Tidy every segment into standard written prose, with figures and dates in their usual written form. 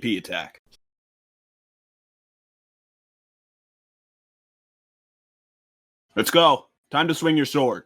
attack. Let's go. Time to swing your sword.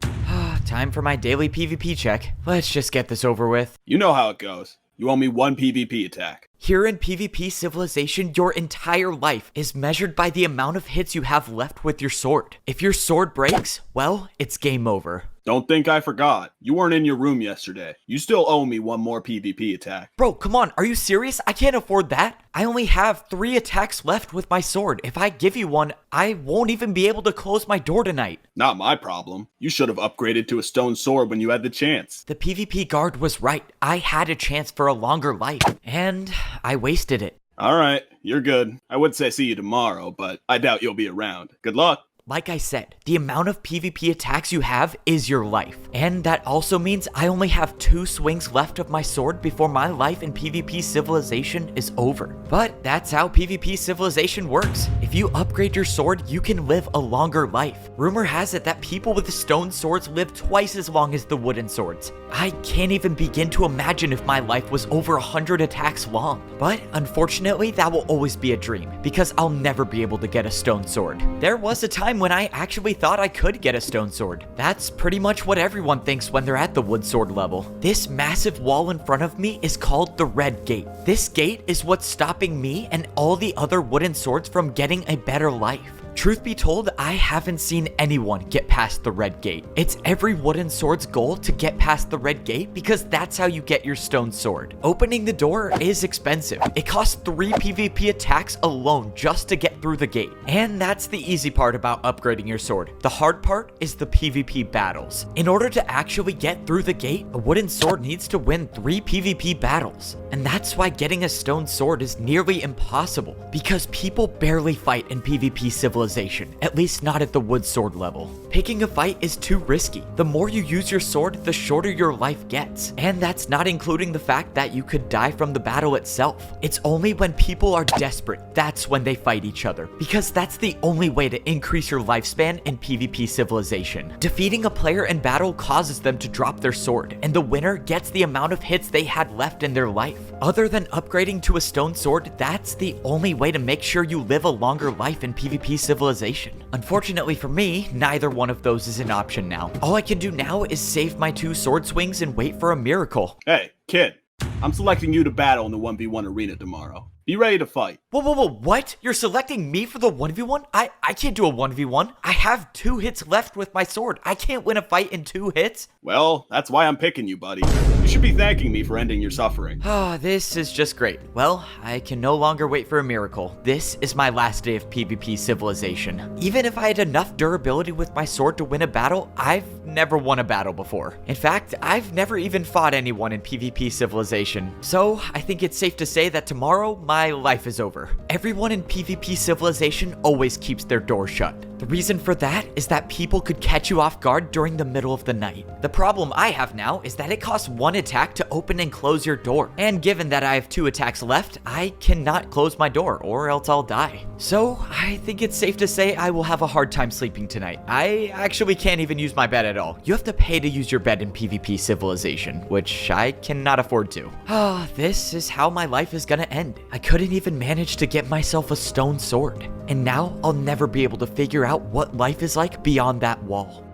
Time for my daily PvP check. Let's just get this over with. You know how it goes. You owe me 1 PvP attack. Here in PvP Civilization, your entire life is measured by the amount of hits you have left with your sword. If your sword breaks, well, it's game over. Don't think I forgot. You weren't in your room yesterday. You still owe me 1 more PvP attack. Bro, come on, are you serious? I can't afford that. I only have 3 attacks left with my sword. If I give you one, I won't even be able to close my door tonight. Not my problem. You should have upgraded to a stone sword when you had the chance. The PvP guard was right. I had a chance for a longer life, and I wasted it. Alright, you're good. I would say see you tomorrow, but I doubt you'll be around. Good luck. Like I said, the amount of PvP attacks you have is your life. And that also means I only have 2 swings left of my sword before my life in PvP Civilization is over. But that's how PvP Civilization works. If you upgrade your sword, you can live a longer life. Rumor has it that people with stone swords live twice as long as the wooden swords. I can't even begin to imagine if my life was over 100 attacks long. But unfortunately, that will always be a dream, because I'll never be able to get a stone sword. There was a time when I actually thought I could get a stone sword. That's pretty much what everyone thinks when they're at the wood sword level. This massive wall in front of me is called the Red Gate. This gate is what's stopping me and all the other wooden swords from getting a better life. Truth be told, I haven't seen anyone get past the Red Gate. It's every wooden sword's goal to get past the Red Gate because that's how you get your stone sword. Opening the door is expensive. It costs 3 PvP attacks alone just to get through the gate. And that's the easy part about upgrading your sword. The hard part is the PvP battles. In order to actually get through the gate, a wooden sword needs to win 3 PvP battles. And that's why getting a stone sword is nearly impossible, because people barely fight in PvP Civilization, at least not at the wood sword level. Picking a fight is too risky. The more you use your sword, the shorter your life gets. And that's not including the fact that you could die from the battle itself. It's only when people are desperate, that's when they fight each other, because that's the only way to increase your lifespan in PvP Civilization. Defeating a player in battle causes them to drop their sword, and the winner gets the amount of hits they had left in their life. Other than upgrading to a stone sword, that's the only way to make sure you live a longer life in PvP Civilization. Unfortunately for me, neither one of those is an option now. All I can do now is save my 2 sword swings and wait for a miracle. Hey, kid. I'm selecting you to battle in the 1v1 arena tomorrow. Be ready to fight. Whoa, what? You're selecting me for the 1v1? I can't do a 1v1. I have 2 hits left with my sword. I can't win a fight in 2 hits. Well, that's why I'm picking you, buddy. You should be thanking me for ending your suffering. This is just great. Well, I can no longer wait for a miracle. This is my last day of PvP Civilization. Even if I had enough durability with my sword to win a battle, I've never won a battle before. In fact, I've never even fought anyone in PvP Civilization. So, I think it's safe to say that tomorrow, my life is over. Everyone in PvP Civilization always keeps their door shut. The reason for that is that people could catch you off guard during the middle of the night. The problem I have now is that it costs 1 attack to open and close your door. And given that I have 2 attacks left, I cannot close my door or else I'll die. So I think it's safe to say I will have a hard time sleeping tonight. I actually can't even use my bed at all. You have to pay to use your bed in PvP Civilization, which I cannot afford to. This is how my life is gonna end. I couldn't even manage to get myself a stone sword. And now I'll never be able to figure out what life is like beyond that wall.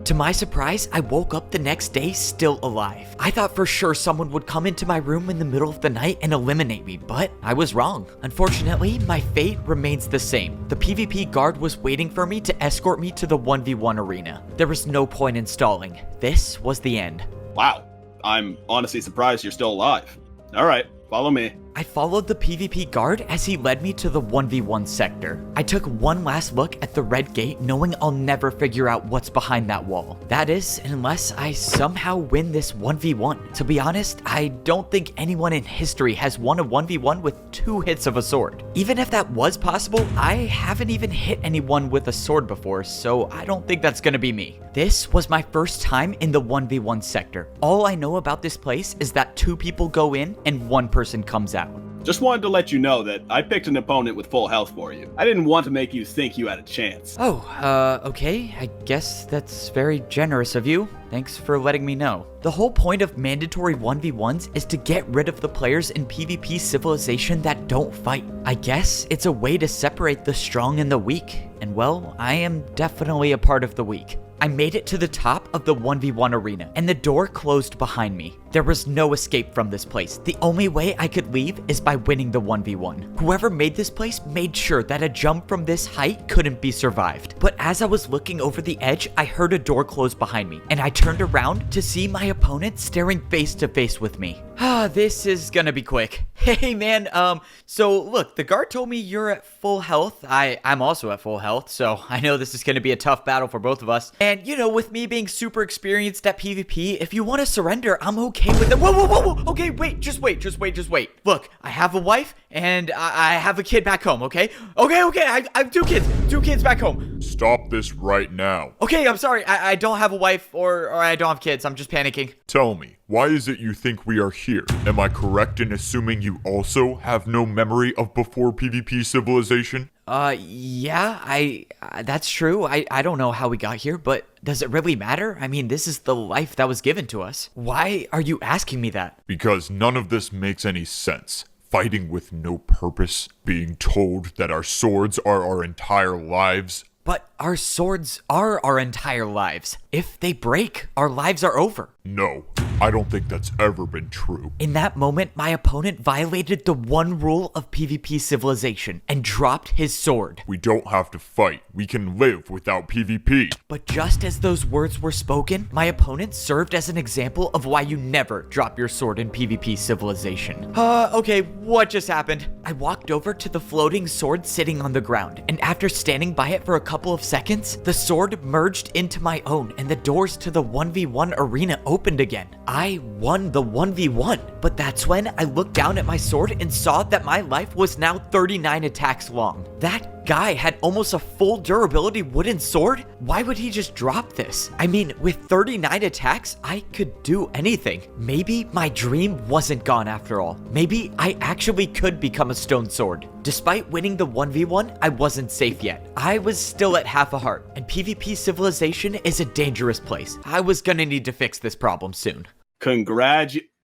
To my surprise, I woke up the next day still alive. I thought for sure someone would come into my room in the middle of the night and eliminate me, but I was wrong. Unfortunately, my fate remains the same. The PvP guard was waiting for me to escort me to the 1v1 arena. There was no point in stalling. This was the end. Wow, I'm honestly surprised you're still alive. Alright, follow me. I followed the PvP guard as he led me to the 1v1 sector. I took one last look at the Red Gate, knowing I'll never figure out what's behind that wall. That is, unless I somehow win this 1v1. To be honest, I don't think anyone in history has won a 1v1 with 2 hits of a sword. Even if that was possible, I haven't even hit anyone with a sword before, so I don't think that's gonna be me. This was my first time in the 1v1 sector. All I know about this place is that 2 people go in and 1 person comes out. Just wanted to let you know that I picked an opponent with full health for you. I didn't want to make you think you had a chance. Oh, okay. I guess that's very generous of you. Thanks for letting me know. The whole point of mandatory 1v1s is to get rid of the players in PvP Civilization that don't fight. I guess it's a way to separate the strong and the weak. And well, I am definitely a part of the weak. I made it to the top of the 1v1 arena, and the door closed behind me. There was no escape from this place. The only way I could leave is by winning the 1v1. Whoever made this place made sure that a jump from this height couldn't be survived. But as I was looking over the edge, I heard a door close behind me, and I turned around to see my opponent staring face to face with me. This is gonna be quick. Hey man, so look, the guard told me you're at full health. I'm also at full health, so I know this is gonna be a tough battle for both of us. And you know, with me being super experienced at PvP, if you want to surrender, I'm okay with it. Whoa. Okay, wait, just wait. Look, I have a wife and I have a kid back home, okay? Okay, I have two kids back home. Stop this right now. Okay, I'm sorry, I don't have a wife or I don't have kids, I'm just panicking. Tell me, why is it you think we are here? Am I correct in assuming you also have no memory of before PvP Civilization? Yeah, that's true. I don't know how we got here, but does it really matter? I mean, this is the life that was given to us. Why are you asking me that? Because none of this makes any sense. Fighting with no purpose, being told that our swords are our entire lives. But our swords are our entire lives. If they break, our lives are over. No, I don't think that's ever been true. In that moment, my opponent violated the one rule of PvP Civilization and dropped his sword. We don't have to fight. We can live without PvP. But just as those words were spoken, my opponent served as an example of why you never drop your sword in PvP Civilization. Okay, what just happened? I walked over to the floating sword sitting on the ground, and after standing by it for a couple of seconds, the sword merged into my own and the doors to the 1v1 arena opened again. I won the 1v1, but that's when I looked down at my sword and saw that my life was now 39 attacks long. That guy had almost a full durability wooden sword? Why would he just drop this? I mean, with 39 attacks, I could do anything. Maybe my dream wasn't gone after all. Maybe I actually could become a stone sword. Despite winning the 1v1, I wasn't safe yet. I was still at half a heart, and PvP Civilization is a dangerous place. I was gonna need to fix this problem soon.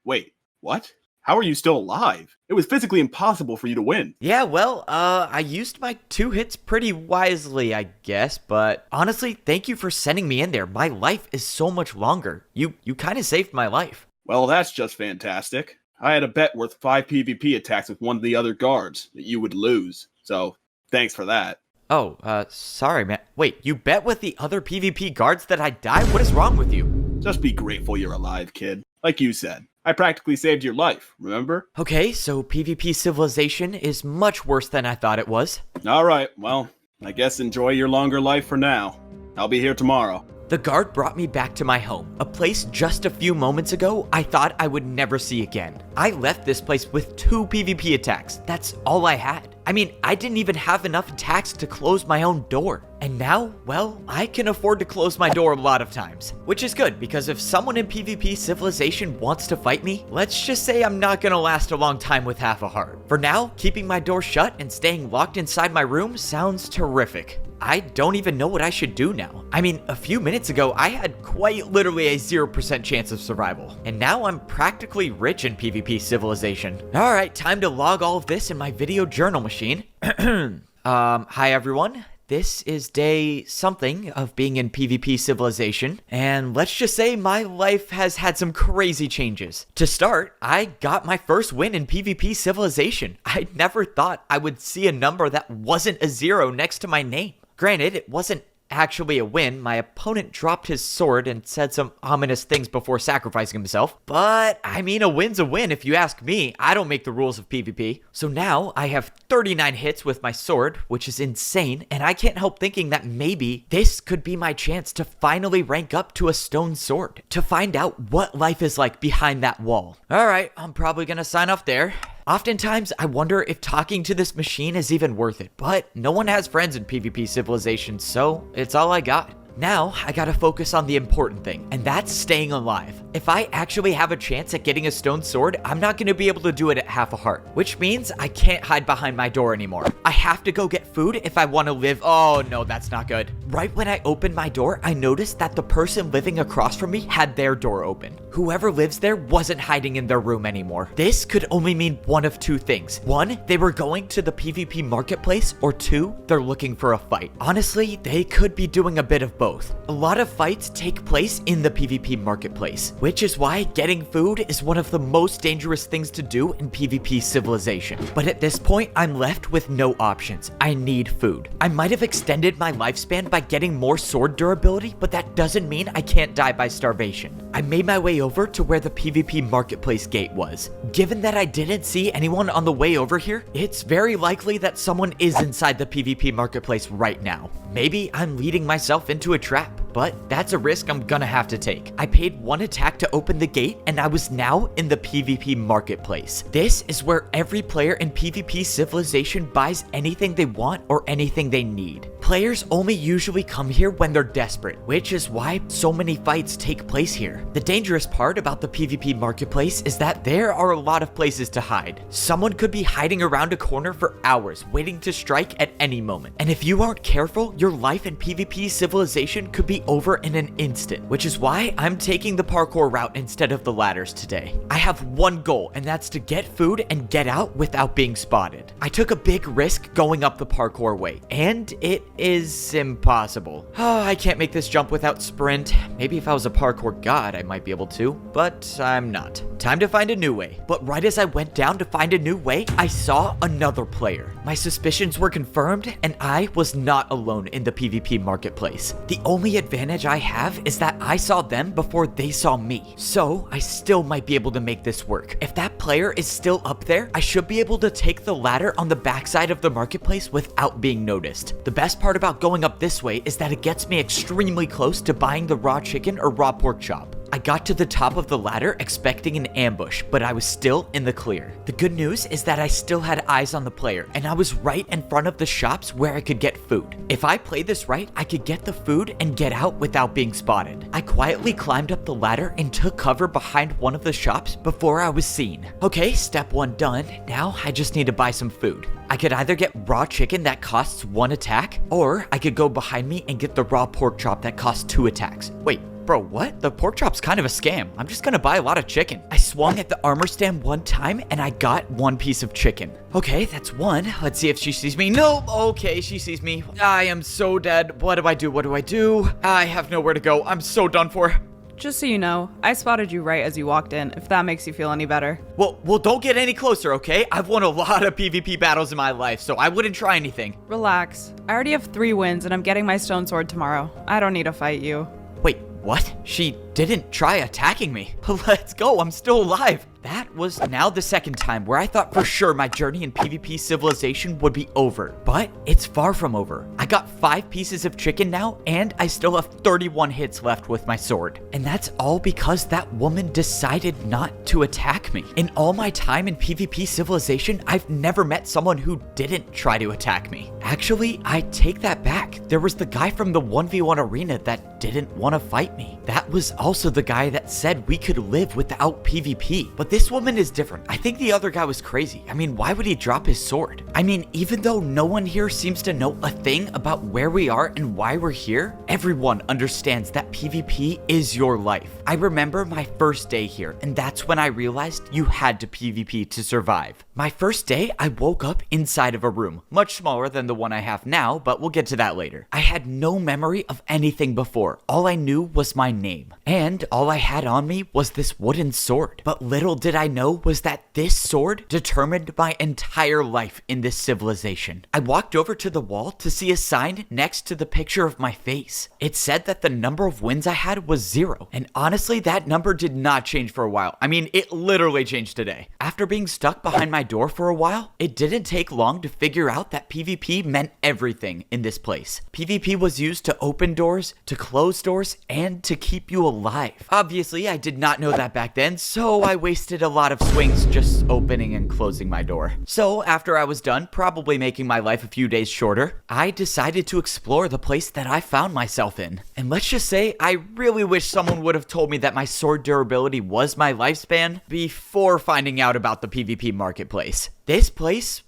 Wait, what? How are you still alive? It was physically impossible for you to win. Yeah, well, I used my 2 hits pretty wisely, I guess, but honestly, thank you for sending me in there. My life is so much longer. You kind of saved my life. Well, that's just fantastic. I had a bet worth 5 PvP attacks with one of the other guards that you would lose, so thanks for that. Oh, sorry, man. Wait, you bet with the other PvP guards that I'd die? What is wrong with you? Just be grateful you're alive, kid. Like you said, I practically saved your life, remember? Okay, so PvP Civilization is much worse than I thought it was. Alright, well, I guess enjoy your longer life for now. I'll be here tomorrow. The guard brought me back to my home, a place just a few moments ago I thought I would never see again. I left this place with 2 PvP attacks. That's all I had. I mean, I didn't even have enough attacks to close my own door. And now, well, I can afford to close my door a lot of times. Which is good, because if someone in PvP Civilization wants to fight me, let's just say I'm not gonna last a long time with half a heart. For now, keeping my door shut and staying locked inside my room sounds terrific. I don't even know what I should do now. I mean, a few minutes ago, I had quite literally a 0% chance of survival. And now I'm practically rich in PvP Civilization. Alright, time to log all of this in my video journal machine. Hi everyone. This is day something of being in PvP Civilization, and let's just say my life has had some crazy changes. To start, I got my first win in PvP Civilization. I never thought I would see a number that wasn't a 0 next to my name. Granted, it wasn't actually a win. My opponent dropped his sword and said some ominous things before sacrificing himself. But, I mean, a win's a win if you ask me. I don't make the rules of PvP. So now, I have 39 hits with my sword, which is insane, and I can't help thinking that maybe this could be my chance to finally rank up to a stone sword, to find out what life is like behind that wall. Alright, I'm probably gonna sign off there. Oftentimes, I wonder if talking to this machine is even worth it, but no one has friends in PvP Civilization, so it's all I got. Now, I gotta focus on the important thing, and that's staying alive. If I actually have a chance at getting a stone sword, I'm not gonna be able to do it at half a heart, which means I can't hide behind my door anymore. I have to go get food if I want to live. Oh no, that's not good. Right when I opened my door, I noticed that the person living across from me had their door open. Whoever lives there wasn't hiding in their room anymore. This could only mean one of two things. One, they were going to the PvP marketplace, or two, they're looking for a fight. Honestly, they could be doing a bit of both. A lot of fights take place in the PvP marketplace, which is why getting food is one of the most dangerous things to do in PvP Civilization. But at this point, I'm left with no options. I need food. I might have extended my lifespan by getting more sword durability, but that doesn't mean I can't die by starvation. I made my way over to where the PvP marketplace gate was. Given that I didn't see anyone on the way over here, it's very likely that someone is inside the PvP marketplace right now. Maybe I'm leading myself into a trap, but that's a risk I'm gonna have to take. I paid 1 attack to open the gate, and I was now in the PvP marketplace. This is where every player in PvP Civilization buys anything they want or anything they need. Players only usually come here when they're desperate, which is why so many fights take place here. The dangerous part about the PvP marketplace is that there are a lot of places to hide. Someone could be hiding around a corner for hours, waiting to strike at any moment. And if you aren't careful, your life in PvP Civilization could be over in an instant, which is why I'm taking the parkour route instead of the ladders today. I have one goal, and that's to get food and get out without being spotted. I took a big risk going up the parkour way, and it is impossible. Oh, I can't make this jump without sprint. Maybe if I was a parkour god, I might be able to, but I'm not. Time to find a new way. But right as I went down to find a new way, I saw another player. My suspicions were confirmed, and I was not alone in the PvP marketplace. The only advantage I have is that I saw them before they saw me, so I still might be able to make this work. If that player is still up there, I should be able to take the ladder on the backside of the marketplace without being noticed. The best part about going up this way is that it gets me extremely close to buying the raw chicken or raw pork chop. I got to the top of the ladder expecting an ambush, but I was still in the clear. The good news is that I still had eyes on the player, and I was right in front of the shops where I could get food. If I played this right, I could get the food and get out without being spotted. I quietly climbed up the ladder and took cover behind one of the shops before I was seen. Okay, step 1 done. Now I just need to buy some food. I could either get raw chicken that costs 1 attack, or I could go behind me and get the raw pork chop that costs 2 attacks. Wait. Bro, what? The pork chop's kind of a scam. I'm just gonna buy a lot of chicken. I swung at the armor stand 1 time and I got 1 piece of chicken. Okay, that's 1. Let's see if she sees me. No, okay, she sees me. I am so dead. What do I do? What do I do? I have nowhere to go. I'm so done for. Just so you know, I spotted you right as you walked in, if that makes you feel any better. Well, don't get any closer, okay? I've won a lot of PvP battles in my life, so I wouldn't try anything. Relax. I already have 3 wins and I'm getting my stone sword tomorrow. I don't need to fight you. Wait, what? She didn't try attacking me. Let's go, I'm still alive. That was now the second time where I thought for sure my journey in PvP Civilization would be over, but it's far from over. I got 5 pieces of chicken now, and I still have 31 hits left with my sword. And that's all because that woman decided not to attack me. In all my time in PvP Civilization, I've never met someone who didn't try to attack me. Actually, I take that back. There was the guy from the 1v1 arena that didn't want to fight me. That was also the guy that said we could live without PvP. But this woman is different. I think the other guy was crazy. I mean, why would he drop his sword? I mean, even though no one here seems to know a thing about where we are and why we're here, everyone understands that PvP is your life. I remember my first day here, and that's when I realized you had to PvP to survive. My first day, I woke up inside of a room, much smaller than the one I have now, but we'll get to that later. I had no memory of anything before. All I knew was my name, and all I had on me was this wooden sword. But little did I know was that this sword determined my entire life in this civilization. I walked over to the wall to see a sign next to the picture of my face. It said that the number of wins I had was 0, and honestly, that number did not change for a while. I mean, it literally changed today. After being stuck behind my door for a while, it didn't take long to figure out that PvP meant everything in this place. PvP was used to open doors, to close doors, and to keep you alive. Obviously, I did not know that back then, so I wasted wasted a lot of swings just opening and closing my door. So after I was done, probably making my life a few days shorter, I decided to explore the place that I found myself in. And let's just say, I really wish someone would have told me that my sword durability was my lifespan before finding out about the PvP marketplace. This place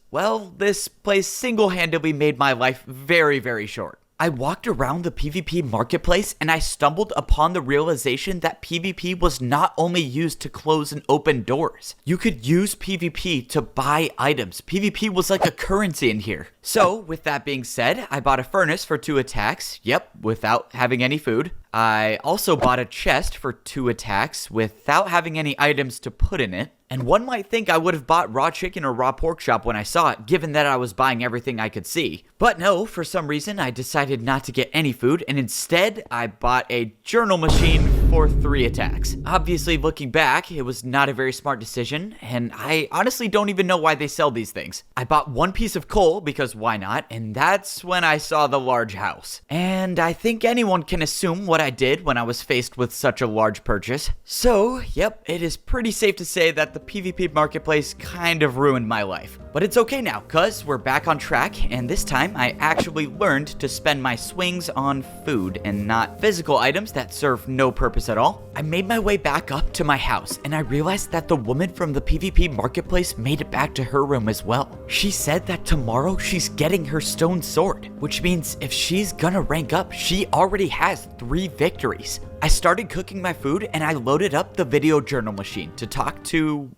single-handedly made my life very, very short. I walked around the PvP marketplace and I stumbled upon the realization that PvP was not only used to close and open doors. You could use PvP to buy items. PvP was like a currency in here. So, with that being said, I bought a furnace for 2 attacks, without having any food. I also bought a chest for 2 attacks without having any items to put in it. And one might think I would have bought raw chicken or raw pork chop when I saw it, given that I was buying everything I could see. But no, for some reason I decided not to get any food, and instead I bought a journal machine for 3 attacks. Obviously, looking back, it was not a very smart decision, and I honestly don't even know why they sell these things. I bought 1 piece of coal, because why not, and that's when I saw the large house. And I think anyone can assume what I did when I was faced with such a large purchase. So, it is pretty safe to say that the PvP marketplace kind of ruined my life. But it's okay now, cause we're back on track, and this time I actually learned to spend my swings on food and not physical items that serve no purpose at all. I made my way back up to my house, and I realized that the woman from the PvP marketplace made it back to her room as well. She said that tomorrow she's getting her stone sword, which means if she's gonna rank up, she already has 3 victories. I started cooking my food and I loaded up the video journal machine to talk to,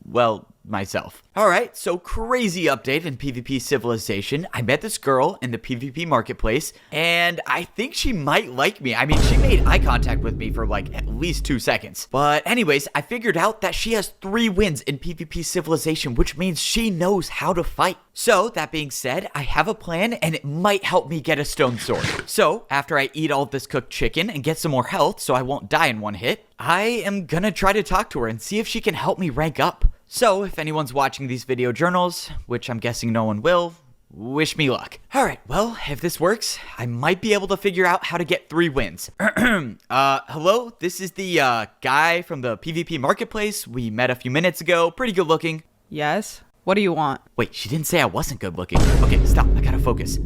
myself. Alright, so crazy update in PvP Civilization. I met this girl in the PvP marketplace, and I think she might like me. I mean, she made eye contact with me for at least 2 seconds. But anyways, I figured out that she has 3 wins in PvP Civilization, which means she knows how to fight. So, that being said, I have a plan, and it might help me get a stone sword. So, after I eat all of this cooked chicken and get some more health so I won't die in one hit, I am gonna try to talk to her and see if she can help me rank up. So, if anyone's watching these video journals, which I'm guessing no one will, wish me luck. Alright, well, if this works, I might be able to figure out how to get 3 wins. Hello? This is the, guy from the PvP marketplace. We met a few minutes ago. Pretty good looking. Yes? What do you want? Wait, she didn't say I wasn't good looking. Okay, stop. I gotta focus.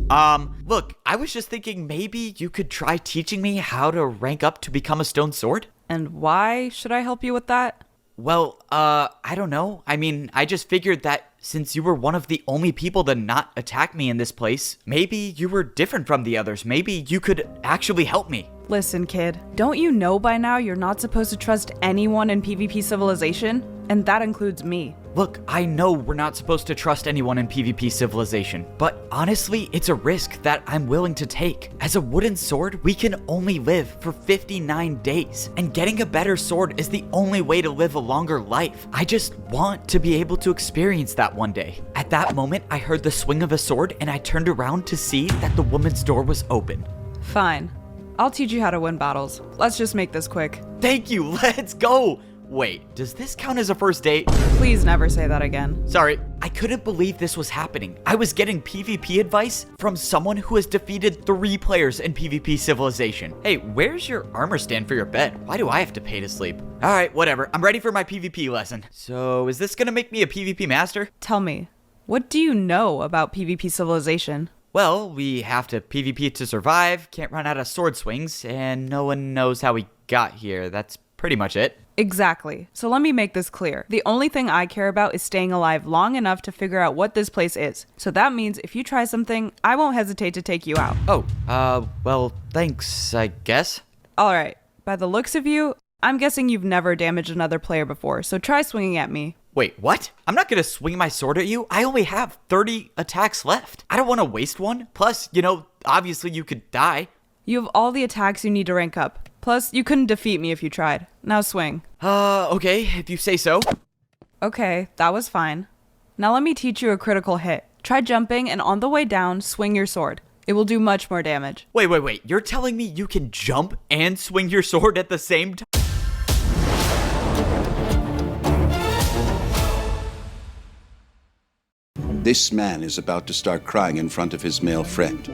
Look, I was just thinking maybe you could try teaching me how to rank up to become a stone sword? And why should I help you with that? Well, I don't know. I mean, I just figured that since you were one of the only people to not attack me in this place, maybe you were different from the others. Maybe you could actually help me. Listen, kid, don't you know by now you're not supposed to trust anyone in PvP Civilization? And that includes me. Look, I know we're not supposed to trust anyone in PvP Civilization, but honestly, it's a risk that I'm willing to take. As a wooden sword, we can only live for 59 days, and getting a better sword is the only way to live a longer life. I just want to be able to experience that one day. At that moment, I heard the swing of a sword, and I turned around to see that the woman's door was open. Fine. I'll teach you how to win battles. Let's just make this quick. Thank you, let's go! Wait, does this count as a first date? Please never say that again. Sorry, I couldn't believe this was happening. I was getting PvP advice from someone who has defeated 3 players in PvP Civilization. Hey, where's your armor stand for your bed? Why do I have to pay to sleep? Alright, whatever. I'm ready for my PvP lesson. So, is this gonna make me a PvP master? Tell me, what do you know about PvP Civilization? Well, we have to PvP to survive, can't run out of sword swings, and no one knows how we got here. That's pretty much it. Exactly. So let me make this clear. The only thing I care about is staying alive long enough to figure out what this place is. So that means if you try something, I won't hesitate to take you out. Oh, well, thanks, I guess. Alright, by the looks of you, I'm guessing you've never damaged another player before, so try swinging at me. Wait, what? I'm not gonna swing my sword at you. I only have 30 attacks left. I don't want to waste one. Plus, obviously you could die. You have all the attacks you need to rank up. Plus, you couldn't defeat me if you tried. Now swing. Okay, if you say so. Okay, that was fine. Now let me teach you a critical hit. Try jumping and on the way down, swing your sword. It will do much more damage. Wait. You're telling me you can jump and swing your sword at the same time? This man is about to start crying in front of his male friend.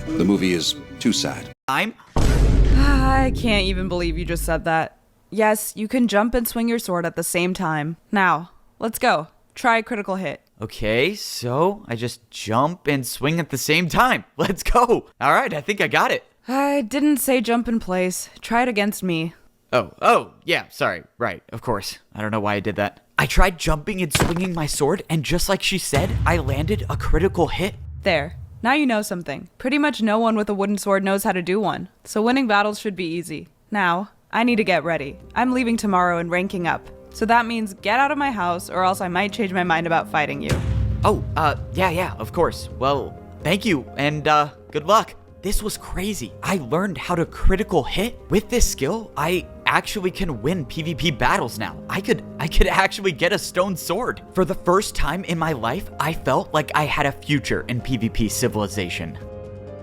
The movie is too sad. I can't even believe you just said that. Yes, you can jump and swing your sword at the same time. Now, let's go. Try a critical hit. Okay, so I just jump and swing at the same time. Let's go. All right, I think I got it. I didn't say jump in place. Try it against me. Oh, yeah, sorry. Right, of course. I don't know why I did that. I tried jumping and swinging my sword, and just like she said, I landed a critical hit. There. Now you know something. Pretty much no one with a wooden sword knows how to do one, so winning battles should be easy. Now, I need to get ready. I'm leaving tomorrow and ranking up. So that means get out of my house, or else I might change my mind about fighting you. Oh, yeah, of course. Well, thank you, and, good luck. This was crazy. I learned how to critical hit. With this skill, I actually can win PvP battles now. I could actually get a stone sword. For the first time in my life, I felt like I had a future in PvP Civilization.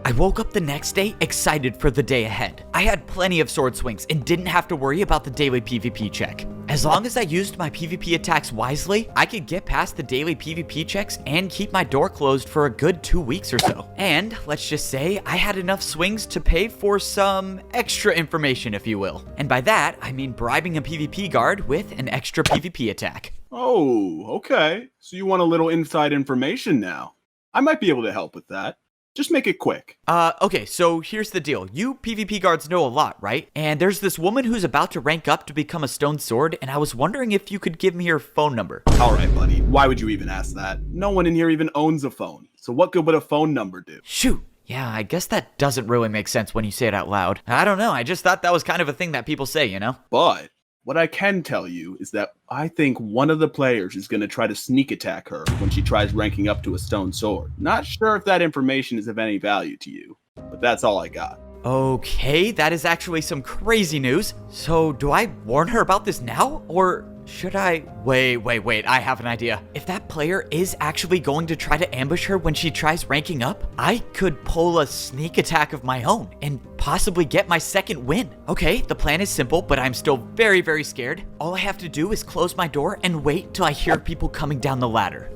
I woke up the next day excited for the day ahead. I had plenty of sword swings and didn't have to worry about the daily PvP check. As long as I used my PvP attacks wisely, I could get past the daily PvP checks and keep my door closed for a good 2 weeks or so. And let's just say I had enough swings to pay for some extra information, if you will. And by that, I mean bribing a PvP guard with an extra PvP attack. Oh, okay. So you want a little inside information now. I might be able to help with that. Just make it quick. Okay, so here's the deal. You PvP guards know a lot, right? And there's this woman who's about to rank up to become a stone sword, and I was wondering if you could give me her phone number. All right, buddy. Why would you even ask that? No one in here even owns a phone. So what good would a phone number do? Shoot. Yeah, I guess that doesn't really make sense when you say it out loud. I don't know, I just thought that was kind of a thing that people say, you know? But what I can tell you is that I think one of the players is going to try to sneak attack her when she tries ranking up to a stone sword. Not sure if that information is of any value to you, but that's all I got. Okay, that is actually some crazy news. So do I warn her about this now, or should I? Wait, I have an idea. If that player is actually going to try to ambush her when she tries ranking up, I could pull a sneak attack of my own and possibly get my second win. Okay, the plan is simple, but I'm still very, very scared. All I have to do is close my door and wait till I hear people coming down the ladder.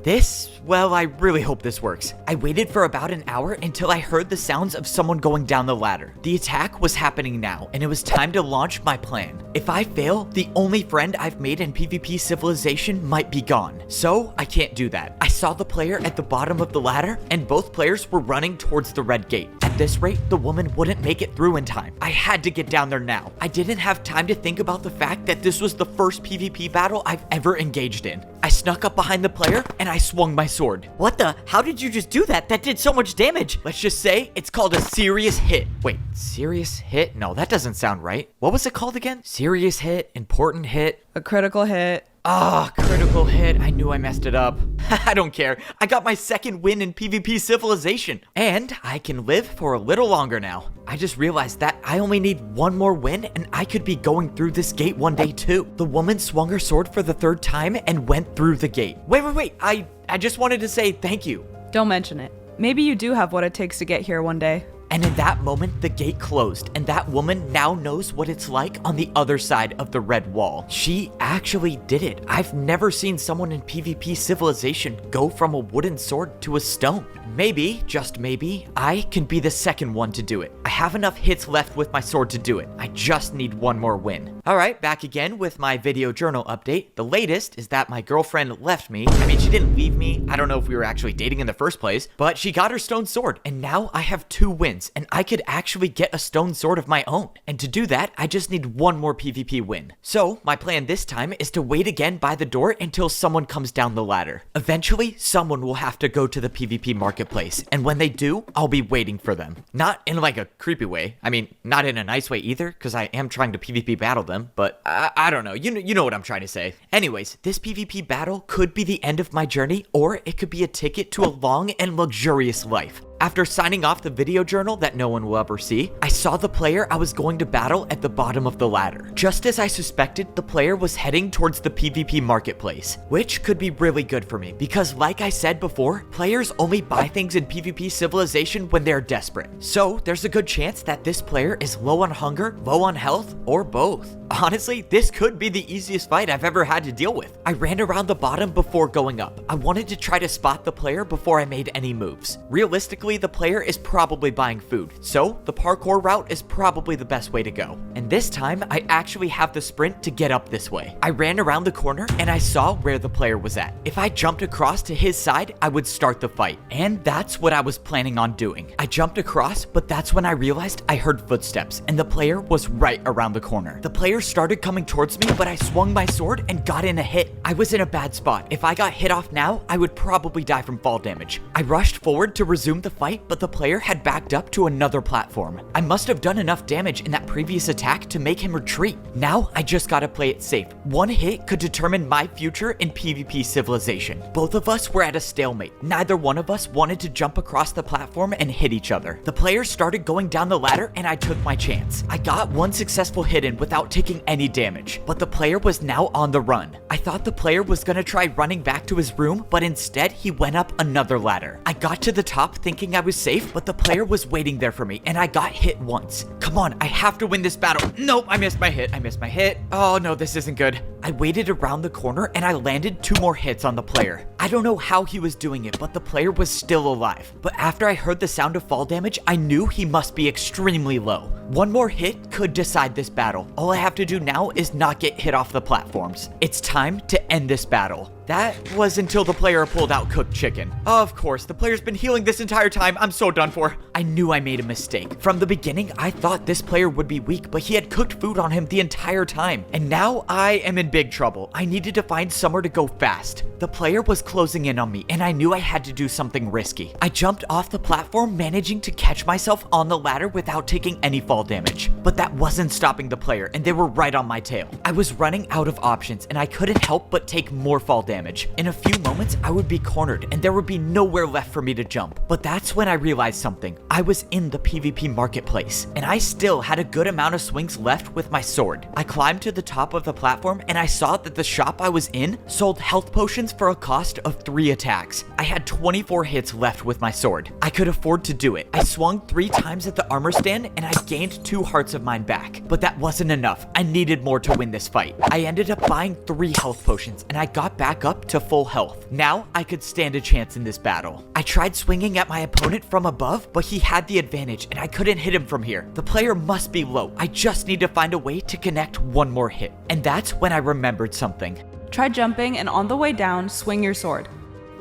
Well, I really hope this works. I waited for about an hour until I heard the sounds of someone going down the ladder. The attack was happening now, and it was time to launch my plan. If I fail, the only friend I've made in PvP Civilization might be gone. So I can't do that. I saw the player at the bottom of the ladder, and both players were running towards the red gate. At this rate, the woman wouldn't make it through in time. I had to get down there now. I didn't have time to think about the fact that this was the first PvP battle I've ever engaged in. I snuck up behind the player and I swung my sword. What the? How did you just do that? That did so much damage. Let's just say it's called a serious hit. Wait, serious hit? No, that doesn't sound right. What was it called again? Serious hit, important hit. A critical hit. Critical hit. I knew I messed it up. I don't care. I got my second win in PvP Civilization. And I can live for a little longer now. I just realized that I only need one more win and I could be going through this gate one day too. The woman swung her sword for the third time and went through the gate. Wait. I just wanted to say thank you. Don't mention it. Maybe you do have what it takes to get here one day. And in that moment, the gate closed, and that woman now knows what it's like on the other side of the red wall. She actually did it. I've never seen someone in PvP Civilization go from a wooden sword to a stone. Maybe, just maybe, I can be the second one to do it. I have enough hits left with my sword to do it. I just need one more win. Alright, back again with my video journal update. The latest is that my girlfriend left me. I mean, she didn't leave me. I don't know if we were actually dating in the first place, but she got her stone sword, and now I have 2 wins, and I could actually get a stone sword of my own. And to do that, I just need one more PvP win. So, my plan this time is to wait again by the door until someone comes down the ladder. Eventually, someone will have to go to the PvP marketplace, and when they do, I'll be waiting for them. Not in like a creepy way. I mean, not in a nice way either, because I am trying to PvP battle them, but I don't know. You know what I'm trying to say. Anyways, this PvP battle could be the end of my journey, or it could be a ticket to a long and luxurious life. After signing off the video journal that no one will ever see, I saw the player I was going to battle at the bottom of the ladder. Just as I suspected, the player was heading towards the PvP marketplace, which could be really good for me because like I said before, players only buy things in PvP Civilization when they're desperate. So there's a good chance that this player is low on hunger, low on health, or both. Honestly, this could be the easiest fight I've ever had to deal with. I ran around the bottom before going up. I wanted to try to spot the player before I made any moves. Realistically, Eventually, the player is probably buying food, so the parkour route is probably the best way to go. And this time, I actually have the sprint to get up this way. I ran around the corner and I saw where the player was at. If I jumped across to his side, I would start the fight. And that's what I was planning on doing. I jumped across, but that's when I realized I heard footsteps and the player was right around the corner. The player started coming towards me, but I swung my sword and got in a hit. I was in a bad spot. If I got hit off now, I would probably die from fall damage. I rushed forward to resume the fight, but the player had backed up to another platform. I must have done enough damage in that previous attack to make him retreat. Now, I just gotta play it safe. One hit could determine my future in PvP Civilization. Both of us were at a stalemate. Neither one of us wanted to jump across the platform and hit each other. The player started going down the ladder and I took my chance. I got one successful hit in without taking any damage, but the player was now on the run. I thought the player was gonna try running back to his room, but instead he went up another ladder. I got to the top thinking I was safe, but the player was waiting there for me and I got hit once. Come on, I have to win this battle. Nope, I missed my hit. Oh no, this isn't good. I waited around the corner and I landed 2 more hits on the player. I don't know how he was doing it, but the player was still alive. But after I heard the sound of fall damage, I knew he must be extremely low. One more hit could decide this battle. All I have to do now is not get hit off the platforms. It's time to end this battle. That was until the player pulled out cooked chicken. Of course, the player's been healing this entire time. I'm so done for. I knew I made a mistake. From the beginning, I thought this player would be weak, but he had cooked food on him the entire time. And now I am in big trouble. I needed to find somewhere to go fast. The player was closing in on me, and I knew I had to do something risky. I jumped off the platform, managing to catch myself on the ladder without taking any fall damage. But that wasn't stopping the player, and they were right on my tail. I was running out of options, and I couldn't help but take more fall damage. In a few moments, I would be cornered and there would be nowhere left for me to jump. But that's when I realized something. I was in the PvP marketplace and I still had a good amount of swings left with my sword. I climbed to the top of the platform and I saw that the shop I was in sold health potions for a cost of 3 attacks. I had 24 hits left with my sword. I could afford to do it. I swung 3 times at the armor stand and I gained 2 hearts of mine back. But that wasn't enough. I needed more to win this fight. I ended up buying 3 health potions and I got back up to full health. Now I could stand a chance in this battle. I tried swinging at my opponent from above, but he had the advantage and I couldn't hit him from here. The player must be low. I just need to find a way to connect one more hit. And that's when I remembered something. Try jumping and on the way down, swing your sword.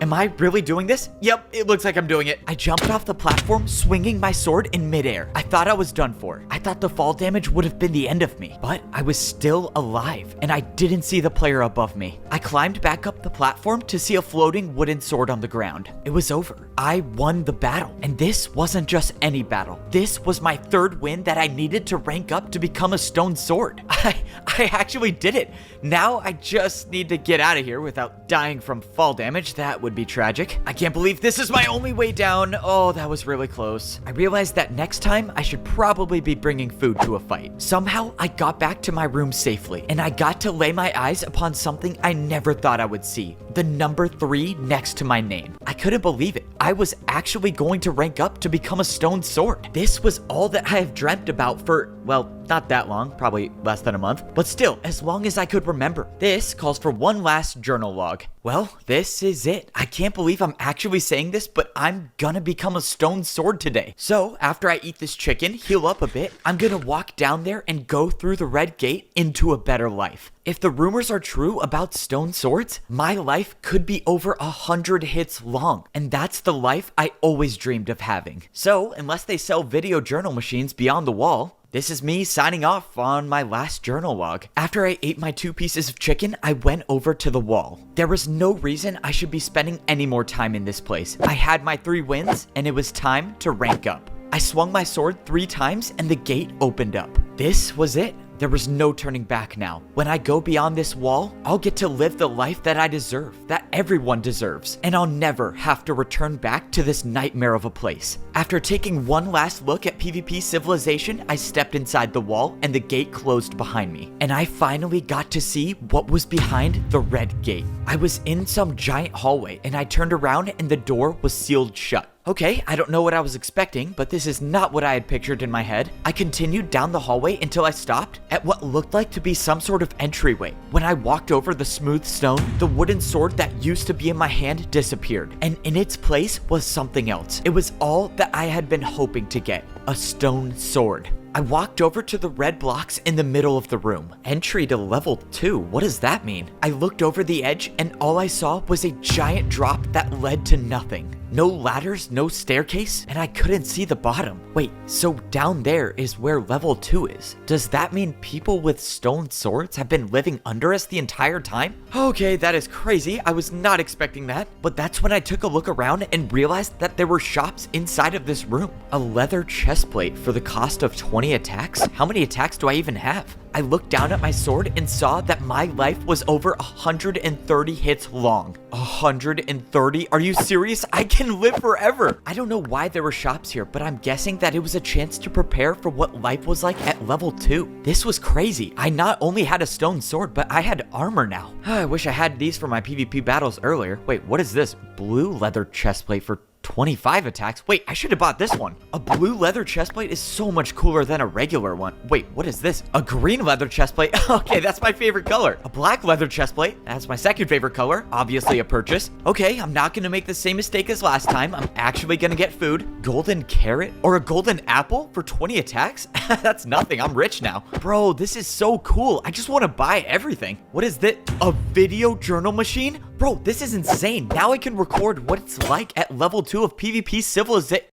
Am I really doing this? Yep, it looks like I'm doing it. I jumped off the platform, swinging my sword in midair. I thought I was done for. I thought the fall damage would have been the end of me, but I was still alive, and I didn't see the player above me. I climbed back up the platform to see a floating wooden sword on the ground. It was over. I won the battle, and this wasn't just any battle. This was my 3rd win that I needed to rank up to become a stone sword. I actually did it. Now I just need to get out of here without dying from fall damage. That would be tragic. I can't believe this is my only way down. Oh, that was really close. I realized that next time I should probably be bringing food to a fight. Somehow I got back to my room safely and I got to lay my eyes upon something I never thought I would see. The number 3 next to my name. I couldn't believe it. I was actually going to rank up to become a stone sword. This was all that I have dreamt about for, well, not that long, probably less than a month, but still, as long as I could remember. This calls for one last journal log. Well, this is it. I can't believe I'm actually saying this, but I'm gonna become a stone sword today. So, after I eat this chicken, heal up a bit, I'm gonna walk down there and go through the red gate into a better life. If the rumors are true about stone swords, my life could be over 100 hits long, and that's the life I always dreamed of having. So, unless they sell video journal machines beyond the wall, this is me signing off on my last journal log. After I ate my 2 pieces of chicken, I went over to the wall. There was no reason I should be spending any more time in this place. I had my 3 wins, and it was time to rank up. I swung my sword 3 times, and the gate opened up. This was it. There was no turning back now. When I go beyond this wall, I'll get to live the life that I deserve, that everyone deserves, and I'll never have to return back to this nightmare of a place. After taking one last look at PvP Civilization, I stepped inside the wall and the gate closed behind me, and I finally got to see what was behind the red gate. I was in some giant hallway and I turned around and the door was sealed shut. Okay, I don't know what I was expecting, but this is not what I had pictured in my head. I continued down the hallway until I stopped at what looked like to be some sort of entryway. When I walked over the smooth stone, the wooden sword that used to be in my hand disappeared, and in its place was something else. It was all that I had been hoping to get, a stone sword. I walked over to the red blocks in the middle of the room. Entry to level 2, what does that mean? I looked over the edge and all I saw was a giant drop that led to nothing. No ladders, no staircase, and I couldn't see the bottom. Wait, so down there is where level 2 is. Does that mean people with stone swords have been living under us the entire time? Okay, that is crazy. I was not expecting that. But that's when I took a look around and realized that there were shops inside of this room. A leather chestplate for the cost of 20 attacks? How many attacks do I even have? I looked down at my sword and saw that my life was over 130 hits long. 130? Are you serious? I can live forever. I don't know why there were shops here, but I'm guessing that it was a chance to prepare for what life was like at level 2. This was crazy. I not only had a stone sword, but I had armor now. I wish I had these for my PvP battles earlier. Wait, what is this? Blue leather chestplate for 25 attacks? Wait, I should have bought this one. A blue leather chestplate is so much cooler than a regular one. Wait, what is this? A green leather chestplate? Okay, that's my favorite color. A black leather chestplate? That's my second favorite color. Obviously a purchase. Okay, I'm not gonna make the same mistake as last time. I'm actually gonna get food. Golden carrot or a golden apple for 20 attacks? That's nothing. I'm rich now. Bro, this is so cool. I just want to buy everything. What is this? A video journal machine? Bro, this is insane. Now I can record what it's like at level 2 of PvP Civilization.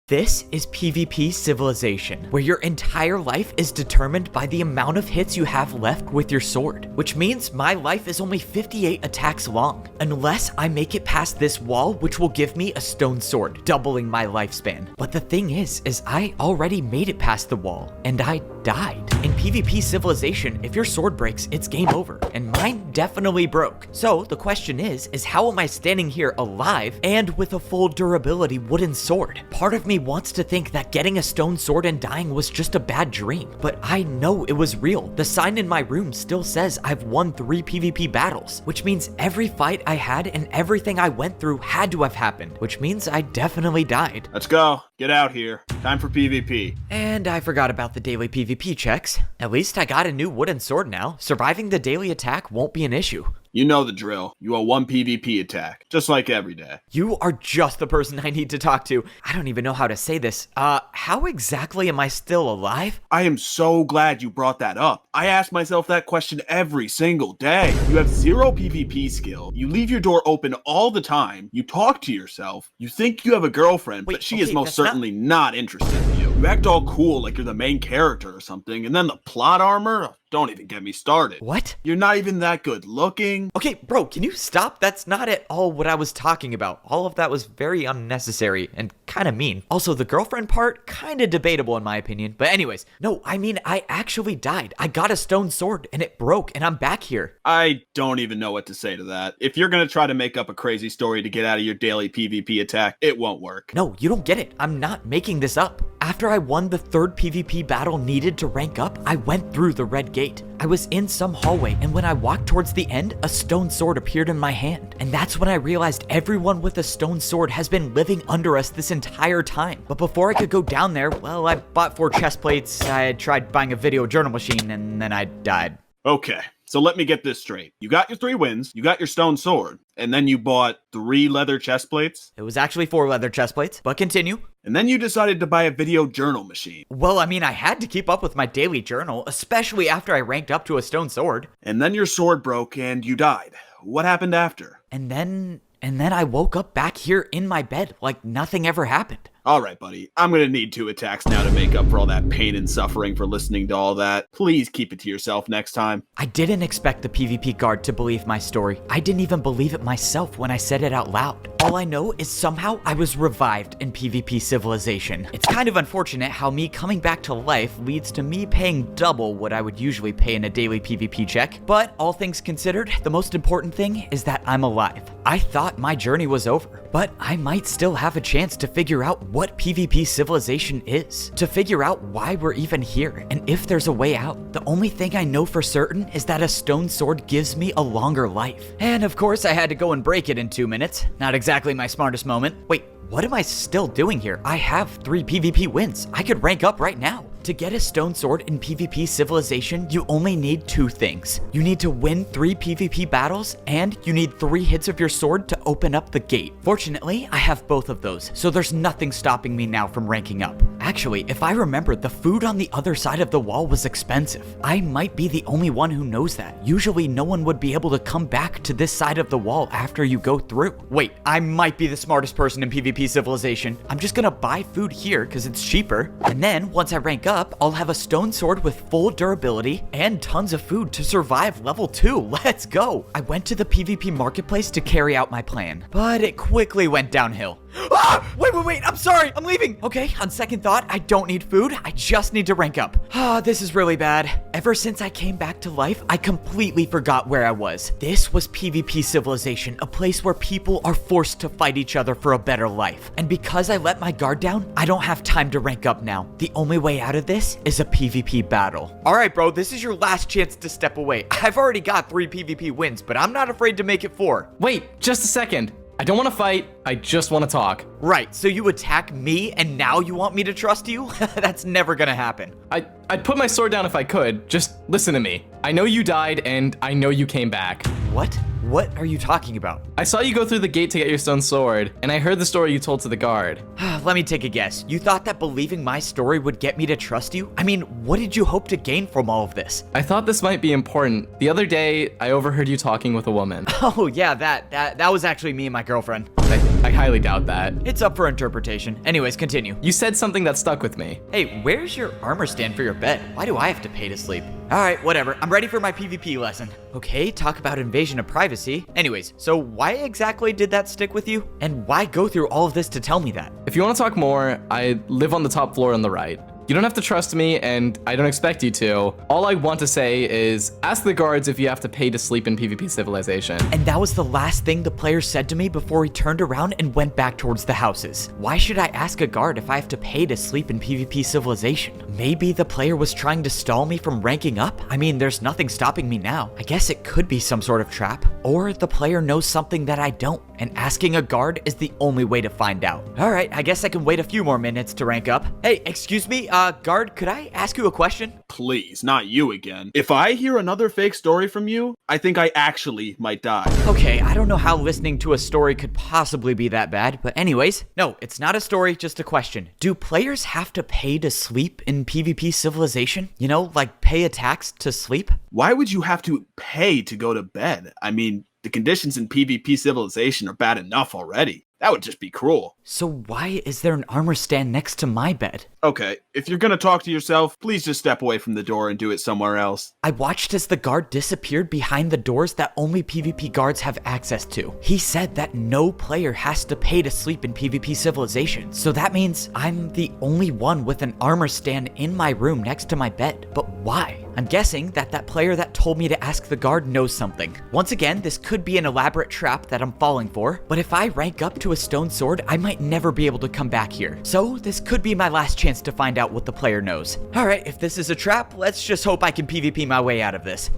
This is PvP Civilization, where your entire life is determined by the amount of hits you have left with your sword, which means my life is only 58 attacks long, unless I make it past this wall, which will give me a stone sword, doubling my lifespan. But the thing is I already made it past the wall, and I died. In PvP Civilization, if your sword breaks, it's game over, and mine definitely broke. So the question is how am I standing here alive and with a full durability wooden sword? Part of me wants to think that getting a stone sword and dying was just a bad dream, but I know it was real. The sign in my room still says I've won 3 PvP battles, which means every fight I had and everything I went through had to have happened, which means I definitely died. Let's go. Get out here. Time for PvP. And I forgot about the daily PvP checks. At least I got a new wooden sword now. Surviving the daily attack won't be an issue. You know the drill. You owe 1 PvP attack, just like every day. You are just the person I need to talk to. I don't even know how to say this. How exactly am I still alive? I am so glad you brought that up. I ask myself that question every single day. You have 0 PvP skill. You leave your door open all the time. You talk to yourself. You think you have a girlfriend, Wait, but she okay, is most that's certainly not interested in you. You act all cool like you're the main character or something, and then the plot armor? Don't even get me started. What? You're not even that good looking. Okay, bro, can you stop? That's not at all what I was talking about. All of that was very unnecessary and kind of mean. Also, the girlfriend part, kind of debatable in my opinion. But anyways, no, I mean, I actually died. I got a stone sword and it broke and I'm back here. I don't even know what to say to that. If you're gonna try to make up a crazy story to get out of your daily PvP attack, it won't work. No, you don't get it. I'm not making this up. After I won the 3rd PvP battle needed to rank up, I went through the red gate. I was in some hallway, and when I walked towards the end, a stone sword appeared in my hand. And that's when I realized everyone with a stone sword has been living under us this entire time. But before I could go down there, well, I bought 4 chest plates, I tried buying a video journal machine, and then I died. Okay, so let me get this straight. You got your 3 wins, you got your stone sword, and then you bought 3 leather chest plates? It was actually 4 leather chest plates, but continue. And then you decided to buy a video journal machine. Well, I mean, I had to keep up with my daily journal, especially after I ranked up to a stone sword. And then your sword broke and you died. What happened after? And then I woke up back here in my bed like nothing ever happened. All right, buddy. I'm gonna need 2 attacks now to make up for all that pain and suffering for listening to all that. Please keep it to yourself next time. I didn't expect the PvP guard to believe my story. I didn't even believe it myself when I said it out loud. All I know is somehow I was revived in PvP Civilization. It's kind of unfortunate how me coming back to life leads to me paying double what I would usually pay in a daily PvP check, but all things considered, the most important thing is that I'm alive. I thought my journey was over, but I might still have a chance to figure out what PvP Civilization is, to figure out why we're even here, and if there's a way out. The only thing I know for certain is that a stone sword gives me a longer life. And of course I had to go and break it in 2 minutes. Not exactly my smartest moment. Wait, what am I still doing here? I have 3 PvP wins. I could rank up right now. To get a stone sword in PvP Civilization, you only need 2 things. You need to win 3 PvP battles, and you need 3 hits of your sword to open up the gate. Fortunately, I have both of those, so there's nothing stopping me now from ranking up. Actually, if I remember, the food on the other side of the wall was expensive. I might be the only one who knows that. Usually, no one would be able to come back to this side of the wall after you go through. Wait, I might be the smartest person in PvP Civilization. I'm just gonna buy food here because it's cheaper, and then once I rank up, I'll have a stone sword with full durability and tons of food to survive level 2. Let's go! I went to the PvP marketplace to carry out my plan, but it quickly went downhill. Ah! Wait, I'm sorry, I'm leaving. Okay, on second thought, I don't need food, I just need to rank up. Ah, this is really bad. Ever since I came back to life, I completely forgot where I was. This was PvP Civilization, a place where people are forced to fight each other for a better life. And because I let my guard down, I don't have time to rank up now. The only way out of this is a PvP battle. All right, bro, this is your last chance to step away. I've already got 3 PvP wins, but I'm not afraid to make it 4. Wait, just a second. I don't want to fight, I just want to talk. Right, so you attack me and now you want me to trust you? That's never gonna happen. I'd put my sword down if I could. Just listen to me. I know you died and I know you came back. What? What are you talking about? I saw you go through the gate to get your stone sword, and I heard the story you told to the guard. Let me take a guess. You thought that believing my story would get me to trust you? I mean, what did you hope to gain from all of this? I thought this might be important. The other day, I overheard you talking with a woman. Oh yeah, that was actually me and my girlfriend. I highly doubt that. It's up for interpretation. Anyways, continue. You said something that stuck with me. Hey, where's your armor stand for your bed? Why do I have to pay to sleep? Alright, whatever. I'm ready for my PvP lesson. Okay, talk about invasion of privacy. Anyways, so why exactly did that stick with you? And why go through all of this to tell me that? If you want to talk more, I live on the top floor on the right. You don't have to trust me, and I don't expect you to. All I want to say is, ask the guards if you have to pay to sleep in PvP Civilization. And that was the last thing the player said to me before he turned around and went back towards the houses. Why should I ask a guard if I have to pay to sleep in PvP Civilization? Maybe the player was trying to stall me from ranking up? I mean, there's nothing stopping me now. I guess it could be some sort of trap. Or the player knows something that I don't, and asking a guard is the only way to find out. Alright, I guess I can wait a few more minutes to rank up. Hey, excuse me, guard, could I ask you a question? Please, not you again. If I hear another fake story from you, I think I actually might die. Okay, I don't know how listening to a story could possibly be that bad, but anyways, no, it's not a story, just a question. Do players have to pay to sleep in PvP Civilization? You know, like pay a tax to sleep? Why would you have to pay to go to bed? I mean, the conditions in PvP Civilization are bad enough already. That would just be cruel. So why is there an armor stand next to my bed? Okay, if you're gonna talk to yourself, please just step away from the door and do it somewhere else. I watched as the guard disappeared behind the doors that only PvP guards have access to. He said that no player has to pay to sleep in PvP Civilization. So that means I'm the only one with an armor stand in my room next to my bed. But why? I'm guessing that that player that told me to ask the guard knows something. Once again, this could be an elaborate trap that I'm falling for, but if I rank up to a stone sword, I might never be able to come back here. So this could be my last chance to find out what the player knows. Alright, if this is a trap, let's just hope I can PvP my way out of this.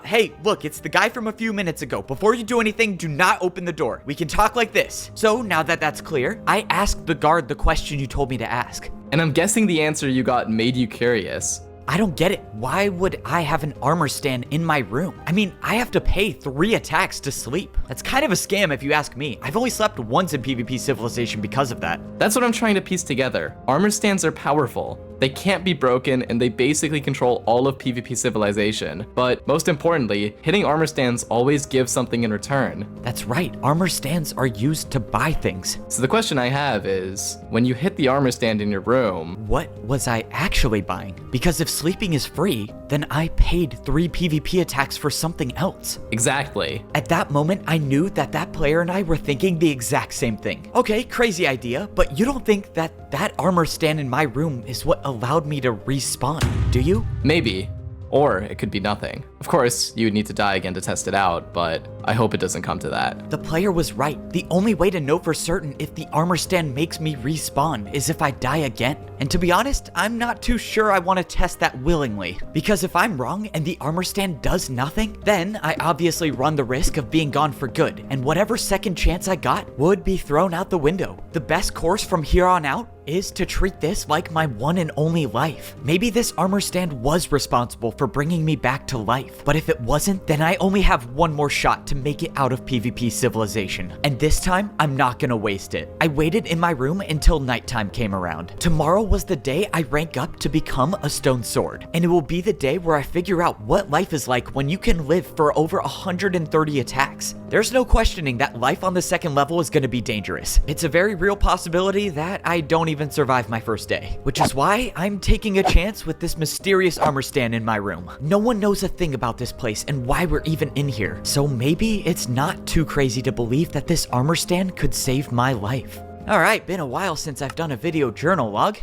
Hey, look, it's the guy from a few minutes ago. Before you do anything, do not open the door. We can talk like this. So now that that's clear, I asked the guard the question you told me to ask. And I'm guessing the answer you got made you curious. I don't get it. Why would I have an armor stand in my room? I mean, I have to pay 3 attacks to sleep. That's kind of a scam if you ask me. I've only slept once in PvP Civilization because of that. That's what I'm trying to piece together. Armor stands are powerful. They can't be broken, and they basically control all of PvP Civilization. But most importantly, hitting armor stands always gives something in return. That's right, armor stands are used to buy things. So the question I have is, when you hit the armor stand in your room, What was I actually buying? Because if sleeping is free, then I paid 3 PvP attacks for something else. exactly. At that moment, I knew that that player and I were thinking the exact same thing. Okay, crazy idea, but you don't think that that armor stand in my room is what allowed me to respawn, do you? Maybe. Or it could be nothing. Of course, you would need to die again to test it out, but I hope it doesn't come to that. The player was right. The only way to know for certain if the armor stand makes me respawn is if I die again. And to be honest, I'm not too sure I want to test that willingly. Because if I'm wrong and the armor stand does nothing, then I obviously run the risk of being gone for good. And whatever second chance I got would be thrown out the window. The best course from here on out is to treat this like my one and only life. Maybe this armor stand was responsible for bringing me back to life, but if it wasn't, then I only have one more shot to make it out of PvP Civilization. And this time, I'm not gonna waste it. I waited in my room until nighttime came around. Tomorrow was the day I rank up to become a stone sword, and it will be the day where I figure out what life is like when you can live for over 130 attacks. There's no questioning that life on the second level is gonna be dangerous. It's a very real possibility that I don't even survive my first day, which is why I'm taking a chance with this mysterious armor stand in my room. No one knows a thing about this place and why we're even in here, so maybe it's not too crazy to believe that this armor stand could save my life. Alright, been a while since I've done a video journal log.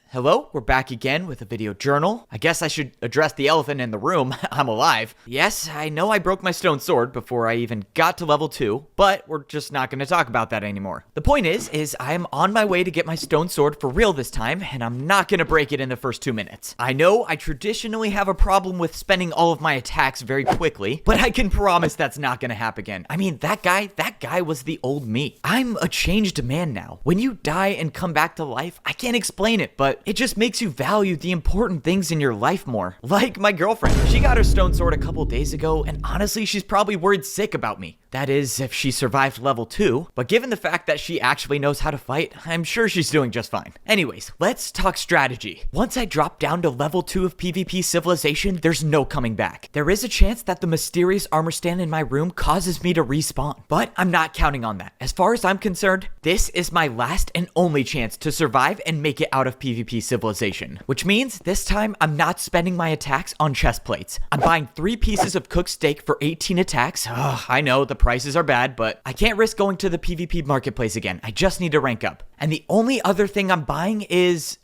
Hello, we're back again with a video journal. I guess I should address the elephant in the room. I'm alive. Yes, I know I broke my stone sword before I even got to level 2, but we're just not going to talk about that anymore. The point is I am on my way to get my stone sword for real this time, and I'm not going to break it in the first 2 minutes. I know I traditionally have a problem with spending all of my attacks very quickly, but I can promise that's not going to happen again. I mean, that guy was the old me. I'm a changed man now. When you die and come back to life, I can't explain it, but it just makes you value the important things in your life more. Like my girlfriend. She got her stone sword a couple days ago, and honestly, she's probably worried sick about me. That is, if she survived level 2. But given the fact that she actually knows how to fight, I'm sure she's doing just fine. Anyways, let's talk strategy. Once I drop down to level 2 of PvP Civilization, there's no coming back. There is a chance that the mysterious armor stand in my room causes me to respawn, but I'm not counting on that. As far as I'm concerned, this is my last and only chance to survive and make it out of PvP Civilization, which means this time I'm not spending my attacks on chest plates. I'm buying 3 pieces of cooked steak for 18 attacks. I know the prices are bad, but I can't risk going to the PvP marketplace again. I just need to rank up. And the only other thing I'm buying is,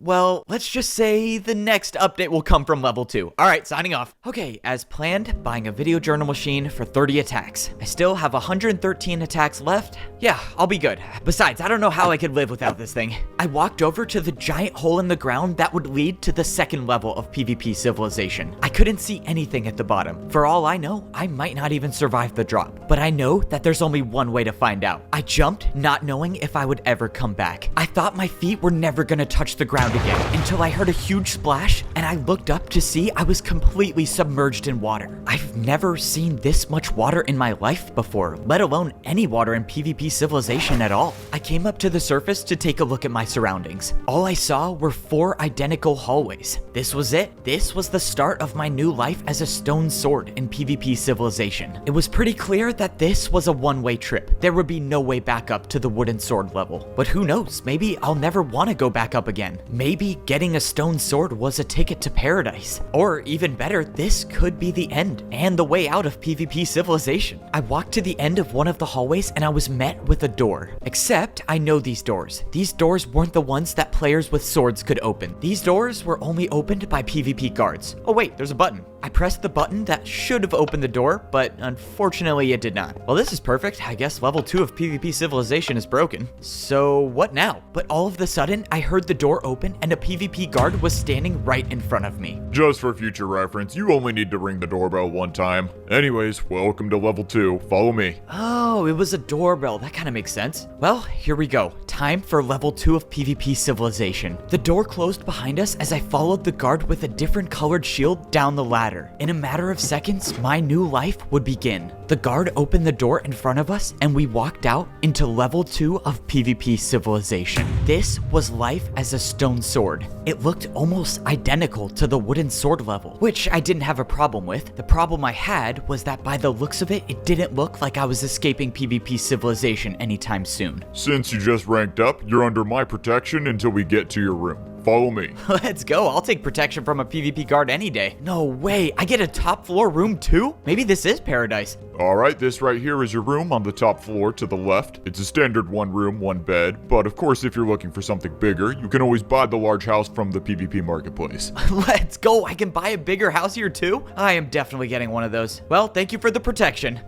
well, let's just say the next update will come from level 2. Alright, signing off. Okay, as planned, buying a video journal machine for 30 attacks. I still have 113 attacks left. Yeah, I'll be good. Besides, I don't know how I could live without this thing. I walked over to the giant hole in the ground that would lead to the second level of PvP Civilization. I couldn't see anything at the bottom. For all I know, I might not even survive the drop. But I know that there's only one way to find out. I jumped, not knowing if I would ever come back. I thought my feet were never gonna touch the ground again until I heard a huge splash and I looked up to see I was completely submerged in water. I've never seen this much water in my life before, let alone any water in PvP Civilization at all. I came up to the surface to take a look at my surroundings. All I saw were 4 identical hallways. This was it. This was the start of my new life as a stone sword in PvP Civilization. It was pretty clear that this was a one-way trip. There would be no way back up to the wooden sword level. But who knows, maybe I'll never want to go back up again. Maybe getting a stone sword was a ticket to paradise. Or even better, this could be the end and the way out of PvP Civilization. I walked to the end of one of the hallways and I was met with a door. Except I know these doors. These doors weren't the ones that players with swords could open. These doors were only opened by PvP guards. Oh wait, there's a button. I pressed the button that should have opened the door, but unfortunately it did not. Well, this is perfect. I guess level 2 of PvP Civilization is broken. So what now? But all of a sudden, I heard the door open and a PvP guard was standing right in front of me. Just for future reference, you only need to ring the doorbell one time. Anyways, welcome to level 2. Follow me. Oh, it was a doorbell. That kind of makes sense. Well, here we go. Time for level 2 of PvP Civilization. The door closed behind us as I followed the guard with a different colored shield down the ladder. better. In a matter of seconds, my new life would begin. The guard opened the door in front of us and we walked out into level 2 of PvP Civilization. This was life as a stone sword. It looked almost identical to the wooden sword level, which I didn't have a problem with. The problem I had was that by the looks of it, it didn't look like I was escaping PvP Civilization anytime soon. Since you just ranked up, you're under my protection until we get to your room. Follow me. Let's go. I'll take protection from a PvP guard any day. No way. I get a top floor room too? Maybe this is paradise. Alright, this right here is your room on the top floor to the left. It's a standard 1 room, 1 bed, but of course if you're looking for something bigger, you can always buy the large house from the PvP marketplace. Let's go. I can buy a bigger house here too? I am definitely getting one of those. Well, thank you for the protection.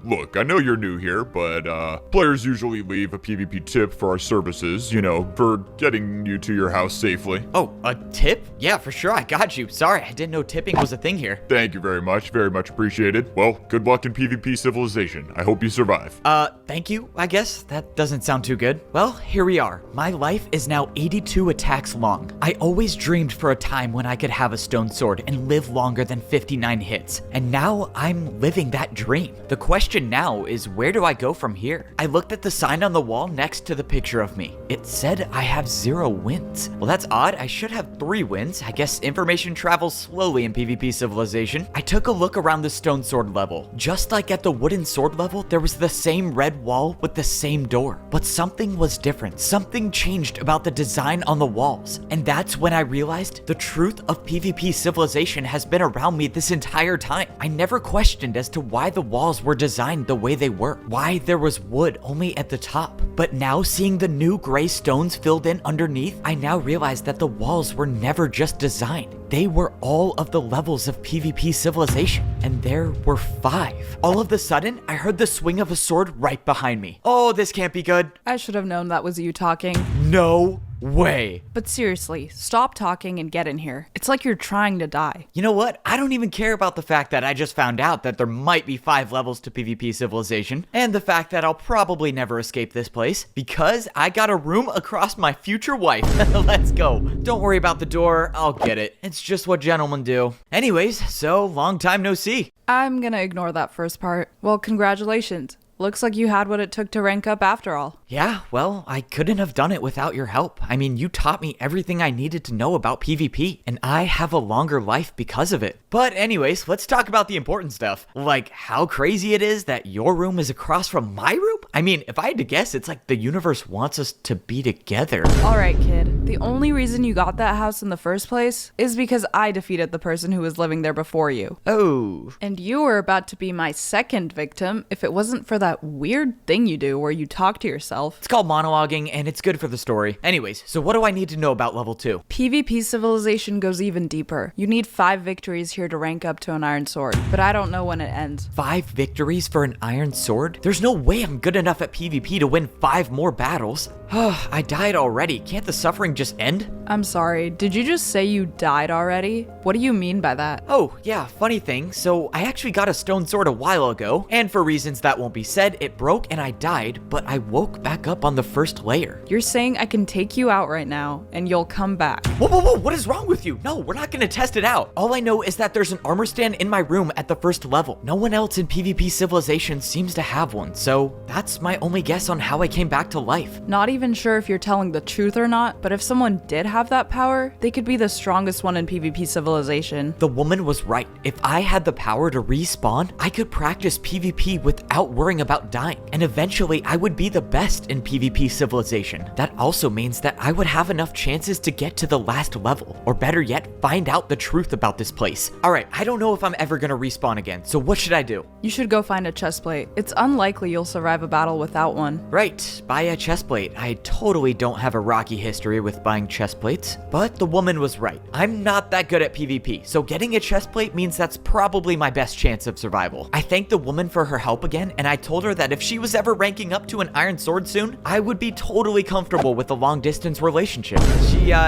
Look, I know you're new here, but players usually leave a PvP tip for our services, you know, for getting you to your house safely. Oh, a tip? Yeah, for sure. I got you. Sorry, I didn't know tipping was a thing here. Thank you very much appreciated. Well, good luck in PvP Civilization. I hope you survive. Thank you, I guess. That doesn't sound too good. Well, here we are. My life is now 82 attacks long. I always dreamed for a time when I could have a stone sword and live longer than 59 hits. And now I'm living that dream. The question now is, where do I go from here? I looked at the sign on the wall next to the picture of me. It said I have 0 wins. Well, that's odd. I should have 3 wins. I guess information travels slowly in PvP Civilization. I took a look around the stone sword level. Just like at the wooden sword level, there was the same red wall with the same door. But something was different. Something changed about the design on the walls. And that's when I realized the truth of PvP Civilization has been around me this entire time. I never questioned as to why the walls were designed the way they were. Why there was wood only at the top. But now seeing the new gray stones filled in underneath, I now realize that the walls were never just designed. They were all of the levels of PvP Civilization, and there were 5. All of a sudden, I heard the swing of a sword right behind me. Oh, this can't be good. I should have known that was you talking. No way. But seriously, stop talking and get in here. It's like you're trying to die. You know what? I don't even care about the fact that I just found out that there might be 5 levels to PvP Civilization, and the fact that I'll probably never escape this place, because I got a room across my future wife. Let's go. Don't worry about the door. I'll get it. It's just what gentlemen do. Anyways, so long time no see. I'm gonna ignore that first part. Well, congratulations. Looks like you had what it took to rank up after all. Yeah, well, I couldn't have done it without your help. I mean, you taught me everything I needed to know about PvP, and I have a longer life because of it. But anyways, let's talk about the important stuff. Like, how crazy it is that your room is across from my room? I mean, if I had to guess, it's like the universe wants us to be together. Alright, kid. The only reason you got that house in the first place is because I defeated the person who was living there before you. Oh. And you were about to be my second victim if it wasn't for that weird thing you do where you talk to yourself. It's called monologuing, and it's good for the story. Anyways, so what do I need to know about level 2? PvP Civilization goes even deeper. You need 5 victories here to rank up to an iron sword, but I don't know when it ends. 5 victories for an iron sword? There's no way I'm good enough at PvP to win 5 more battles. I died already. Can't the suffering just end? I'm sorry, did you just say you died already? What do you mean by that? Oh, yeah, funny thing. So I actually got a stone sword a while ago, and for reasons that won't be said, it broke and I died, but I woke back up on the first layer. You're saying I can take you out right now, and you'll come back. Whoa, what is wrong with you? No, we're not gonna test it out. All I know is that there's an armor stand in my room at the first level. No one else in PvP Civilization seems to have one, so that's my only guess on how I came back to life. Not even sure if you're telling the truth or not, but if someone did have that power, they could be the strongest one in PvP Civilization. The woman was right. If I had the power to respawn, I could practice PvP without worrying about dying, and eventually I would be the best in PvP Civilization. That also means that I would have enough chances to get to the last level, or better yet, find out the truth about this place. Alright, I don't know if I'm ever gonna respawn again, so what should I do? You should go find a chestplate. It's unlikely you'll survive a battle without one. Right, buy a chestplate. I totally don't have a rocky history with buying chestplates, but the woman was right. I'm not that good at PvP, so getting a chestplate means that's probably my best chance of survival. I thanked the woman for her help again, and I told her that if she was ever ranking up to an iron sword soon, I would be totally comfortable with a long distance relationship.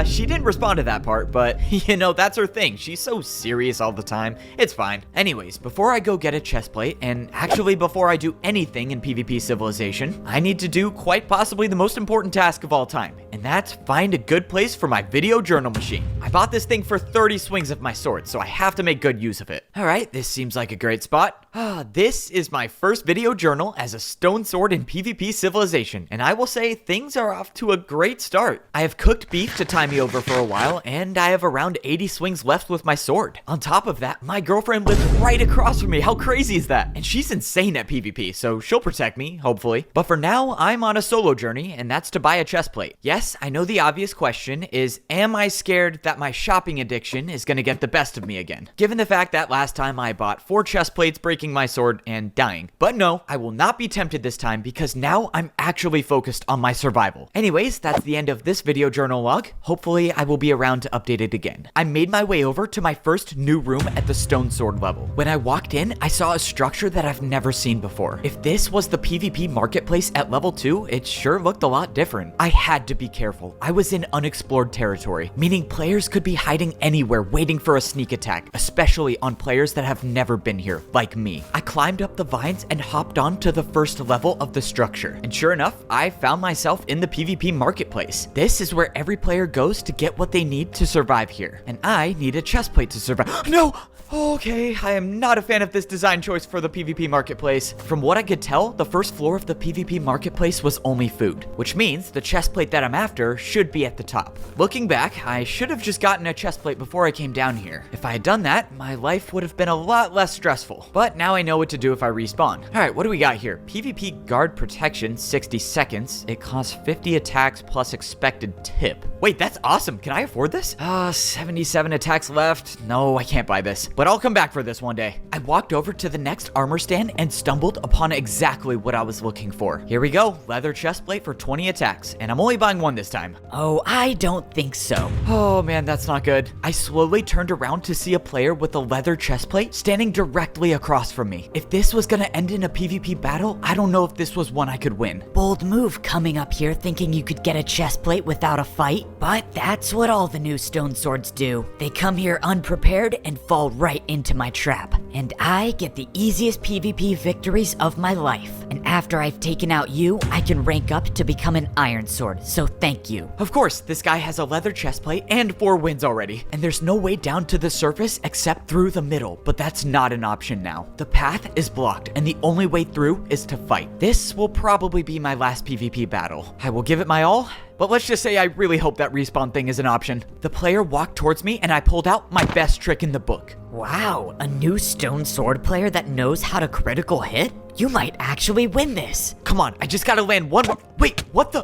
She didn't respond to that part, but you know, that's her thing. She's so serious all the time. It's fine. Anyways, before I go get a chestplate, and actually before I do anything in PvP Civilization, I need to do quite possibly the most important task of all time, and that's find a good place for my video journal machine. I bought this thing for 30 swings of my sword, so I have to make good use of it. Alright, this seems like a great spot. This is my first video journal as a stone sword in PvP Civilization, and I will say things are off to a great start. I have cooked beef to tie me over for a while, and I have around 80 swings left with my sword. On top of that, my girlfriend lives right across from me. How crazy is that? And she's insane at PvP, so she'll protect me, hopefully. But for now, I'm on a solo journey, and that's to buy a chest plate. Yes, I know the obvious question is, am I scared that my shopping addiction is gonna get the best of me again? Given the fact that last time I bought 4 chest plates, breaking my sword and dying. But no, I will not be tempted this time because now I'm actually focused on my survival. Anyways, that's the end of this video journal log. Hopefully I will be around to update it again. I made my way over to my first new room at the stone sword level. When I walked in, I saw a structure that I've never seen before. If this was the PvP marketplace at level 2, it sure looked a lot different. I had to be careful. I was in unexplored territory, meaning players could be hiding anywhere waiting for a sneak attack, especially on players that have never been here, like me. I climbed up the vines and hopped on to the first level of the structure. And sure enough, I found myself in the PvP marketplace. This is where every player goes to get what they need to survive here. And I need a chest plate to survive. No! Okay, I am not a fan of this design choice for the PvP marketplace. From what I could tell, the first floor of the PvP marketplace was only food, which means the chest plate that I'm after should be at the top. Looking back, I should have just gotten a chest plate before I came down here. If I had done that, my life would have been a lot less stressful. But now I know what to do if I respawn. Alright, what do we got here? PvP guard protection, 60 seconds. It costs 50 attacks plus expected tip. Wait, that's awesome. Can I afford this? 77 attacks left. No, I can't buy this. But I'll come back for this one day. I walked over to the next armor stand and stumbled upon exactly what I was looking for. Here we go, leather chest plate for 20 attacks, and I'm only buying one this time. Oh, I don't think so. Oh man, that's not good. I slowly turned around to see a player with a leather chest plate standing directly across from me. If this was gonna end in a PvP battle, I don't know if this was one I could win. Bold move coming up here thinking you could get a chest plate without a fight, but that's what all the new stone swords do. They come here unprepared and fall right into my trap, and I get the easiest PvP victories of my life. And after I've taken out you, I can rank up to become an iron sword, so thank you. Of course, this guy has a leather chest plate and 4 wins already, and there's no way down to the surface except through the middle, but that's not an option now. The path is blocked, and the only way through is to fight. This will probably be my last PvP battle. I will give it my all, but let's just say I really hope that respawn thing is an option. The player walked towards me and I pulled out my best trick in the book. Wow, a new stone sword player that knows how to critical hit? You might actually win this. Come on, I just gotta land one more. Wait, what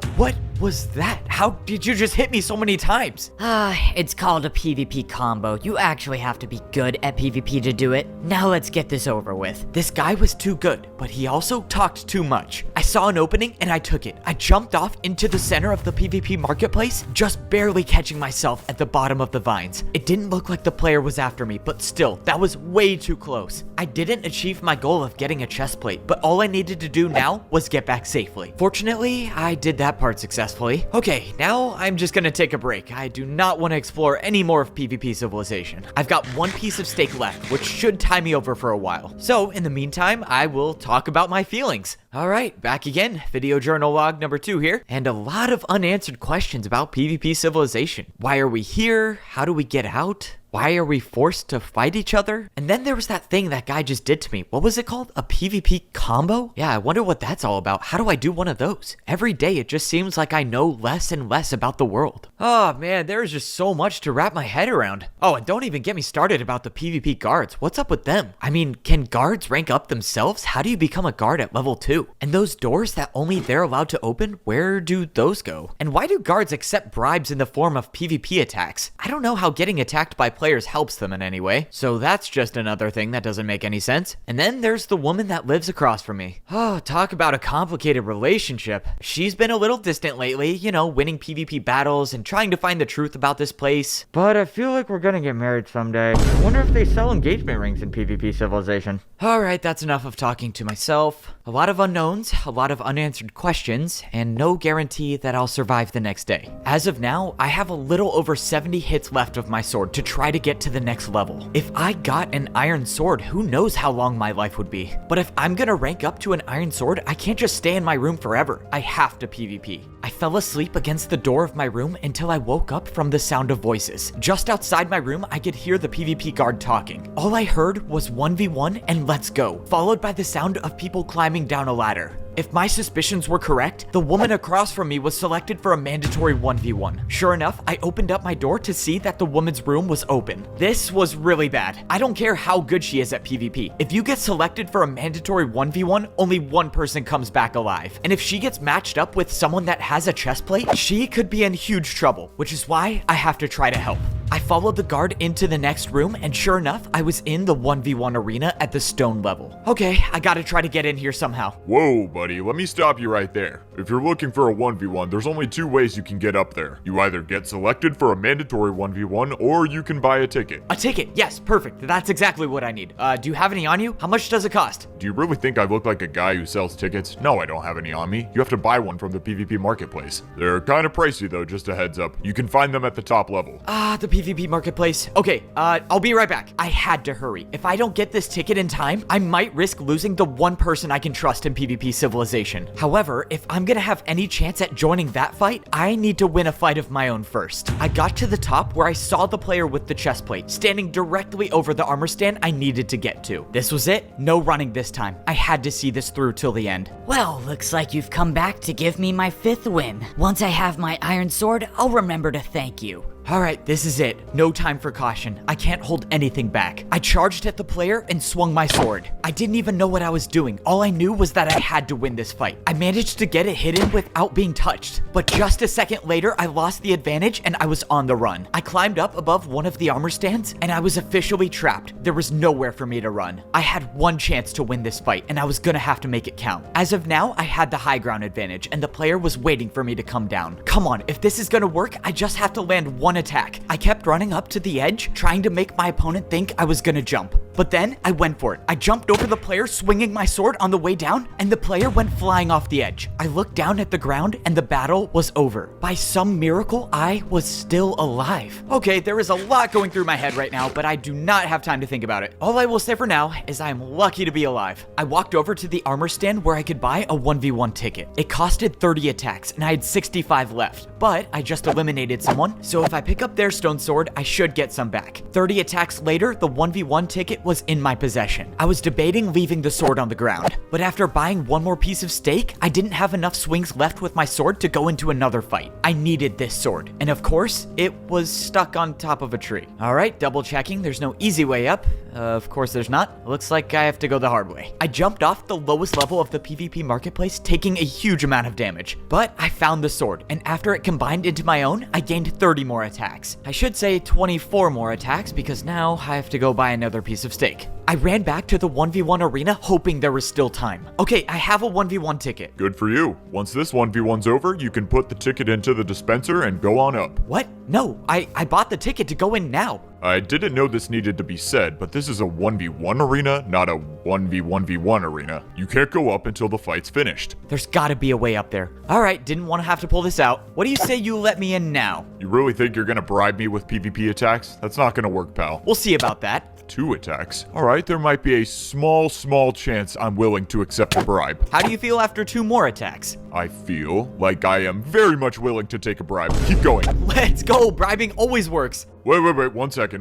was that? How did you just hit me so many times? It's called a PvP combo. You actually have to be good at PvP to do it. Now let's get this over with. This guy was too good, but he also talked too much. I saw an opening and I took it. I jumped off into the center of the PvP marketplace, just barely catching myself at the bottom of the vines. It didn't look like the player was after me, but still, that was way too close. I didn't achieve my goal of getting a chest plate, but all I needed to do now was get back safely. Fortunately, I did that part successfully. Okay, now I'm just gonna take a break. I do not want to explore any more of PvP Civilization. I've got one piece of steak left, which should tie me over for a while. So, in the meantime, I will talk about my feelings. Alright, back again. Video journal log number 2 here, and a lot of unanswered questions about PvP Civilization. Why are we here? How do we get out? Why are we forced to fight each other? And then there was that thing that guy just did to me. What was it called? A PvP combo? Yeah, I wonder what that's all about. How do I do one of those? Every day it just seems like I know less and less about the world. Oh man, there is just so much to wrap my head around. Oh, and don't even get me started about the PvP guards. What's up with them? I mean, can guards rank up themselves? How do you become a guard at level 2? And those doors that only they're allowed to open, where do those go? And why do guards accept bribes in the form of PvP attacks? I don't know how getting attacked by players helps them in any way, so that's just another thing that doesn't make any sense. And then there's the woman that lives across from me. Oh, talk about a complicated relationship. She's been a little distant lately, you know, winning PvP battles and trying to find the truth about this place. But I feel like we're gonna get married someday. I wonder if they sell engagement rings in PvP Civilization. Alright, that's enough of talking to myself. A lot of unknowns, a lot of unanswered questions, and no guarantee that I'll survive the next day. As of now, I have a little over 70 hits left of my sword to try to get to the next level. If I got an iron sword, who knows how long my life would be. But if I'm gonna rank up to an iron sword, I can't just stay in my room forever. I have to PvP. I fell asleep against the door of my room until I woke up from the sound of voices. Just outside my room, I could hear the PvP guard talking. All I heard was 1v1 and let's go, followed by the sound of people climbing down a ladder. If my suspicions were correct, the woman across from me was selected for a mandatory 1v1. Sure enough, I opened up my door to see that the woman's room was open. This was really bad. I don't care how good she is at PvP. If you get selected for a mandatory 1v1, only one person comes back alive. And if she gets matched up with someone that has a chest plate, she could be in huge trouble, which is why I have to try to help. I followed the guard into the next room, and sure enough, I was in the 1v1 arena at the stone level. Okay, I gotta try to get in here somehow. Whoa, buddy, let me stop you right there. If you're looking for a 1v1, there's only two ways you can get up there. You either get selected for a mandatory 1v1, or you can buy a ticket. A ticket, yes, perfect. That's exactly what I need. Do you have any on you? How much does it cost? Do you really think I look like a guy who sells tickets? No, I don't have any on me. You have to buy one from the PvP marketplace. They're kind of pricey though, just a heads up. You can find them at the top level. The PvP marketplace. Okay, I'll be right back. I had to hurry. If I don't get this ticket in time, I might risk losing the one person I can trust in PvP Civilization. However, if I'm gonna have any chance at joining that fight, I need to win a fight of my own first. I got to the top where I saw the player with the chest plate standing directly over the armor stand I needed to get to. This was it. No running this time. I had to see this through till the end. Well, looks like you've come back to give me my 5th win. Once I have my iron sword, I'll remember to thank you. Alright, this is it. No time for caution. I can't hold anything back. I charged at the player and swung my sword. I didn't even know what I was doing. All I knew was that I had to win this fight. I managed to get it hidden without being touched. But just a second later, I lost the advantage and I was on the run. I climbed up above one of the armor stands and I was officially trapped. There was nowhere for me to run. I had one chance to win this fight and I was gonna have to make it count. As of now, I had the high ground advantage and the player was waiting for me to come down. Come on, if this is gonna work, I just have to land one attack. I kept running up to the edge, trying to make my opponent think I was gonna jump. But then I went for it. I jumped over the player, swinging my sword on the way down, and the player went flying off the edge. I looked down at the ground and the battle was over. By some miracle, I was still alive. Okay, there is a lot going through my head right now, but I do not have time to think about it. All I will say for now is I am lucky to be alive. I walked over to the armor stand where I could buy a 1v1 ticket. It costed 30 attacks and I had 65 left, but I just eliminated someone, so if I pick up their stone sword, I should get some back. 30 attacks later, the 1v1 ticket was in my possession. I was debating leaving the sword on the ground, but after buying one more piece of steak, I didn't have enough swings left with my sword to go into another fight. I needed this sword, and of course, it was stuck on top of a tree. Alright, double checking, there's no easy way up. Of course there's not. Looks like I have to go the hard way. I jumped off the lowest level of the PvP marketplace, taking a huge amount of damage, but I found the sword, and after it combined into my own, I gained 30 more attacks. I should say 24 more attacks because now I have to go buy another piece of steak. I ran back to the 1v1 arena hoping there was still time. Okay, I have a 1v1 ticket. Good for you. Once this 1v1's over, you can put the ticket into the dispenser and go on up. What? No, I bought the ticket to go in now. I didn't know this needed to be said, but this is a 1v1 arena, not a 1v1v1 arena. You can't go up until the fight's finished. There's gotta be a way up there. Alright, didn't want to have to pull this out. What do you say you let me in now? You really think you're gonna bribe me with PvP attacks? That's not gonna work, pal. We'll see about that. 2 attacks? Alright, there might be a small chance I'm willing to accept a bribe. How do you feel after 2 more attacks? I feel like I am very much willing to take a bribe. Keep going. Let's go, bribing always works. Wait, 1 second.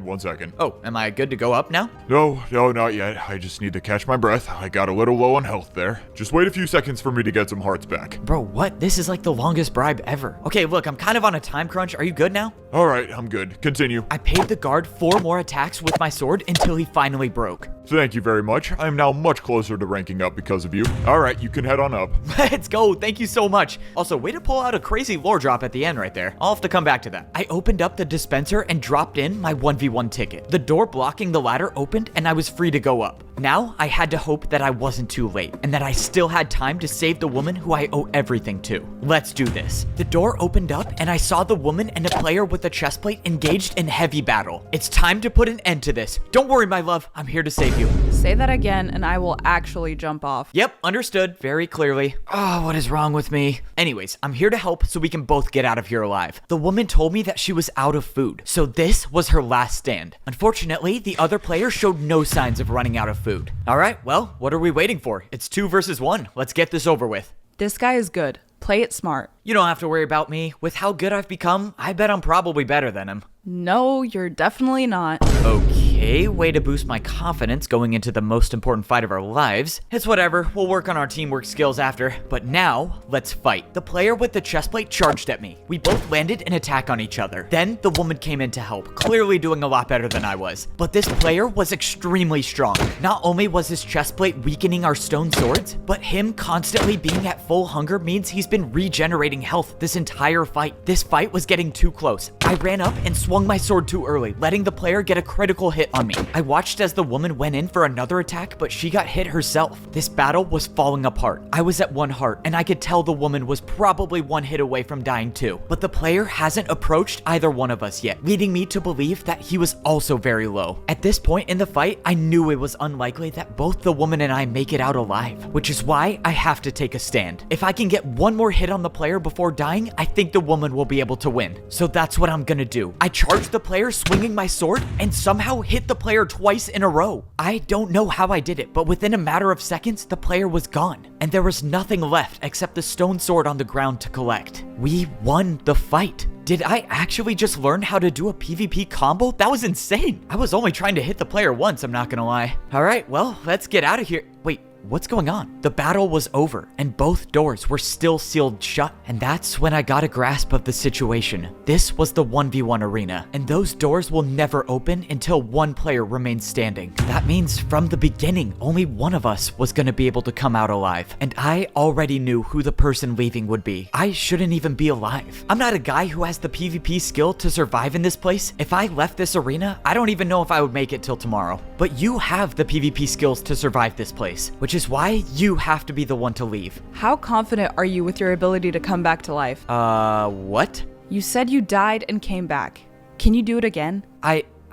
Oh, am I good to go up now? No, not yet. I just need to catch my breath. I got a little low on health there. Just wait a few seconds for me to get some hearts back. Bro, what? This is like the longest bribe ever. Okay, look, I'm kind of on a time crunch. Are you good now? Alright, I'm good. Continue. I paid the guard 4 more attacks with my sword until he finally broke. Thank you very much. I am now much closer to ranking up because of you. Alright, you can head on up. Let's go. Thank you so much. Also, way to pull out a crazy lore drop at the end right there. I'll have to come back to that. I opened up the dispenser and dropped in my 1v1 ticket. The door blocking the ladder opened and I was free to go up. Now, I had to hope that I wasn't too late and that I still had time to save the woman who I owe everything to. Let's do this. The door opened up and I saw the woman and a player with a chest plate engaged in heavy battle. It's time to put an end to this. Don't worry, my love. I'm here to save you. Say that again and I will actually jump off. Yep, understood very clearly. Oh, what is wrong with me? Anyways, I'm here to help so we can both get out of here alive. The woman told me that she was out of food, so this was her last stand. Unfortunately, the other player showed no signs of running out of food. All right, well, what are we waiting for? It's 2 versus 1. Let's get this over with. This guy is good. Play it smart. You don't have to worry about me. With how good I've become, I bet I'm probably better than him. No, you're definitely not. Okay, way to boost my confidence going into the most important fight of our lives. It's whatever, we'll work on our teamwork skills after. But now, let's fight. The player with the chest plate charged at me. We both landed an attack on each other. Then, the woman came in to help, clearly doing a lot better than I was. But this player was extremely strong. Not only was his chest plate weakening our stone swords, but him constantly being at full hunger means he's been regenerating health this entire fight. This fight was getting too close. I ran up and swung my sword too early, letting the player get a critical hit on me. I watched as the woman went in for another attack, but she got hit herself. This battle was falling apart. I was at 1 heart, and I could tell the woman was probably 1 hit away from dying too. But the player hasn't approached either one of us yet, leading me to believe that he was also very low. At this point in the fight, I knew it was unlikely that both the woman and I make it out alive, which is why I have to take a stand. If I can get 1 more hit on the player before dying, I think the woman will be able to win. So that's what I'm gonna do. I charged the player swinging my sword and somehow hit the player twice in a row. I don't know how I did it, but within a matter of seconds, the player was gone, and there was nothing left except the stone sword on the ground to collect. We won the fight. Did I actually just learn how to do a PvP combo? That was insane. I was only trying to hit the player once, I'm not gonna lie. All right, well, let's get out of here. Wait, what's going on? The battle was over, and both doors were still sealed shut, and that's when I got a grasp of the situation. This was the 1v1 arena, and those doors will never open until 1 player remains standing. That means from the beginning, only one of us was gonna be able to come out alive, and I already knew who the person leaving would be. I shouldn't even be alive. I'm not a guy who has the PvP skill to survive in this place. If I left this arena, I don't even know if I would make it till tomorrow. But you have the PvP skills to survive this place, which is why you have to be the one to leave. How confident are you with your ability to come back to life? What? You said you died and came back. Can you do it again?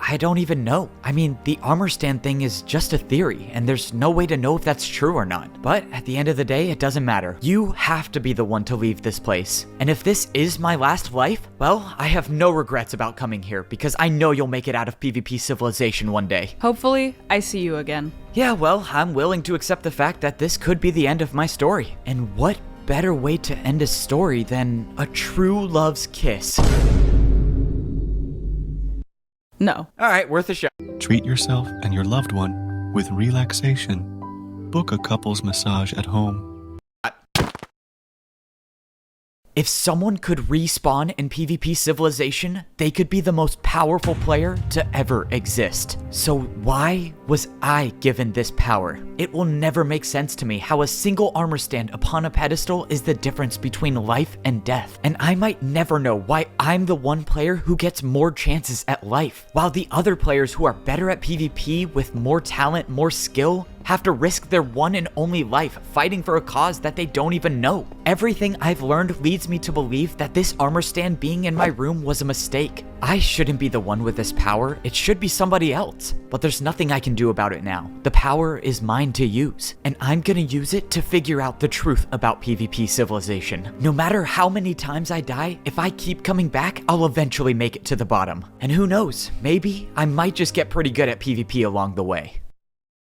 I don't even know. I mean, the armor stand thing is just a theory, and there's no way to know if that's true or not. But at the end of the day, it doesn't matter. You have to be the one to leave this place. And if this is my last life, well, I have no regrets about coming here, because I know you'll make it out of PvP Civilization one day. Hopefully, I see you again. Yeah, well, I'm willing to accept the fact that this could be the end of my story. And what better way to end a story than a true love's kiss? No. All right, worth a shot. Treat yourself and your loved one with relaxation. Book a couples massage at home. If someone could respawn in PvP Civilization, they could be the most powerful player to ever exist. So why was I given this power? It will never make sense to me how a single armor stand upon a pedestal is the difference between life and death. And I might never know why I'm the one player who gets more chances at life, while the other players who are better at PvP with more talent, more skill, have to risk their one and only life fighting for a cause that they don't even know. Everything I've learned leads me to believe that this armor stand being in my room was a mistake. I shouldn't be the one with this power, it should be somebody else. But there's nothing I can do about it now. The power is mine to use, and I'm gonna use it to figure out the truth about PvP Civilization. No matter how many times I die, if I keep coming back, I'll eventually make it to the bottom. And who knows, maybe I might just get pretty good at PvP along the way.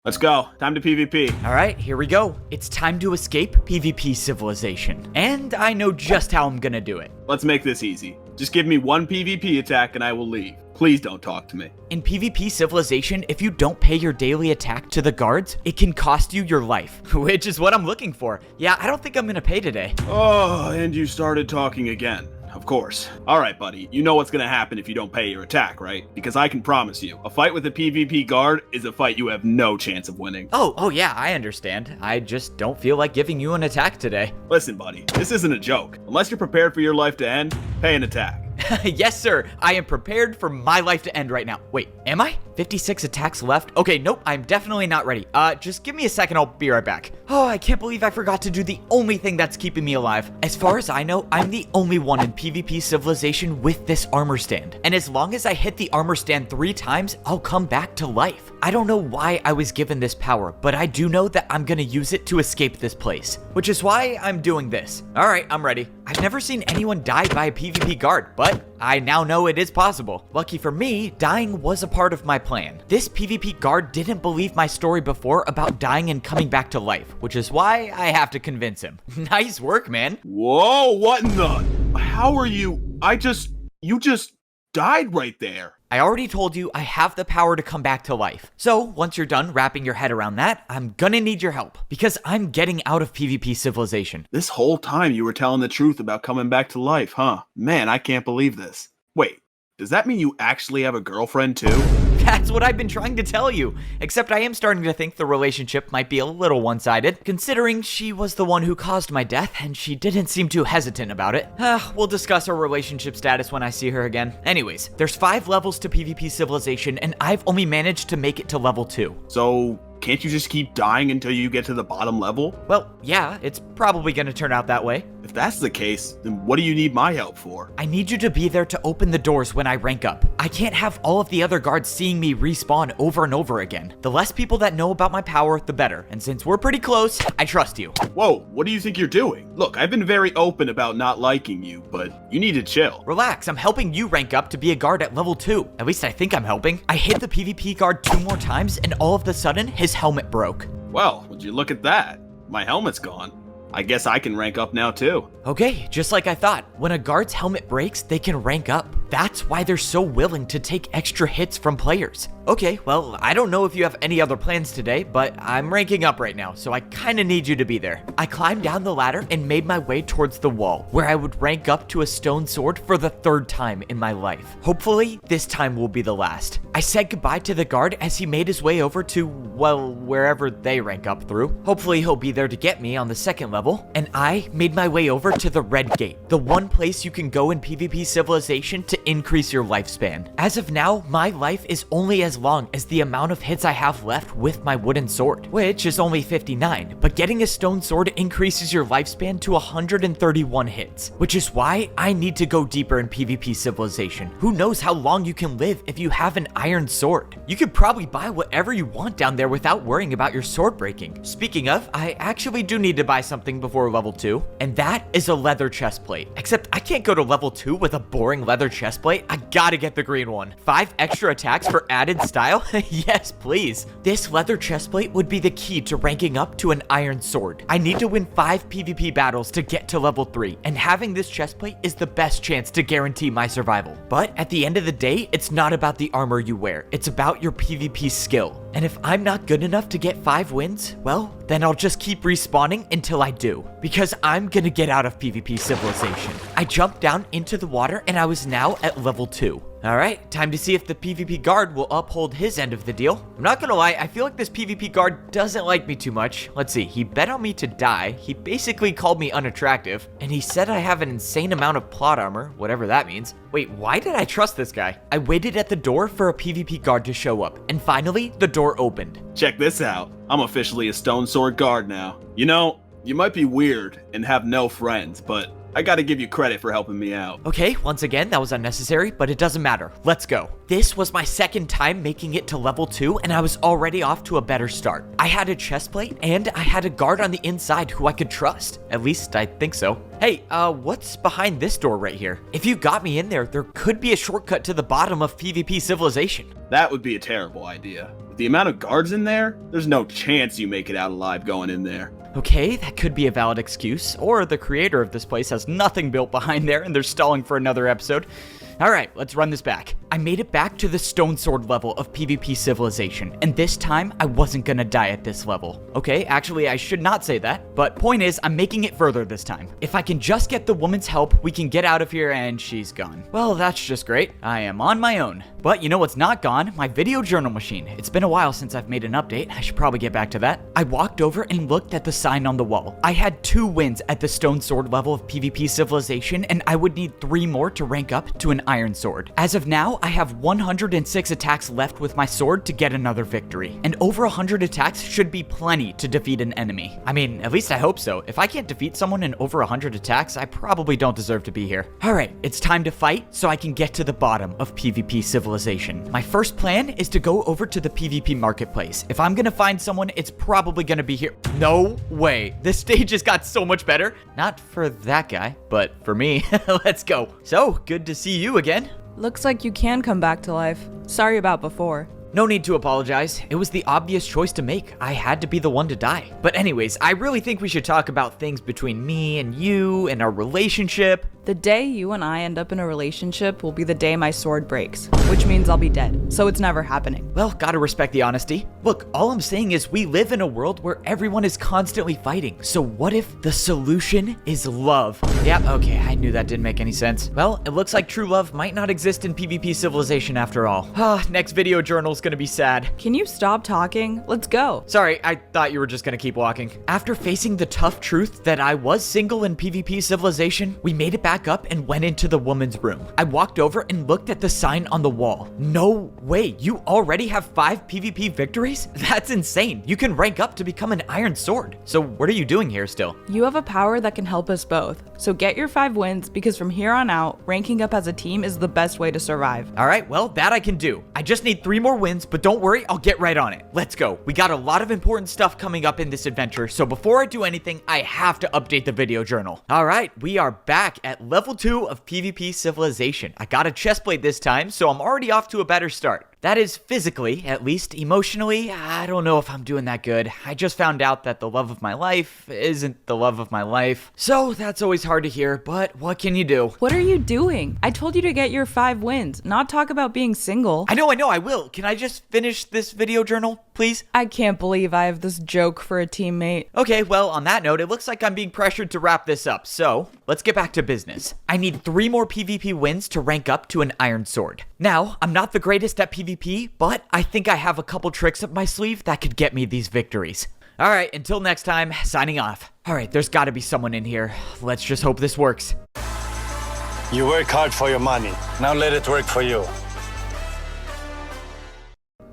Let's go. Time to PvP. All right, here we go. It's time to escape PvP Civilization. And I know just how I'm gonna do it. Let's make this easy. Just give me 1 PvP attack and I will leave. Please don't talk to me. In PvP Civilization, if you don't pay your daily attack to the guards, it can cost you your life, which is what I'm looking for. Yeah, I don't think I'm gonna pay today. Oh, and you started talking again. Of course. Alright, buddy. You know what's gonna happen if you don't pay your attack, right? Because I can promise you, a fight with a PvP guard is a fight you have no chance of winning. Oh yeah, I understand. I just don't feel like giving you an attack today. Listen, buddy. This isn't a joke. Unless you're prepared for your life to end, pay an attack. Yes, sir. I am prepared for my life to end right now. Wait, am I? 56 attacks left? Okay, nope, I'm definitely not ready. Just give me a second, I'll be right back. Oh, I can't believe I forgot to do the only thing that's keeping me alive. As far as I know, I'm the only one in PvP Civilization with this armor stand. And as long as I hit the armor stand 3 times, I'll come back to life. I don't know why I was given this power, but I do know that I'm gonna use it to escape this place, which is why I'm doing this. All right, I'm ready. I've never seen anyone die by a PvP guard, but I now know it is possible. Lucky for me, dying was a part of my plan. This PvP guard didn't believe my story before about dying and coming back to life, which is why I have to convince him. Nice work, man. Whoa, what in the? How are you? You just died right there. I already told you I have the power to come back to life. So once you're done wrapping your head around that, I'm gonna need your help because I'm getting out of PvP Civilization. This whole time you were telling the truth about coming back to life, huh? Man, I can't believe this. Wait, does that mean you actually have a girlfriend too? That's what I've been trying to tell you. Except I am starting to think the relationship might be a little one-sided, considering she was the one who caused my death and she didn't seem too hesitant about it. We'll discuss our relationship status when I see her again. Anyways, there's 5 levels to PvP Civilization and I've only managed to make it to level 2. So, can't you just keep dying until you get to the bottom level? Well, yeah, it's probably gonna turn out that way. If that's the case, then what do you need my help for? I need you to be there to open the doors when I rank up. I can't have all of the other guards seeing me respawn over and over again. The less people that know about my power, the better. And since we're pretty close, I trust you. Whoa, what do you think you're doing? Look, I've been very open about not liking you, but you need to chill. Relax, I'm helping you rank up to be a guard at level 2. At least I think I'm helping. I hit the PvP guard 2 more times and all of a sudden, his helmet broke. Well, would you look at that? My helmet's gone. I guess I can rank up now too. Okay, just like I thought. When a guard's helmet breaks, they can rank up. That's why they're so willing to take extra hits from players. Okay, well, I don't know if you have any other plans today, but I'm ranking up right now, so I kinda need you to be there. I climbed down the ladder and made my way towards the wall, where I would rank up to a stone sword for the 3rd time in my life. Hopefully, this time will be the last. I said goodbye to the guard as he made his way over to, well, wherever they rank up through. Hopefully, he'll be there to get me on the 2nd level, and I made my way over to the Red Gate, the one place you can go in PvP Civilization to increase your lifespan. As of now, my life is only as long as the amount of hits I have left with my wooden sword, which is only 59, but getting a stone sword increases your lifespan to 131 hits, which is why I need to go deeper in PvP Civilization. Who knows how long you can live if you have an iron sword? You could probably buy whatever you want down there without worrying about your sword breaking. Speaking of, I actually do need to buy something before level 2, and that is a leather chest plate. Except I can't go to level 2 with a boring leather chest plate. I gotta get the green one. 5 extra attacks for added style? Yes, please. This leather chest plate would be the key to ranking up to an iron sword. I need to win 5 PvP battles to get to level 3, and having this chest plate is the best chance to guarantee my survival. But at the end of the day, it's not about the armor you wear. It's about your PvP skill. And if I'm not good enough to get 5 wins, well, then I'll just keep respawning until I do. Because I'm gonna get out of PvP Civilization. I jumped down into the water and I was now at level 2. Alright, time to see if the PvP guard will uphold his end of the deal. I'm not gonna lie, I feel like this PvP guard doesn't like me too much. Let's see, he bet on me to die, he basically called me unattractive, and he said I have an insane amount of plot armor, whatever that means. Wait, why did I trust this guy? I waited at the door for a PvP guard to show up, and finally, the door opened. Check this out. I'm officially a stone sword guard now. You know, you might be weird and have no friends, but I gotta give you credit for helping me out. Okay, once again, that was unnecessary, but it doesn't matter. Let's go. This was my 2nd time making it to level 2, and I was already off to a better start. I had a chest plate, and I had a guard on the inside who I could trust. At least, I think so. Hey, what's behind this door right here? If you got me in there, there could be a shortcut to the bottom of PvP Civilization. That would be a terrible idea. With the amount of guards in there, there's no chance you make it out alive going in there. Okay, that could be a valid excuse, or the creator of this place has nothing built behind there and they're stalling for another episode. Alright, let's run this back. I made it back to the stone sword level of PvP Civilization, and this time I wasn't gonna die at this level. Okay, actually I should not say that, but point is I'm making it further this time. If I can just get the woman's help, we can get out of here and she's gone. Well, that's just great. I am on my own. But you know what's not gone? My video journal machine. It's been a while since I've made an update. I should probably get back to that. I walked over and looked at the sign on the wall. I had 2 wins at the stone sword level of PvP Civilization, and I would need 3 more to rank up to an iron sword. As of now, I have 106 attacks left with my sword to get another victory. And over 100 attacks should be plenty to defeat an enemy. I mean, at least I hope so. If I can't defeat someone in over 100 attacks, I probably don't deserve to be here. Alright, it's time to fight so I can get to the bottom of PvP Civilization. My first plan is to go over to the PvP marketplace. If I'm gonna find someone, it's probably gonna be here. No way. This stage just got so much better. Not for that guy, but for me. Let's go. So, good to see you again. Looks like you can come back to life. Sorry about before. No need to apologize. It was the obvious choice to make. I had to be the one to die. But anyways, I really think we should talk about things between me and you and our relationship. The day you and I end up in a relationship will be the day my sword breaks, which means I'll be dead, so it's never happening. Well, gotta respect the honesty. Look, all I'm saying is we live in a world where everyone is constantly fighting. So what if the solution is love? Yeah, okay, I knew that didn't make any sense. Well, it looks like true love might not exist in PvP Civilization after all. Next video journal's gonna be sad. Can you stop talking? Let's go. Sorry, I thought you were just gonna keep walking. After facing the tough truth that I was single in PvP Civilization, we made it back up and went into the woman's room. I walked over and looked at the sign on the wall. No way, you already have 5 PvP victories? That's insane. You can rank up to become an iron sword. So what are you doing here still? You have a power that can help us both. So get your 5 wins because from here on out, ranking up as a team is the best way to survive. All right, well, that I can do. I just need 3 more wins, but don't worry, I'll get right on it. Let's go. We got a lot of important stuff coming up in this adventure, so before I do anything, I have to update the video journal. All right, we are back at level 2 of PvP Civilization. I got a chestplate this time, so I'm already off to a better start. That is physically, at least. Emotionally, I don't know if I'm doing that good. I just found out that the love of my life isn't the love of my life. So that's always hard to hear, but what can you do? What are you doing? I told you to get your 5 wins, not talk about being single. I know, I will. Can I just finish this video journal, please? I can't believe I have this joke for a teammate. Okay, well, on that note, it looks like I'm being pressured to wrap this up, so let's get back to business. I need 3 more PvP wins to rank up to an iron sword. Now, I'm not the greatest at PvP, but I think I have a couple tricks up my sleeve that could get me these victories. All right, until next time, signing off. All right, there's got to be someone in here. Let's just hope this works. You work hard for your money. Now let it work for you.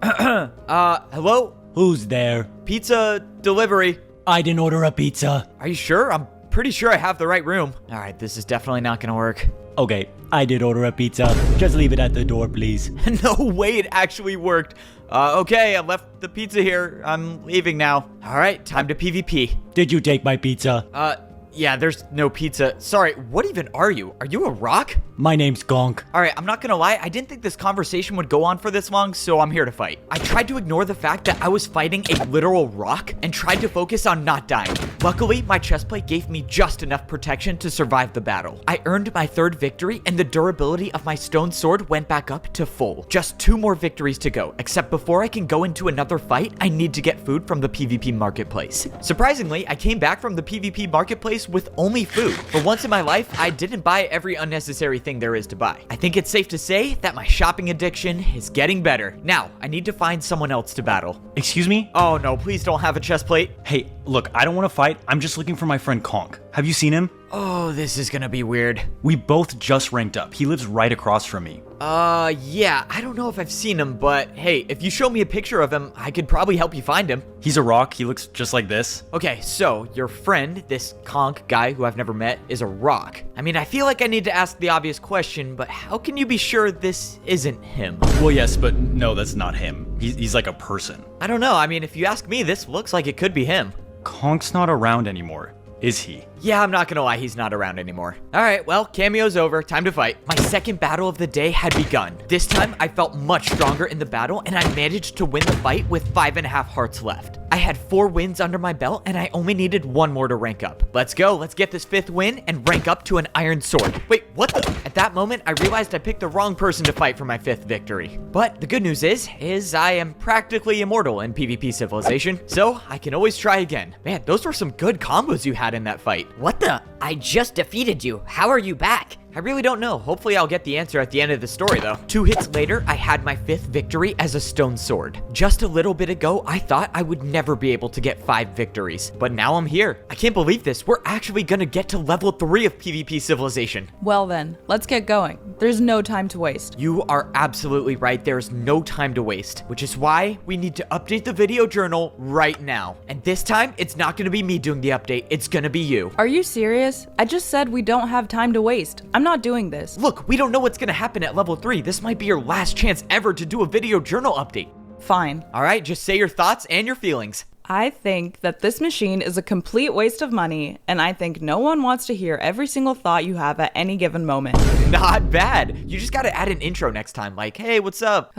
Hello? Who's there? Pizza delivery. I didn't order a pizza. Are you sure? I'm pretty sure I have the right room. All right, this is definitely not gonna work. Okay, I did order a pizza. Just leave it at the door, please. No way it actually worked. Okay, I left the pizza here. I'm leaving now. All right, time to PvP. Did you take my pizza? Yeah, there's no pizza. Sorry, what even are you? Are you a rock? My name's Gonk. All right, I'm not gonna lie, I didn't think this conversation would go on for this long, so I'm here to fight. I tried to ignore the fact that I was fighting a literal rock and tried to focus on not dying. Luckily, my chestplate gave me just enough protection to survive the battle. I earned my 3rd victory, and the durability of my stone sword went back up to full. Just 2 more victories to go, except before I can go into another fight, I need to get food from the PvP marketplace. Surprisingly, I came back from the PvP marketplace with only food. For once in my life, I didn't buy every unnecessary thing there is to buy. I think it's safe to say that my shopping addiction is getting better. Now, I need to find someone else to battle. Excuse me? Oh no, please don't have a chest plate. Hey, look, I don't want to fight. I'm just looking for my friend Conk. Have you seen him? Oh, this is gonna be weird. We both just ranked up. He lives right across from me. Yeah, I don't know if I've seen him, but hey, if you show me a picture of him, I could probably help you find him. He's a rock. He looks just like this. Okay, so your friend, this Conk guy who I've never met, is a rock. I mean, I feel like I need to ask the obvious question, but how can you be sure this isn't him? Well, yes, but no, that's not him. He's like a person. I don't know. I mean, if you ask me, this looks like it could be him. Conk's not around anymore, is he? Yeah, I'm not gonna lie, he's not around anymore. All right, well, cameo's over, time to fight. My second battle of the day had begun. This time, I felt much stronger in the battle, and I managed to win the fight with 5.5 hearts left. I had 4 wins under my belt, and I only needed 1 more to rank up. Let's go, let's get this 5th win and rank up to an iron sword. Wait, what the? At that moment, I realized I picked the wrong person to fight for my 5th victory. But the good news is I am practically immortal in PvP Civilization, so I can always try again. Man, those were some good combos you had in that fight. What the? I just defeated you. How are you back? I really don't know. Hopefully I'll get the answer at the end of the story though. 2 hits later, I had my 5th victory as a stone sword. Just a little bit ago, I thought I would never be able to get 5 victories, but now I'm here. I can't believe this. We're actually gonna get to level 3 of PvP Civilization. Well then, let's get going. There's no time to waste. You are absolutely right. There's no time to waste, which is why we need to update the video journal right now. And this time, it's not gonna be me doing the update. It's gonna be you. Are you serious? I just said we don't have time to waste. I'm not doing this. Look, we don't know what's gonna happen at level 3. This might be your last chance ever to do a video journal update. Fine. All right, just say your thoughts and your feelings. I think that this machine is a complete waste of money, and I think no one wants to hear every single thought you have at any given moment. Not bad. You just gotta add an intro next time, like, hey, what's up?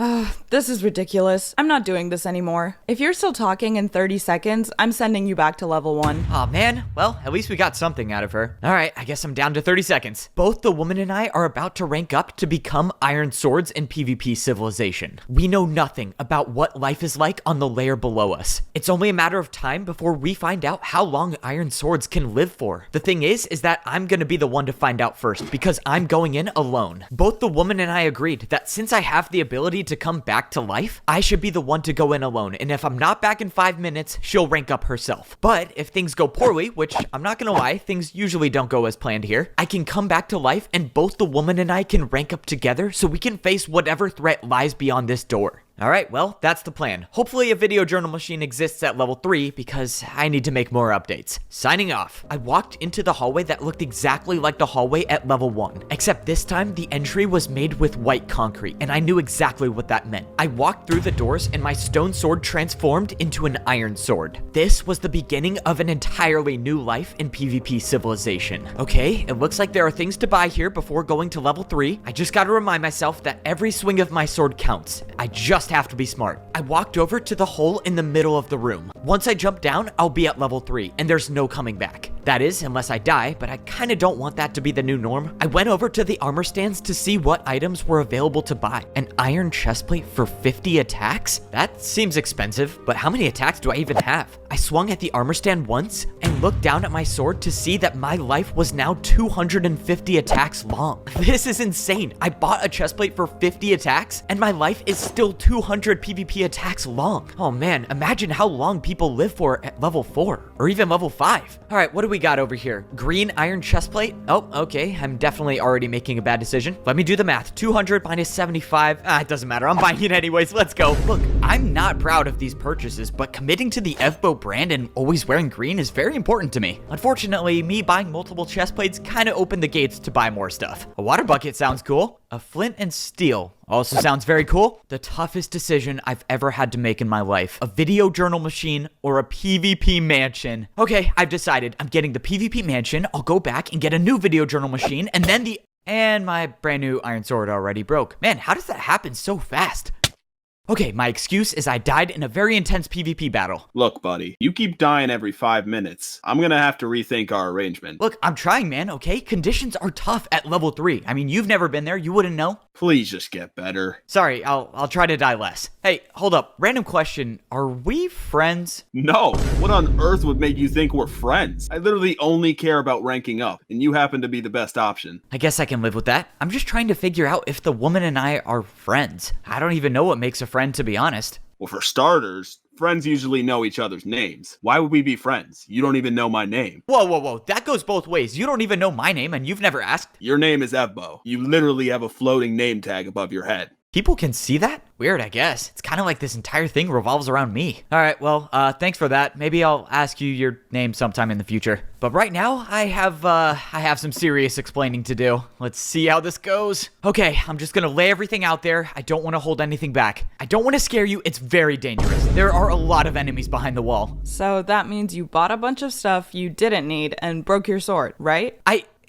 This is ridiculous. I'm not doing this anymore. If you're still talking in 30 seconds, I'm sending you back to level 1. Aw, man. Well, at least we got something out of her. All right, I guess I'm down to 30 seconds. Both the woman and I are about to rank up to become Iron Swords in PvP Civilization. We know nothing about what life is like on the layer below us. It's only a matter of time before we find out how long Iron Swords can live for. The thing is that I'm gonna be the one to find out first because I'm going in alone. Both the woman and I agreed that since I have the ability to come back to life, I should be the one to go in alone, and if I'm not back in 5 minutes, she'll rank up herself. But if things go poorly, which I'm not gonna lie, things usually don't go as planned here, I can come back to life and both the woman and I can rank up together so we can face whatever threat lies beyond this door. Alright, well, that's the plan. Hopefully a video journal machine exists at level 3 because I need to make more updates. Signing off. I walked into the hallway that looked exactly like the hallway at level 1, except this time the entry was made with white concrete, and I knew exactly what that meant. I walked through the doors and my stone sword transformed into an iron sword. This was the beginning of an entirely new life in PvP Civilization. Okay, it looks like there are things to buy here before going to level 3. I just gotta remind myself that every swing of my sword counts. I just have to be smart. I walked over to the hole in the middle of the room. Once I jump down, I'll be at level 3, and there's no coming back. That is, unless I die, but I kinda don't want that to be the new norm. I went over to the armor stands to see what items were available to buy. An iron chestplate for 50 attacks? That seems expensive, but how many attacks do I even have? I swung at the armor stand once and looked down at my sword to see that my life was now 250 attacks long. This is insane. I bought a chestplate for 50 attacks, and my life is still 200 PvP attacks long. Oh man, imagine how long people live for at level 4, or even level 5. All right, what do we got over here? Green iron chestplate? Oh, okay, I'm definitely already making a bad decision. Let me do the math. 200 minus 75. It doesn't matter. I'm buying it anyways. Let's go. Look, I'm not proud of these purchases, but committing to the Evbo brand and always wearing green is very important to me. Unfortunately, me buying multiple chestplates kind of opened the gates to buy more stuff. A water bucket sounds cool. A flint and steel also sounds very cool. The toughest decision I've ever had to make in my life. A video journal machine or a PvP mansion. Okay, I've decided. I'm getting the PvP mansion. I'll go back and get a new video journal machine, and then and my brand new iron sword already broke. Man, how does that happen so fast? Okay, my excuse is I died in a very intense PvP battle. Look, buddy, you keep dying every 5 minutes. I'm gonna have to rethink our arrangement. Look, I'm trying, man, okay? Conditions are tough at level 3. I mean, you've never been there, you wouldn't know. Please just get better. Sorry, I'll try to die less. Hey, hold up. Random question. Are we friends? No. What on earth would make you think we're friends? I literally only care about ranking up, and you happen to be the best option. I guess I can live with that. I'm just trying to figure out if the woman and I are friends. I don't even know what makes a friend, to be honest. Well, for starters, friends usually know each other's names. Why would we be friends? You don't even know my name. Whoa, whoa, whoa. That goes both ways. You don't even know my name, and you've never asked. Your name is Evbo. You literally have a floating name tag above your head. People can see that? Weird, I guess. It's kind of like this entire thing revolves around me. All right, well, thanks for that. Maybe I'll ask you your name sometime in the future. But right now, I have some serious explaining to do. Let's see how this goes. Okay, I'm just gonna lay everything out there. I don't want to hold anything back. I don't want to scare you. It's very dangerous. There are a lot of enemies behind the wall. So that means you bought a bunch of stuff you didn't need and broke your sword, right?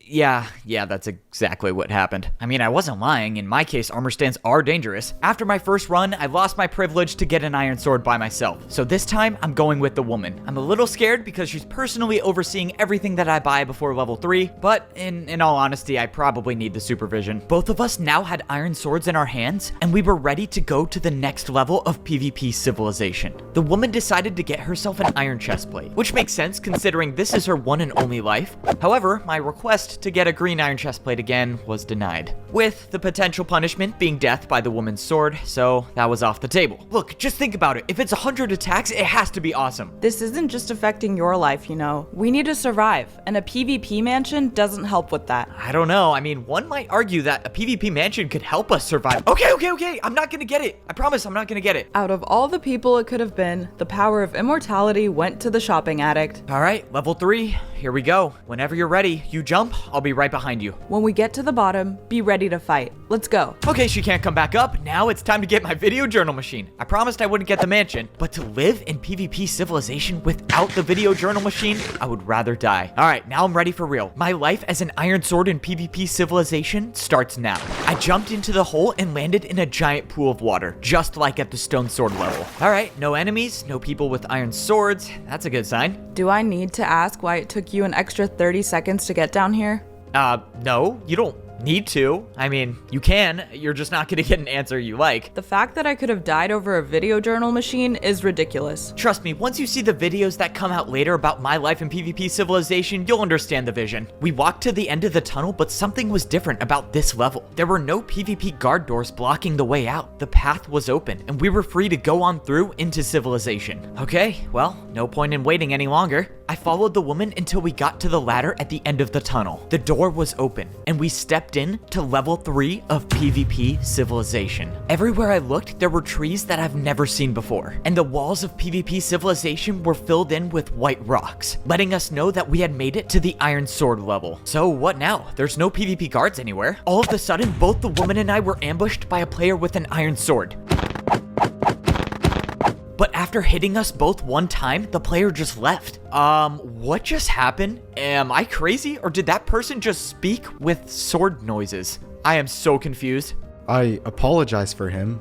Yeah, that's exactly what happened. I mean, I wasn't lying. In my case, armor stands are dangerous. After my first run, I lost my privilege to get an iron sword by myself. So this time, I'm going with the woman. I'm a little scared because she's personally overseeing everything that I buy before level 3, but in all honesty, I probably need the supervision. Both of us now had iron swords in our hands, and we were ready to go to the next level of PvP Civilization. The woman decided to get herself an iron chestplate, which makes sense considering this is her one and only life. However, my request request to get a green iron chestplate again was denied, with the potential punishment being death by the woman's sword, so that was off the table. Look, just think about it. If it's 100 attacks, it has to be awesome. This isn't just affecting your life, you know. We need to survive, and a PvP mansion doesn't help with that. I don't know. I mean, one might argue that a PvP mansion could help us survive. Okay. I'm not gonna get it. I promise I'm not gonna get it. Out of all the people it could have been, the power of immortality went to the shopping addict. All right, level 3. Here we go. Whenever you're ready, you jump. I'll be right behind you. When we get to the bottom, be ready to fight. Let's go. Okay, she can't come back up. Now it's time to get my video journal machine. I promised I wouldn't get the mansion, but to live in PvP Civilization without the video journal machine, I would rather die. All right, now I'm ready for real. My life as an iron sword in PvP Civilization starts now. I jumped into the hole and landed in a giant pool of water, just like at the stone sword level. All right, no enemies, no people with iron swords. That's a good sign. Do I need to ask why it took you an extra 30 seconds to get down here? No, you don't need to. I mean, you can. You're just not gonna get an answer you like. The fact that I could have died over a video journal machine is ridiculous. Trust me, once you see the videos that come out later about my life in PvP Civilization, you'll understand the vision. We walked to the end of the tunnel, but something was different about this level. There were no PvP guard doors blocking the way out. The path was open, and we were free to go on through into Civilization. Okay, well, no point in waiting any longer. I followed the woman until we got to the ladder at the end of the tunnel. The door was open, and we stepped in to level 3 of PvP Civilization. Everywhere I looked, there were trees that I've never seen before, and the walls of PvP Civilization were filled in with white rocks, letting us know that we had made it to the Iron Sword level. So what now? There's no PvP guards anywhere. All of a sudden, both the woman and I were ambushed by a player with an iron sword. But after hitting us both one time, the player just left. What just happened? Am I crazy, or did that person just speak with sword noises? I am so confused. I apologize for him.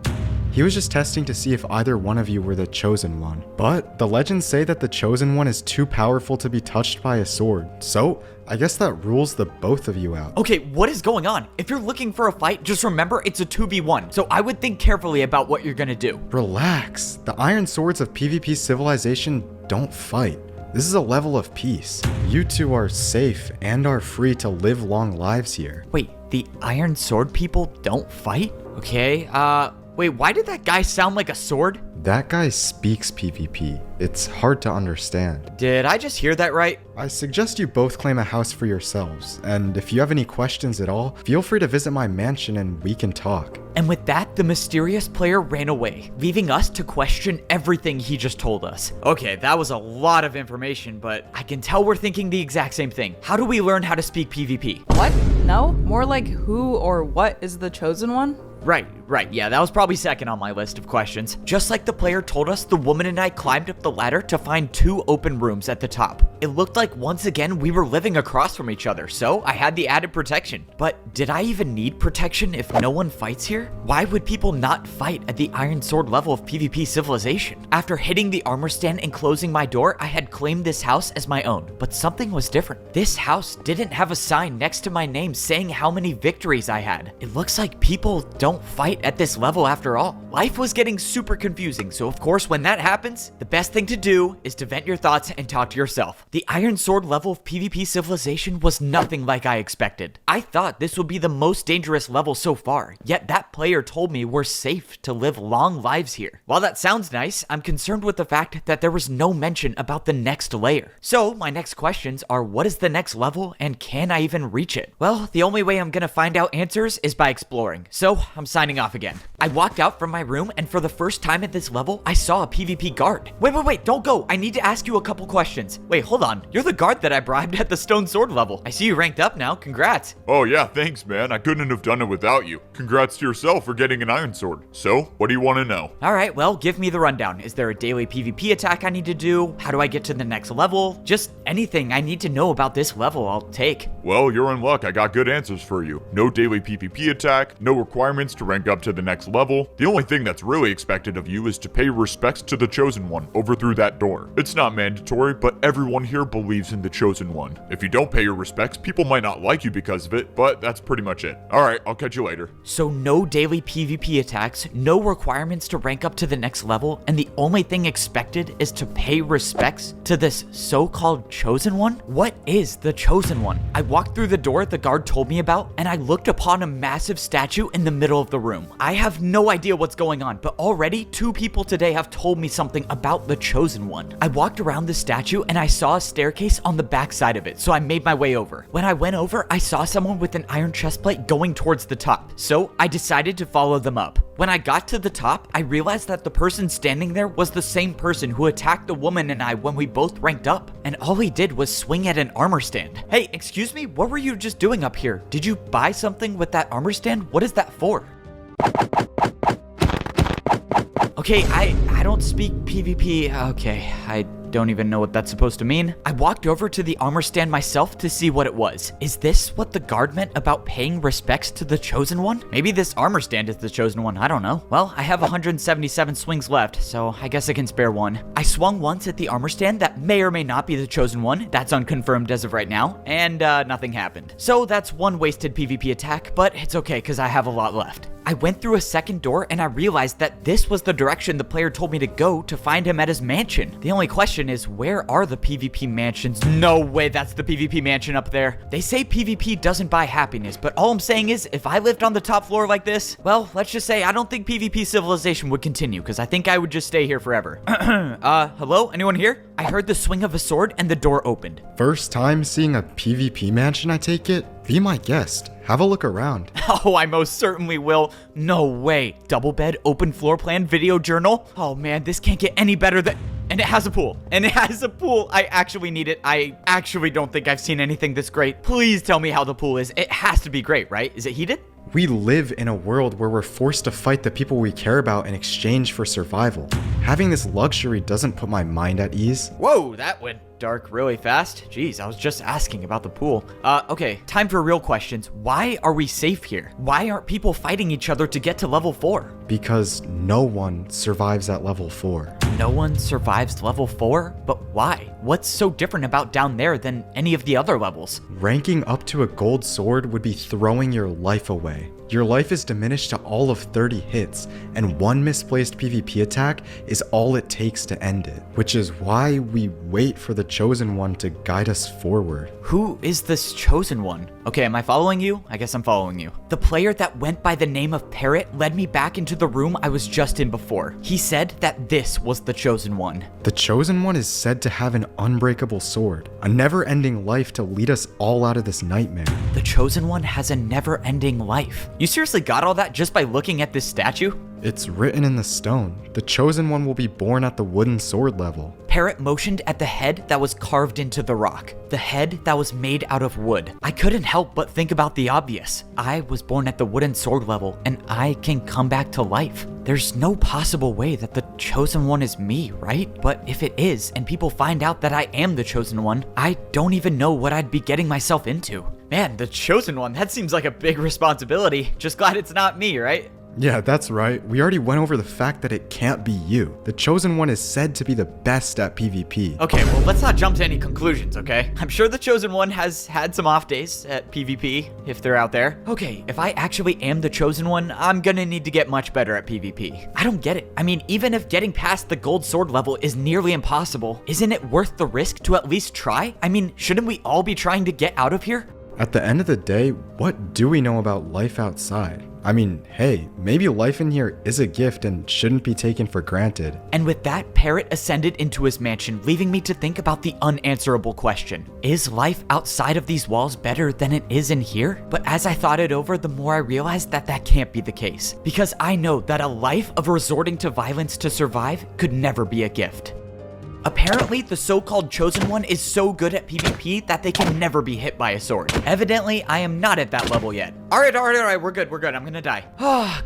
He was just testing to see if either one of you were the chosen one. But the legends say that the chosen one is too powerful to be touched by a sword. So I guess that rules the both of you out. Okay, what is going on? If you're looking for a fight, just remember it's a 2v1. So I would think carefully about what you're gonna do. Relax. The iron swords of PvP Civilization don't fight. This is a level of peace. You two are safe and are free to live long lives here. Wait, the Iron Sword people don't fight? Okay, wait, why did that guy sound like a sword? That guy speaks PvP. It's hard to understand. Did I just hear that right? I suggest you both claim a house for yourselves, and if you have any questions at all, feel free to visit my mansion and we can talk. And with that, the mysterious player ran away, leaving us to question everything he just told us. Okay, that was a lot of information, but I can tell we're thinking the exact same thing. How do we learn how to speak PvP? What? No? More like who or what is the chosen one? Right. Yeah, that was probably second on my list of questions. Just like the player told us, the woman and I climbed up the ladder to find 2 open rooms at the top. It looked like once again we were living across from each other, so I had the added protection. But did I even need protection if no one fights here? Why would people not fight at the Iron Sword level of PvP Civilization? After hitting the armor stand and closing my door, I had claimed this house as my own, but something was different. This house didn't have a sign next to my name saying how many victories I had. It looks like people don't fight at this level after all. Life was getting super confusing, so of course when that happens, the best thing to do is to vent your thoughts and talk to yourself. The Iron Sword level of PvP Civilization was nothing like I expected. I thought this would be the most dangerous level so far, yet that player told me we're safe to live long lives here. While that sounds nice, I'm concerned with the fact that there was no mention about the next layer. So my next questions are, what is the next level and can I even reach it? Well, the only way I'm gonna find out answers is by exploring, so I'm signing off again. I walked out from my room and for the first time at this level, I saw a PvP guard. Wait, don't go. I need to ask you a couple questions. Wait, hold on. You're the guard that I bribed at the Stone Sword level. I see you ranked up now. Congrats. Oh yeah, thanks man. I couldn't have done it without you. Congrats to yourself for getting an iron sword. So, what do you want to know? All right, well, give me the rundown. Is there a daily PvP attack I need to do? How do I get to the next level? Just anything I need to know about this level, I'll take. Well, you're in luck. I got good answers for you. No daily PvP attack, no requirements requirements to rank up to the next level. The only thing that's really expected of you is to pay respects to the Chosen One over through that door. It's not mandatory, but everyone here believes in the Chosen One. If you don't pay your respects, people might not like you because of it, but that's pretty much it. Alright, I'll catch you later. So no daily PvP attacks, no requirements to rank up to the next level, and the only thing expected is to pay respects to this so-called Chosen One? What is the Chosen One? I walked through the door the guard told me about, and I looked upon a massive statue in the middle of the room. I have no idea what's going on, but already 2 people today have told me something about the Chosen One. I walked around the statue and I saw a staircase on the back side of it, so I made my way over. When I went over, I saw someone with an iron chestplate going towards the top, so I decided to follow them up. When I got to the top, I realized that the person standing there was the same person who attacked the woman and I when we both ranked up, and all he did was swing at an armor stand. Hey, excuse me, what were you just doing up here? Did you buy something with that armor stand? What is that for? Okay, I don't speak PvP. Okay, I don't even know what that's supposed to mean. I walked over to the armor stand myself to see what it was. Is this what the guard meant about paying respects to the Chosen One? Maybe this armor stand is the Chosen One, I don't know. Well, I have 177 swings left, so I guess I can spare one. I swung once at the armor stand that may or may not be the Chosen One. That's unconfirmed as of right now, and nothing happened. So that's one wasted PvP attack, but it's okay because I have a lot left. I went through a second door and I realized that this was the direction the player told me to go to find him at his mansion. The only question is, where are the PvP mansions? No way that's the PvP mansion up there. They say PvP doesn't buy happiness, but all I'm saying is, if I lived on the top floor like this, well, let's just say I don't think PvP Civilization would continue, because I think I would just stay here forever. Hello? Anyone here? I heard the swing of a sword and the door opened. First time seeing a PvP mansion, I take it? Be my guest. Have a look around. Oh, I most certainly will. No way. Double bed, open floor plan, video journal. Oh man, this can't get any better than... And it has a pool. And it has a pool. I actually need it. I actually don't think I've seen anything this great. Please tell me how the pool is. It has to be great, right? Is it heated? We live in a world where we're forced to fight the people we care about in exchange for survival. Having this luxury doesn't put my mind at ease. Whoa, that went dark really fast. Jeez, I was just asking about the pool. Okay, time for real questions. Why are we safe here? Why aren't people fighting each other to get to level 4? Because no one survives at level 4. No one survives level 4? But why? What's so different about down there than any of the other levels? Ranking up to a gold sword would be throwing your life away. Your life is diminished to all of 30 hits, and one misplaced PvP attack is all it takes to end it, which is why we wait for the Chosen One to guide us forward. Who is this Chosen One? Okay, am I following you? I guess I'm following you. The player that went by the name of Parrot led me back into the room I was just in before. He said that this was the Chosen One. The Chosen One is said to have an unbreakable sword, a never-ending life to lead us all out of this nightmare. The Chosen One has a never-ending life. You seriously got all that just by looking at this statue? It's written in the stone. The Chosen One will be born at the wooden sword level. Parrot motioned at the head that was carved into the rock. The head that was made out of wood. I couldn't help but think about the obvious. I was born at the wooden sword level, and I can come back to life. There's no possible way that the Chosen One is me, right? But if it is, and people find out that I am the Chosen One, I don't even know what I'd be getting myself into. Man, the Chosen One, that seems like a big responsibility. Just glad it's not me, right? Yeah, that's right. We already went over the fact that it can't be you. The Chosen One is said to be the best at PvP. Okay, well, let's not jump to any conclusions, okay? I'm sure the Chosen One has had some off days at PvP, if they're out there. Okay, if I actually am the Chosen One, I'm gonna need to get much better at PvP. I don't get it. I mean, even if getting past the gold sword level is nearly impossible, isn't it worth the risk to at least try? I mean, shouldn't we all be trying to get out of here? At the end of the day, what do we know about life outside? I mean, hey, maybe life in here is a gift and shouldn't be taken for granted. And with that, Parrot ascended into his mansion, leaving me to think about the unanswerable question. Is life outside of these walls better than it is in here? But as I thought it over, the more I realized that that can't be the case. Because I know that a life of resorting to violence to survive could never be a gift. Apparently, the so-called Chosen One is so good at PvP that they can never be hit by a sword. Evidently, I am not at that level yet. All right, we're good, I'm gonna die.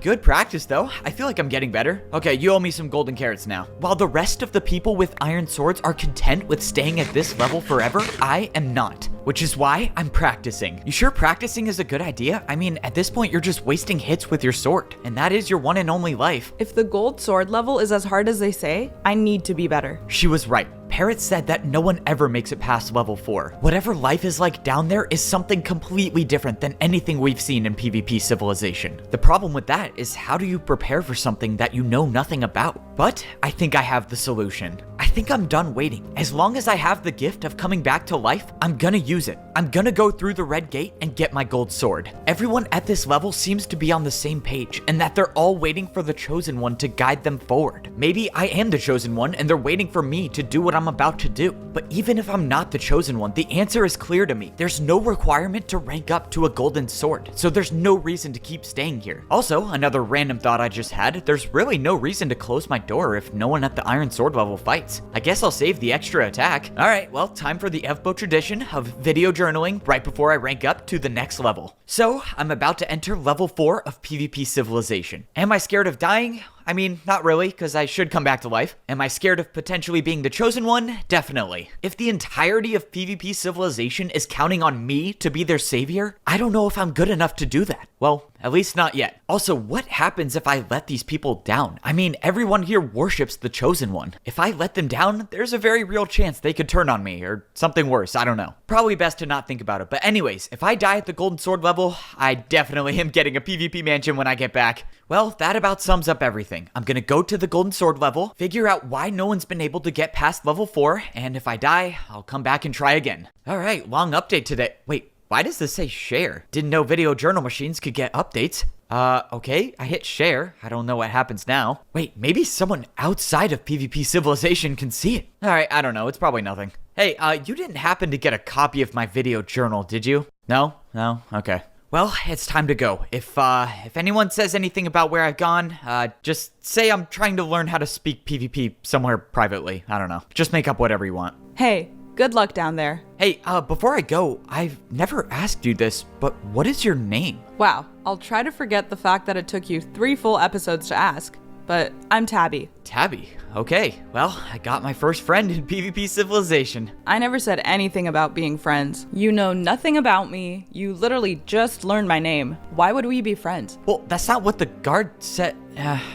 Good practice though. I feel like I'm getting better. Okay, you owe me some golden carrots now. While the rest of the people with iron swords are content with staying at this level forever, I am not. which is why I'm practicing. You sure practicing is a good idea? I mean, at this point, you're just wasting hits with your sword, and that is your one and only life. If the gold sword level is as hard as they say, I need to be better. She was right. Parrot said that no one ever makes it past level 4. Whatever life is like down there is something completely different than anything we've seen in PvP Civilization. The problem with that is, how do you prepare for something that you know nothing about? But I think I have the solution. I think I'm done waiting. As long as I have the gift of coming back to life, I'm gonna use it. I'm gonna go through the red gate and get my gold sword. Everyone at this level seems to be on the same page, and that they're all waiting for the Chosen One to guide them forward. Maybe I am the Chosen One and they're waiting for me to do what I'm about to do. But even if I'm not the Chosen One, the answer is clear to me. There's no requirement to rank up to a golden sword, so there's no reason to keep staying here. Also, another random thought I just had, there's really no reason to close my door if no one at the Iron Sword level fights. I guess I'll save the extra attack. Alright, well, time for the FBO tradition of video journaling right before I rank up to the next level. So, I'm about to enter level 4 of PvP Civilization. Am I scared of dying? I mean, not really, because I should come back to life. Am I scared of potentially being the Chosen One? Definitely. If the entirety of PvP Civilization is counting on me to be their savior, I don't know if I'm good enough to do that. Well, at least not yet. Also, what happens if I let these people down? I mean, everyone here worships the Chosen One. If I let them down, there's a very real chance they could turn on me, or something worse, I don't know. Probably best to not think about it. But anyways, if I die at the Golden Sword level, I definitely am getting a PvP mansion when I get back. Well, that about sums up everything. I'm gonna go to the Golden Sword level, figure out why no one's been able to get past level 4, and if I die, I'll come back and try again. Alright, long update today. Wait, why does this say share? Didn't know video journal machines could get updates. Okay, I hit share. I don't know what happens now. Wait, maybe someone outside of PvP Civilization can see it. Alright, I don't know, it's probably nothing. Hey, you didn't happen to get a copy of my video journal, did you? No? No? Okay. Well, it's time to go. If anyone says anything about where I've gone, just say I'm trying to learn how to speak PvP somewhere privately. I don't know. Just make up whatever you want. Hey, good luck down there. Hey, before I go, I've never asked you this, but what is your name? Wow, I'll try to forget the fact that it took you 3 full episodes to ask, but I'm Tabby. Tabby? Okay, well, I got my first friend in PvP Civilization. I never said anything about being friends. You know nothing about me. You literally just learned my name. Why would we be friends? Well, that's not what the guard said.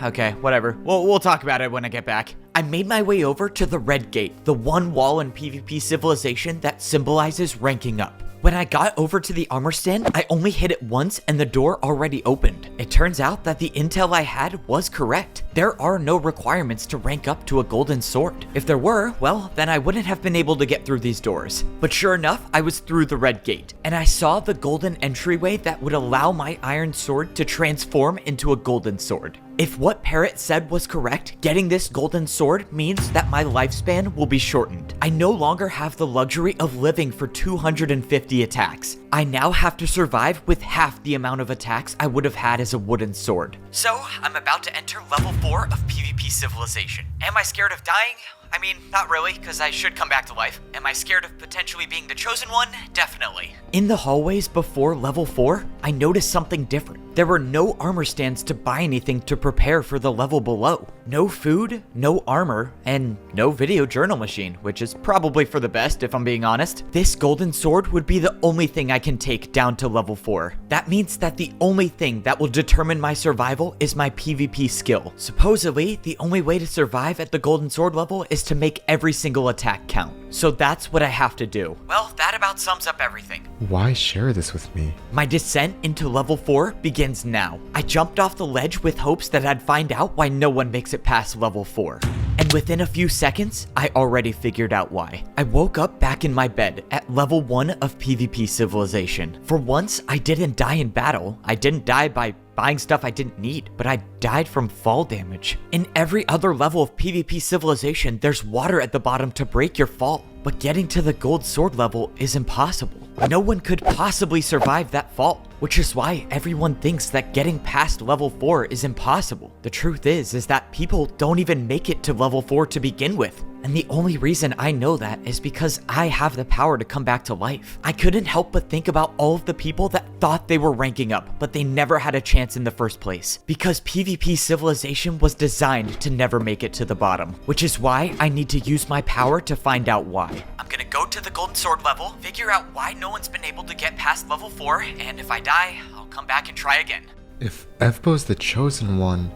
Okay, whatever. We'll talk about it when I get back. I made my way over to the Red Gate, the one wall in PvP Civilization that symbolizes ranking up. When I got over to the armor stand, I only hit it once and the door already opened. It turns out that the intel I had was correct. There are no requirements to rank up to a golden sword. If there were, well, then I wouldn't have been able to get through these doors. But sure enough, I was through the Red Gate, and I saw the golden entryway that would allow my iron sword to transform into a golden sword. If what Parrot said was correct, getting this golden sword means that my lifespan will be shortened. I no longer have the luxury of living for 250 attacks. I now have to survive with half the amount of attacks I would have had as a wooden sword. So, I'm about to enter level 4 of PvP Civilization. Am I scared of dying? I mean, not really, because I should come back to life. Am I scared of potentially being the Chosen One? Definitely. In the hallways before level 4, I noticed something different. There were no armor stands to buy anything to prepare for the level below. No food, no armor, and no video journal machine, which is probably for the best if I'm being honest. This golden sword would be the only thing I can take down to level 4. That means that the only thing that will determine my survival is my PvP skill. Supposedly, the only way to survive at the golden sword level is to make every single attack count. So that's what I have to do. Well, that about sums up everything. Why share this with me? My descent into level 4 begins now. I jumped off the ledge with hopes that I'd find out why no one makes it past level 4. And within a few seconds, I already figured out why. I woke up back in my bed at level 1 of PvP Civilization. For once, I didn't die in battle. I didn't die by buying stuff I didn't need, but I died from fall damage. In every other level of PvP Civilization, there's water at the bottom to break your fall, but getting to the gold sword level is impossible. No one could possibly survive that fall, which is why everyone thinks that getting past level 4 is impossible. The truth is that people don't even make it to level 4 to begin with. And the only reason I know that is because I have the power to come back to life. I couldn't help but think about all of the people that thought they were ranking up, but they never had a chance in the first place. Because PvP Civilization was designed to never make it to the bottom, which is why I need to use my power to find out why. I'm gonna go to the Golden Sword level, figure out why no one's been able to get past level 4, and if I die, I'll come back and try again. If Evbo's the chosen one,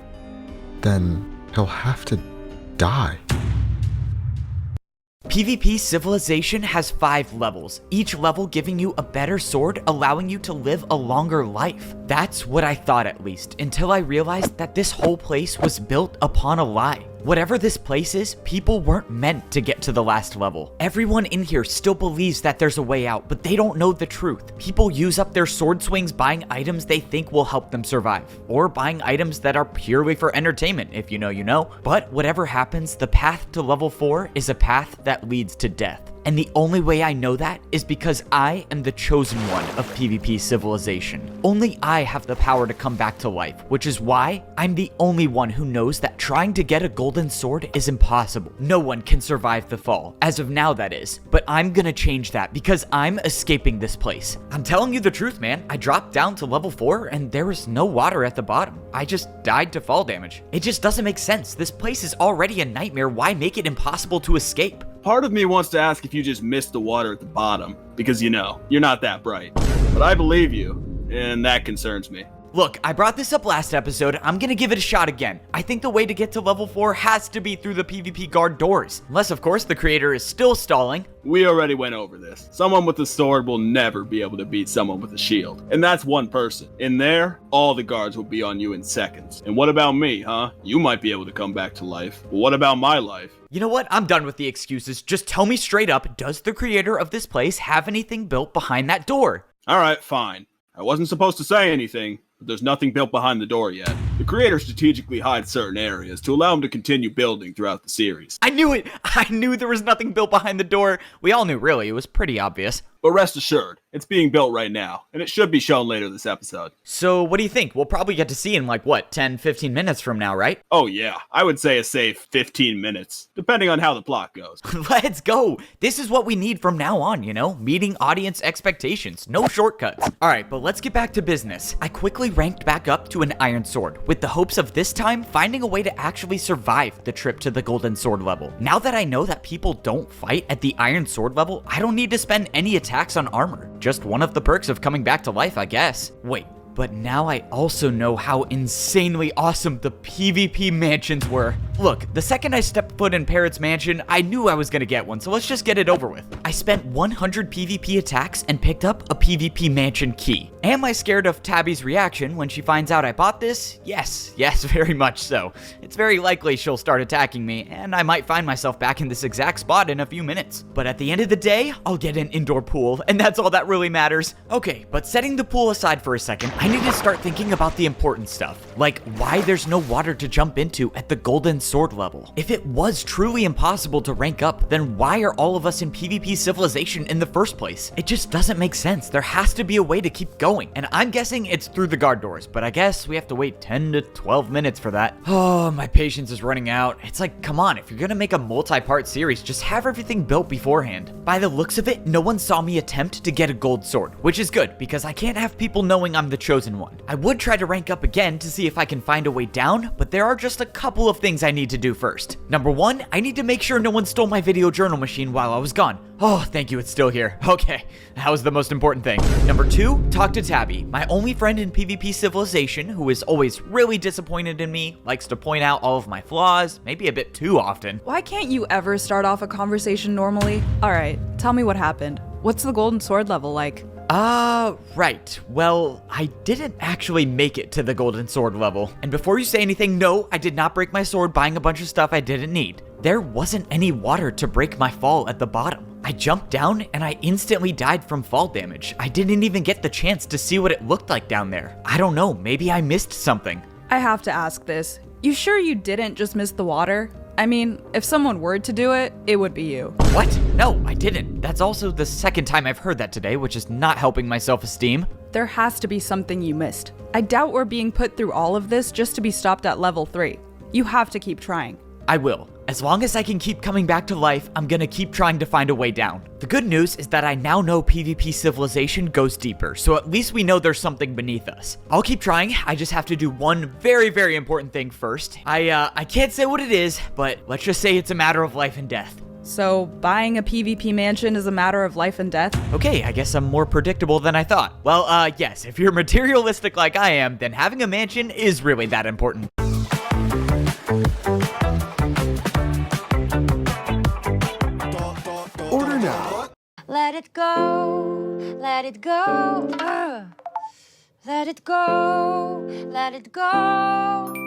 then he'll have to die. PvP Civilization has 5 levels, each level giving you a better sword, allowing you to live a longer life. That's what I thought, at least, until I realized that this whole place was built upon a lie. Whatever this place is, people weren't meant to get to the last level. Everyone in here still believes that there's a way out, but they don't know the truth. People use up their sword swings buying items they think will help them survive, or buying items that are purely for entertainment, if you know, you know. But whatever happens, the path to level 4 is a path that leads to death. And the only way I know that is because I am the chosen one of PvP Civilization. Only I have the power to come back to life, which is why I'm the only one who knows that trying to get a golden sword is impossible. No one can survive the fall, as of now that is. But I'm gonna change that because I'm escaping this place. I'm telling you the truth, man. I dropped down to level 4 and there was no water at the bottom. I just died to fall damage. It just doesn't make sense. This place is already a nightmare. Why make it impossible to escape? Part of me wants to ask if you just missed the water at the bottom, because you know, you're not that bright. But I believe you, and that concerns me. Look, I brought this up last episode. I'm gonna give it a shot again. I think the way to get to level 4 has to be through the PvP guard doors. Unless, of course, the creator is still stalling. We already went over this. Someone with a sword will never be able to beat someone with a shield. And that's one person. In there, all the guards will be on you in seconds. And what about me, huh? You might be able to come back to life. But what about my life? You know what? I'm done with the excuses. Just tell me straight up, does the creator of this place have anything built behind that door? Alright, fine. I wasn't supposed to say anything, but there's nothing built behind the door yet. The creator strategically hides certain areas to allow him to continue building throughout the series. I knew it! I knew there was nothing built behind the door. We all knew, really. It was pretty obvious. But rest assured, it's being built right now, and it should be shown later this episode. So what do you think? We'll probably get to see in 10, 15 minutes from now, right? Oh yeah, I would say a safe 15 minutes, depending on how the plot goes. Let's go! This is what we need from now on, you know? Meeting audience expectations, no shortcuts. Alright, but let's get back to business. I quickly ranked back up to an Iron Sword, with the hopes of this time finding a way to actually survive the trip to the Golden Sword level. Now that I know that people don't fight at the Iron Sword level, I don't need to spend any attacks on armor. Just one of the perks of coming back to life, I guess. Wait, but now I also know how insanely awesome the PvP mansions were. Look, the second I stepped foot in Parrot's mansion, I knew I was gonna get one, so let's just get it over with. I spent 100 PvP attacks and picked up a PvP mansion key. Am I scared of Tabby's reaction when she finds out I bought this? Yes, very much so. It's very likely she'll start attacking me, and I might find myself back in this exact spot in a few minutes. But at the end of the day, I'll get an indoor pool, and that's all that really matters. Okay, but setting the pool aside for a second, I need to start thinking about the important stuff, like why there's no water to jump into at the Golden Sword level. If it was truly impossible to rank up, then why are all of us in PvP Civilization in the first place? It just doesn't make sense. There has to be a way to keep going, and I'm guessing it's through the guard doors, but I guess we have to wait 10 to 12 minutes for that. Oh, my patience is running out. It's like, come on, if you're gonna make a multi-part series, just have everything built beforehand. By the looks of it, no one saw me attempt to get a gold sword, which is good, because I can't have people knowing I'm the chosen one. I would try to rank up again to see if I can find a way down, but there are just a couple of things I need to do first. Number 1, I need to make sure no one stole my video journal machine while I was gone. Oh, thank you, it's still here. Okay, that was the most important thing. Number 2, talk to Tabby, my only friend in PvP Civilization, who is always really disappointed in me, likes to point out all of my flaws, maybe a bit too often. Why can't you ever start off a conversation normally? Alright, tell me what happened. What's the Golden Sword level like? Right. Well, I didn't actually make it to the Golden Sword level. And before you say anything, no, I did not break my sword buying a bunch of stuff I didn't need. There wasn't any water to break my fall at the bottom. I jumped down and I instantly died from fall damage. I didn't even get the chance to see what it looked like down there. I don't know, maybe I missed something. I have to ask this. You sure you didn't just miss the water? I mean, if someone were to do it, it would be you. What? No, I didn't. That's also the second time I've heard that today, which is not helping my self-esteem. There has to be something you missed. I doubt we're being put through all of this just to be stopped at level 3. You have to keep trying. I will. As long as I can keep coming back to life, I'm gonna keep trying to find a way down. The good news is that I now know PvP Civilization goes deeper, so at least we know there's something beneath us. I'll keep trying, I just have to do one very, very important thing first. I can't say what it is, but let's just say it's a matter of life and death. So, buying a PvP mansion is a matter of life and death? Okay, I guess I'm more predictable than I thought. Well, yes, if you're materialistic like I am, then having a mansion is really that important. Order now. Let it go, let it go, let it go, let it go.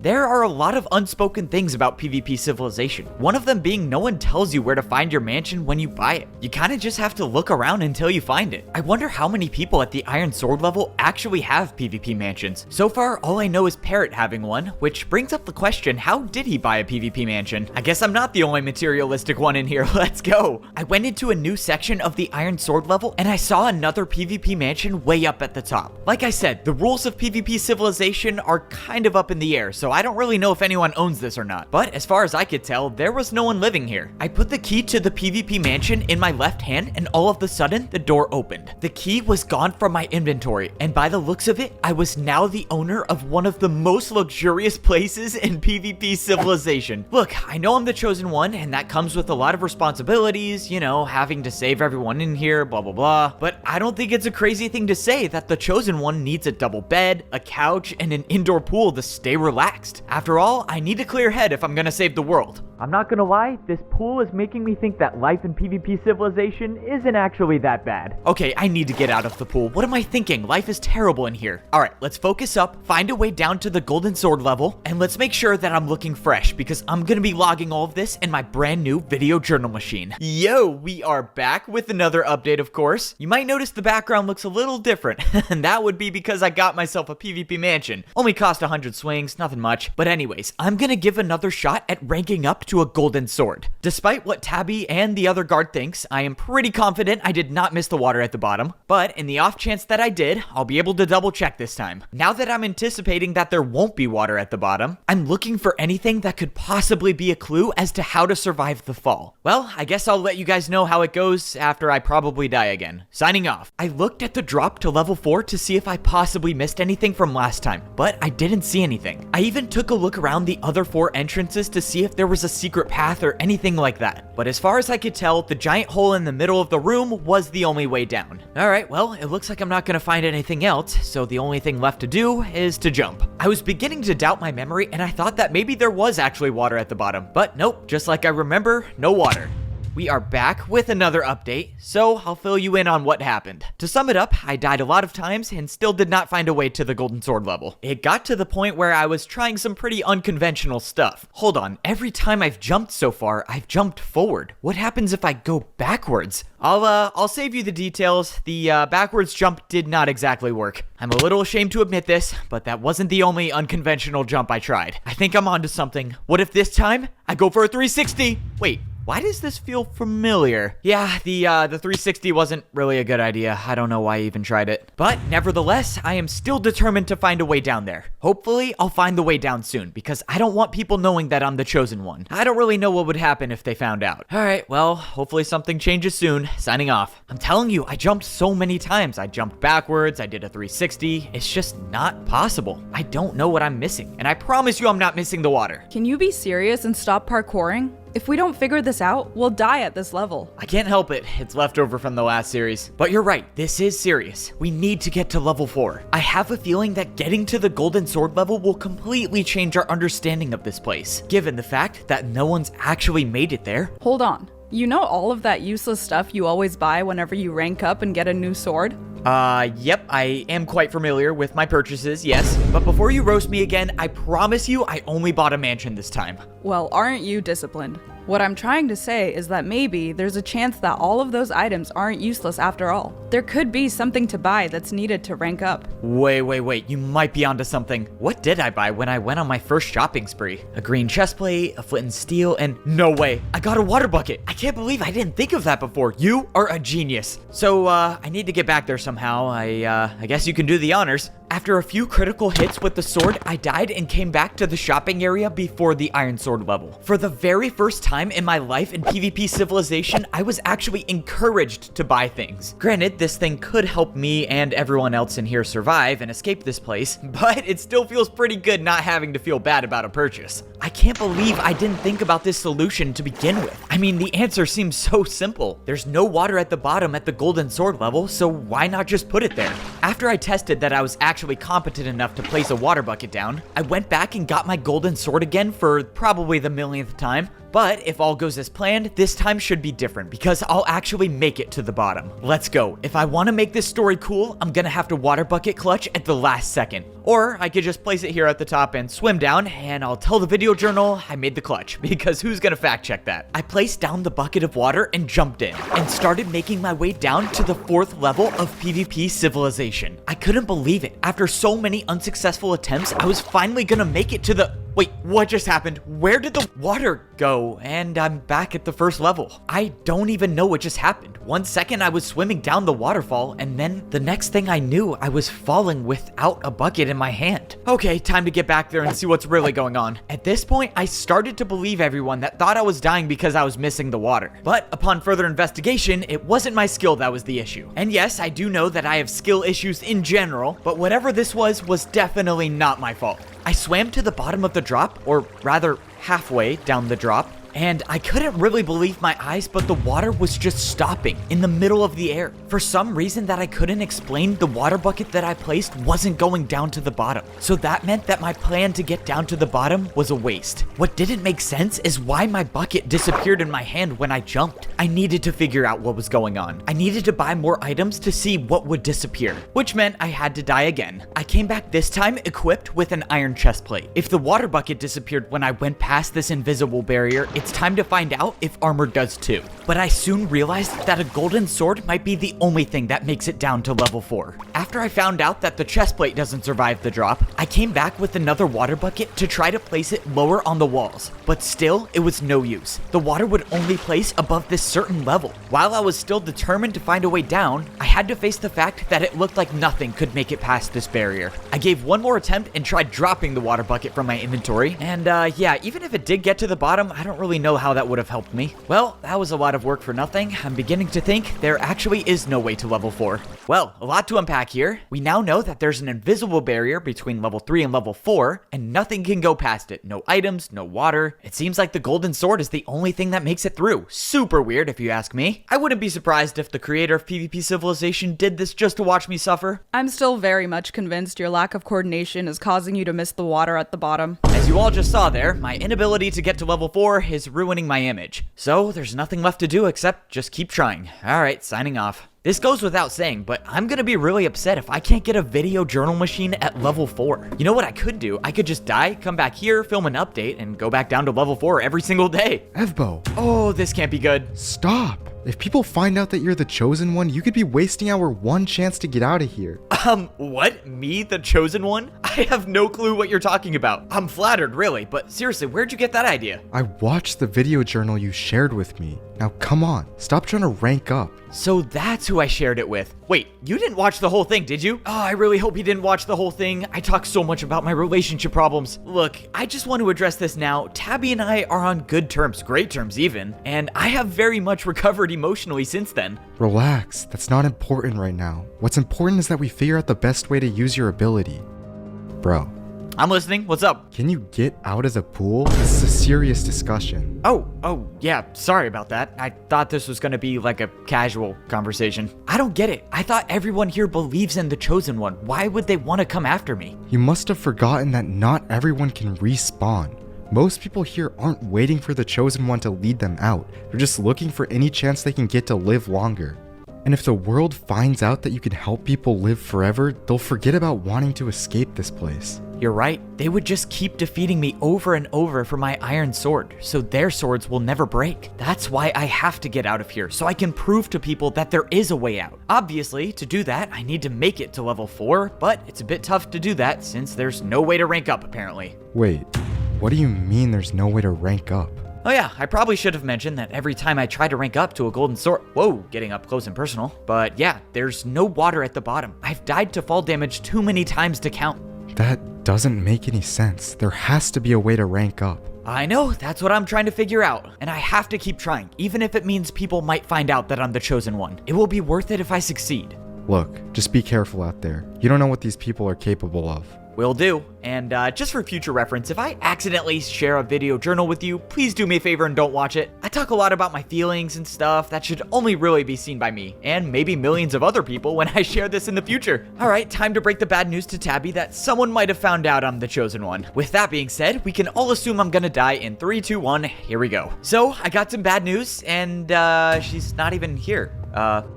There are a lot of unspoken things about PvP Civilization. One of them being no one tells you where to find your mansion when you buy it. You kind of just have to look around until you find it. I wonder how many people at the Iron Sword level actually have PvP mansions. So far, all I know is Parrot having one, which brings up the question, how did he buy a PvP mansion? I guess I'm not the only materialistic one in here, let's go. I went into a new section of the Iron Sword level and I saw another PvP mansion way up at the top. Like I said, the rules of PvP Civilization are kind of up in the air, so I don't really know if anyone owns this or not. But as far as I could tell, there was no one living here. I put the key to the PvP mansion in my left hand and all of a sudden, the door opened. The key was gone from my inventory, and by the looks of it, I was now the owner of one of the most luxurious places in PvP Civilization. Look, I know I'm the chosen one, and that comes with a lot of responsibilities, you know, having to save everyone in here, blah, blah, blah. But I don't think it's a crazy thing to say that the chosen one needs a double bed, a couch, and an indoor pool to stay relaxed. After all, I need a clear head if I'm gonna save the world. I'm not gonna lie, this pool is making me think that life in PvP Civilization isn't actually that bad. Okay, I need to get out of the pool. What am I thinking? Life is terrible in here. Alright, let's focus up, find a way down to the Golden Sword level, and let's make sure that I'm looking fresh, because I'm gonna be logging all of this in my brand new video journal machine. Yo, we are back with another update, of course. You might notice the background looks a little different, and that would be because I got myself a PvP mansion. Only cost 100 swings, nothing much. But anyways, I'm gonna give another shot at ranking up to a golden sword. Despite what Tabby and the other guard thinks, I am pretty confident I did not miss the water at the bottom, but in the off chance that I did, I'll be able to double check this time. Now that I'm anticipating that there won't be water at the bottom, I'm looking for anything that could possibly be a clue as to how to survive the fall. Well, I guess I'll let you guys know how it goes after I probably die again. Signing off. I looked at the drop to level 4 to see if I possibly missed anything from last time, but I didn't see anything. I even took a look around the other 4 entrances to see if there was a secret path or anything like that. But as far as I could tell, the giant hole in the middle of the room was the only way down. Alright, well, it looks like I'm not gonna find anything else, so the only thing left to do is to jump. I was beginning to doubt my memory and I thought that maybe there was actually water at the bottom, but nope, just like I remember, no water. We are back with another update, so I'll fill you in on what happened. To sum it up, I died a lot of times and still did not find a way to the Golden Sword level. It got to the point where I was trying some pretty unconventional stuff. Hold on, every time I've jumped so far, I've jumped forward. What happens if I go backwards? I'll save you the details. The backwards jump did not exactly work. I'm a little ashamed to admit this, but that wasn't the only unconventional jump I tried. I think I'm onto something. What if this time I go for a 360? Wait. Why does this feel familiar? Yeah, the 360 wasn't really a good idea. I don't know why I even tried it. But nevertheless, I am still determined to find a way down there. Hopefully, I'll find the way down soon because I don't want people knowing that I'm the chosen one. I don't really know what would happen if they found out. Alright, well, hopefully something changes soon. Signing off. I'm telling you, I jumped so many times. I jumped backwards, I did a 360. It's just not possible. I don't know what I'm missing. And I promise you I'm not missing the water. Can you be serious and stop parkouring? If we don't figure this out, we'll die at this level. I can't help it. It's leftover from the last series. But you're right, this is serious. We need to get to level 4. I have a feeling that getting to the Golden Sword level will completely change our understanding of this place, given the fact that no one's actually made it there. Hold on. You know all of that useless stuff you always buy whenever you rank up and get a new sword? Yep, I am quite familiar with my purchases, yes. But before you roast me again, I promise you I only bought a mansion this time. Well, aren't you disciplined? What I'm trying to say is that maybe there's a chance that all of those items aren't useless after all. There could be something to buy that's needed to rank up. Wait, you might be onto something. What did I buy when I went on my first shopping spree? A green chestplate, a flint and steel, and no way, I got a water bucket. I can't believe I didn't think of that before. You are a genius. So, I need to get back there somehow. I guess you can do the honors. After a few critical hits with the sword, I died and came back to the shopping area before the Iron Sword level. For the very first time in my life in PvP Civilization, I was actually encouraged to buy things. Granted, this thing could help me and everyone else in here survive and escape this place, but it still feels pretty good not having to feel bad about a purchase. I can't believe I didn't think about this solution to begin with. I mean, the answer seems so simple. There's no water at the bottom at the Golden Sword level, so why not just put it there? After I tested that I was actually competent enough to place a water bucket down, I went back and got my Golden Sword again for probably the millionth time. But if all goes as planned, this time should be different because I'll actually make it to the bottom. Let's go. If I want to make this story cool, I'm gonna have to water bucket clutch at the last second. Or I could just place it here at the top and swim down, and I'll tell the video journal I made the clutch, because who's gonna fact check that? I placed down the bucket of water and jumped in, and started making my way down to the 4th level of PvP Civilization. I couldn't believe it. After so many unsuccessful attempts, I was finally gonna make it to the... Wait, what just happened? Where did the water go? And I'm back at the 1st level. I don't even know what just happened. 1 second I was swimming down the waterfall, and then the next thing I knew, I was falling without a bucket in my hand. Okay, time to get back there and see what's really going on. At this point, I started to believe everyone that thought I was dying because I was missing the water. But upon further investigation, it wasn't my skill that was the issue. And yes, I do know that I have skill issues in general, but whatever this was definitely not my fault. I swam to the bottom of the drop, or rather halfway down the drop, and I couldn't really believe my eyes, but the water was just stopping in the middle of the air. For some reason that I couldn't explain, the water bucket that I placed wasn't going down to the bottom. So that meant that my plan to get down to the bottom was a waste. What didn't make sense is why my bucket disappeared in my hand when I jumped. I needed to figure out what was going on. I needed to buy more items to see what would disappear, which meant I had to die again. I came back this time equipped with an iron chest plate. If the water bucket disappeared when I went past this invisible barrier, it's time to find out if armor does too. But I soon realized that a golden sword might be the only thing that makes it down to level 4. After I found out that the chest plate doesn't survive the drop, I came back with another water bucket to try to place it lower on the walls, but still, it was no use. The water would only place above this certain level. While I was still determined to find a way down, I had to face the fact that it looked like nothing could make it past this barrier. I gave one more attempt and tried dropping the water bucket from my inventory, and yeah, even if it did get to the bottom, I don't really know how that would have helped me. Well, that was a lot of work for nothing. I'm beginning to think there actually is no way to level 4. Well, a lot to unpack here. We now know that there's an invisible barrier between level 3 and level 4, and nothing can go past it. No items, no water. It seems like the golden sword is the only thing that makes it through. Super weird if you ask me. I wouldn't be surprised if the creator of PvP Civilization did this just to watch me suffer. I'm still very much convinced your lack of coordination is causing you to miss the water at the bottom. As you all just saw there, my inability to get to level 4 is ruining my image. So there's nothing left to do except just keep trying. Alright, signing off. This goes without saying, but I'm gonna be really upset if I can't get a video journal machine at level 4. You know what I could do? I could just die, come back here, film an update, and go back down to level 4 every single day. Evbo. Oh, this can't be good. Stop. If people find out that you're the chosen one, you could be wasting our one chance to get out of here. What? Me, the chosen one? I have no clue what you're talking about. I'm flattered, really, but seriously, where'd you get that idea? I watched the video journal you shared with me. Now come on, stop trying to rank up. So that's who I shared it with. Wait, you didn't watch the whole thing, did you? Oh, I really hope you didn't watch the whole thing. I talk so much about my relationship problems. Look, I just want to address this now. Tabby and I are on good terms, great terms even, and I have very much recovered emotionally since then. Relax, that's not important right now. What's important is that we figure out the best way to use your ability. Bro. I'm listening. What's up? Can you get out of the pool? This is a serious discussion. Oh, yeah, sorry about that. I thought this was gonna be like a casual conversation. I don't get it. I thought everyone here believes in the Chosen One. Why would they want to come after me? You must have forgotten that not everyone can respawn. Most people here aren't waiting for the Chosen One to lead them out. They're just looking for any chance they can get to live longer. And if the world finds out that you can help people live forever, they'll forget about wanting to escape this place. You're right. They would just keep defeating me over and over for my iron sword, so their swords will never break. That's why I have to get out of here, so I can prove to people that there is a way out. Obviously, to do that, I need to make it to level 4, but it's a bit tough to do that since there's no way to rank up, apparently. Wait, what do you mean there's no way to rank up? Oh yeah, I probably should have mentioned that every time I try to rank up to a golden sword, whoa, getting up close and personal. But yeah, there's no water at the bottom. I've died to fall damage too many times to count. That doesn't make any sense. There has to be a way to rank up. I know, that's what I'm trying to figure out. And I have to keep trying, even if it means people might find out that I'm the chosen one. It will be worth it if I succeed. Look, just be careful out there. You don't know what these people are capable of. Will do. And just for future reference, if I accidentally share a video journal with you, please do me a favor and don't watch it. I talk a lot about my feelings and stuff that should only really be seen by me, and maybe millions of other people when I share this in the future. Alright, time to break the bad news to Tabby that someone might have found out I'm the chosen one. With that being said, we can all assume I'm gonna die in 3, 2, 1, here we go. So, I got some bad news, and she's not even here.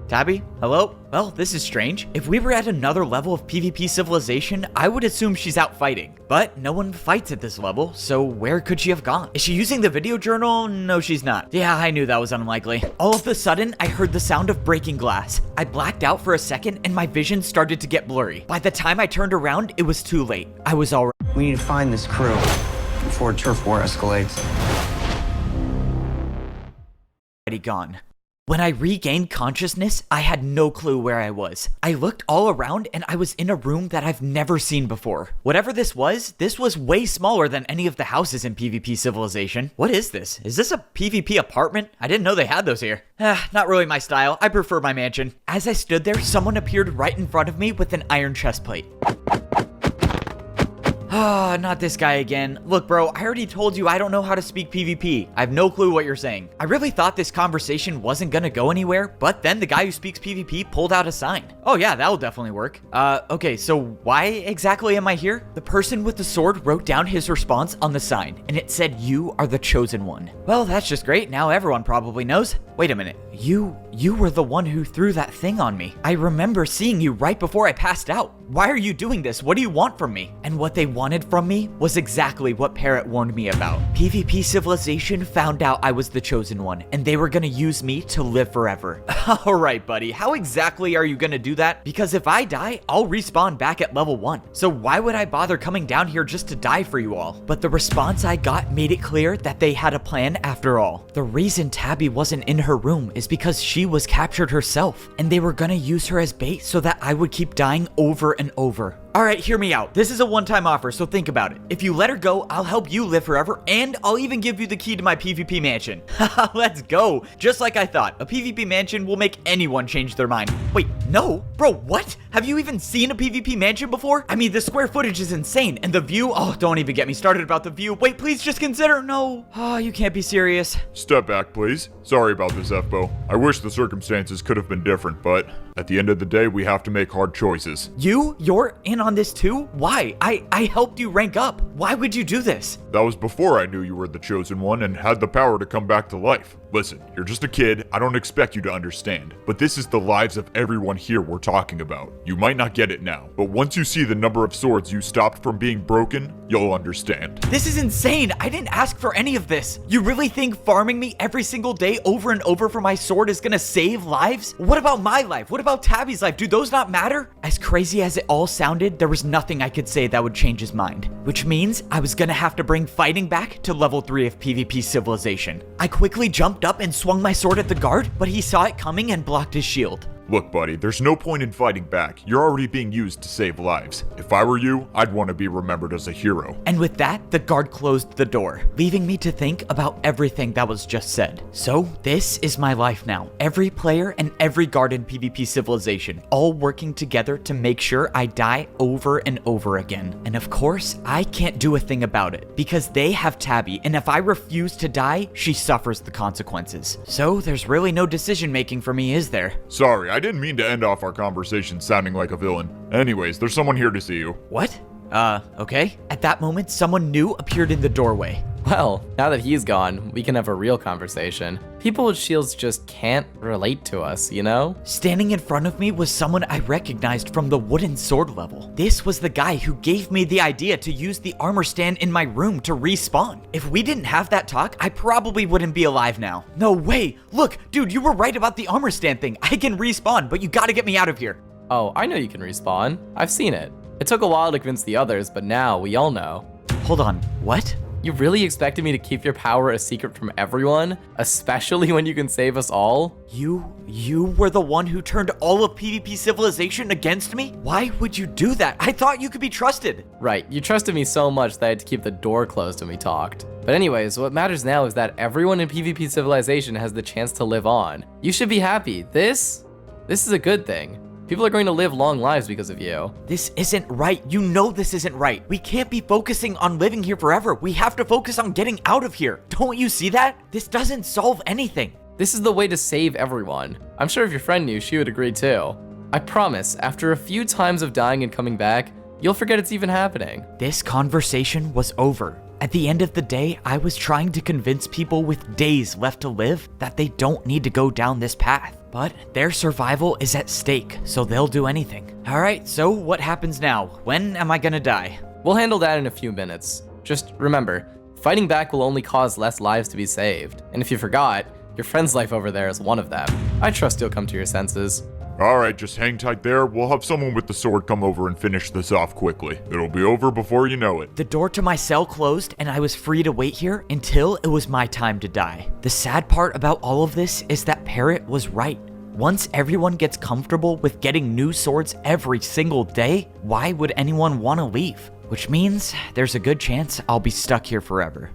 Tabby? Hello? Well, this is strange. If we were at another level of PvP civilization, I would assume she's out fighting. But no one fights at this level, so where could she have gone? Is she using the video journal? No, she's not. Yeah, I knew that was unlikely. All of a sudden, I heard the sound of breaking glass. I blacked out for a second and my vision started to get blurry. By the time I turned around, it was too late. I was already We need to find this crew before turf war escalates. gone. When I regained consciousness, I had no clue where I was. I looked all around and I was in a room that I've never seen before. Whatever this was way smaller than any of the houses in PvP Civilization. What is this? Is this a PvP apartment? I didn't know they had those here. Not really my style. I prefer my mansion. As I stood there, someone appeared right in front of me with an iron chest plate. Ah, not this guy again. Look, bro, I already told you I don't know how to speak PvP. I have no clue what you're saying. I really thought this conversation wasn't gonna go anywhere, but then the guy who speaks PvP pulled out a sign. Oh yeah, that will definitely work. Okay, so why exactly am I here? The person with the sword wrote down his response on the sign, and it said, "You are the chosen one." Well, that's just great. Now everyone probably knows. Wait a minute. You were the one who threw that thing on me. I remember seeing you right before I passed out. Why are you doing this? What do you want from me? And what they wanted from me was exactly what Parrot warned me about. PvP Civilization found out I was the chosen one, and they were gonna use me to live forever. Alright, buddy, how exactly are you gonna do that? Because if I die, I'll respawn back at level 1. So why would I bother coming down here just to die for you all? But the response I got made it clear that they had a plan after all. The reason Tabby wasn't in her room is because she was captured herself, and they were gonna use her as bait so that I would keep dying over and over. Alright, hear me out. This is a one-time offer, so think about it. If you let her go, I'll help you live forever, and I'll even give you the key to my PvP mansion. Haha, let's go. Just like I thought, a PvP mansion will make anyone change their mind. Wait, no? Bro, what? Have you even seen a PvP mansion before? I mean, the square footage is insane, and the view, oh, don't even get me started about the view. Wait, please just consider, no. Oh, you can't be serious. Step back, please. Sorry about this, F-Bo. I wish the circumstances could have been different, but at the end of the day, we have to make hard choices. You're in on this too? Why? I helped you rank up. Why would you do this? That was before I knew you were the chosen one and had the power to come back to life. Listen, you're just a kid, I don't expect you to understand, but this is the lives of everyone here we're talking about. You might not get it now, but once you see the number of swords you stopped from being broken, you'll understand. This is insane! I didn't ask for any of this! You really think farming me every single day over and over for my sword is gonna save lives? What about my life? What about Tabby's life? Do those not matter? As crazy as it all sounded, there was nothing I could say that would change his mind. Which means I was gonna have to bring fighting back to level 3 of PvP Civilization. I quickly jumped up and swung my sword at the guard, but he saw it coming and blocked his shield. Look, buddy, there's no point in fighting back. You're already being used to save lives. If I were you, I'd want to be remembered as a hero. And with that, the guard closed the door, leaving me to think about everything that was just said. So, this is my life now. Every player and every guard in PvP Civilization, all working together to make sure I die over and over again. And of course, I can't do a thing about it, because they have Tabby, and if I refuse to die, she suffers the consequences. So, there's really no decision making for me, is there? Sorry, I didn't mean to end off our conversation sounding like a villain. Anyways, there's someone here to see you. What? Okay. At that moment, someone new appeared in the doorway. Well, now that he's gone, we can have a real conversation. People with shields just can't relate to us, you know? Standing in front of me was someone I recognized from the wooden sword level. This was the guy who gave me the idea to use the armor stand in my room to respawn. If we didn't have that talk, I probably wouldn't be alive now. No way! Look, dude, you were right about the armor stand thing. I can respawn, but you gotta get me out of here. Oh, I know you can respawn. I've seen it. It took a while to convince the others, but now we all know. Hold on, what? You really expected me to keep your power a secret from everyone? Especially when you can save us all? You were the one who turned all of PvP Civilization against me? Why would you do that? I thought you could be trusted. Right, you trusted me so much that I had to keep the door closed when we talked. But anyways, what matters now is that everyone in PvP Civilization has the chance to live on. You should be happy. This is a good thing. People are going to live long lives because of you. This isn't right. You know this isn't right. We can't be focusing on living here forever. We have to focus on getting out of here. Don't you see that? This doesn't solve anything. This is the way to save everyone. I'm sure if your friend knew, she would agree too. I promise, after a few times of dying and coming back, you'll forget it's even happening. This conversation was over. At the end of the day, I was trying to convince people with days left to live that they don't need to go down this path. But their survival is at stake, so they'll do anything. Alright, so what happens now? When am I gonna die? We'll handle that in a few minutes. Just remember, fighting back will only cause less lives to be saved. And if you forgot, your friend's life over there is one of them. I trust you'll come to your senses. Alright, just hang tight there. We'll have someone with the sword come over and finish this off quickly. It'll be over before you know it. The door to my cell closed and I was free to wait here until it was my time to die. The sad part about all of this is that Parrot was right. Once everyone gets comfortable with getting new swords every single day, why would anyone want to leave? Which means there's a good chance I'll be stuck here forever.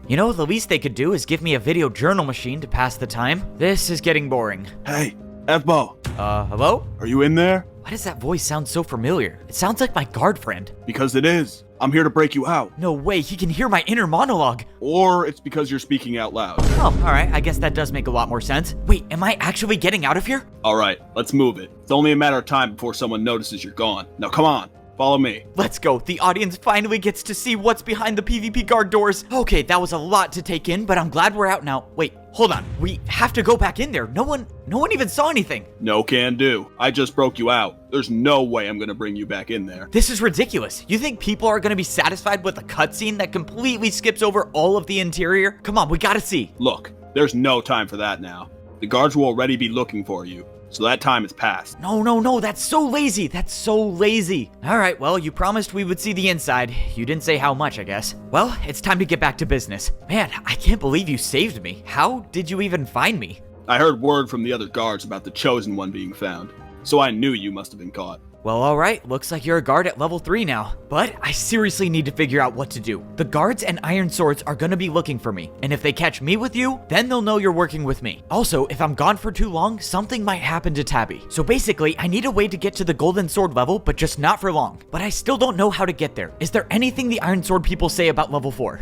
You know, the least they could do is give me a video journal machine to pass the time. This is getting boring. Hey, F-Bo. Hello? Are you in there? Why does that voice sound so familiar? It sounds like my guard friend. Because it is. I'm here to break you out. No way, he can hear my inner monologue. Or it's because you're speaking out loud. Oh, alright, I guess that does make a lot more sense. Wait, am I actually getting out of here? Alright, let's move it. It's only a matter of time before someone notices you're gone. Now come on, follow me. Let's go. The audience finally gets to see what's behind the PvP guard doors. Okay, that was a lot to take in, but I'm glad we're out now. Wait, hold on. We have to go back in there. No one even saw anything. No can do. I just broke you out. There's no way I'm gonna bring you back in there. This is ridiculous. You think people are gonna be satisfied with a cutscene that completely skips over all of the interior? Come on, we gotta see. Look, there's no time for that now. The guards will already be looking for you. So that time has passed. No, that's so lazy. That's so lazy. All right, well, you promised we would see the inside. You didn't say how much, I guess. Well, it's time to get back to business. Man, I can't believe you saved me. How did you even find me? I heard word from the other guards about the Chosen One being found, so I knew you must have been caught. Well, alright, looks like you're a guard at level 3 now. But I seriously need to figure out what to do. The guards and Iron Swords are gonna be looking for me, and if they catch me with you, then they'll know you're working with me. Also, if I'm gone for too long, something might happen to Tabby. So basically, I need a way to get to the Golden Sword level, but just not for long. But I still don't know how to get there. Is there anything the Iron Sword people say about level 4?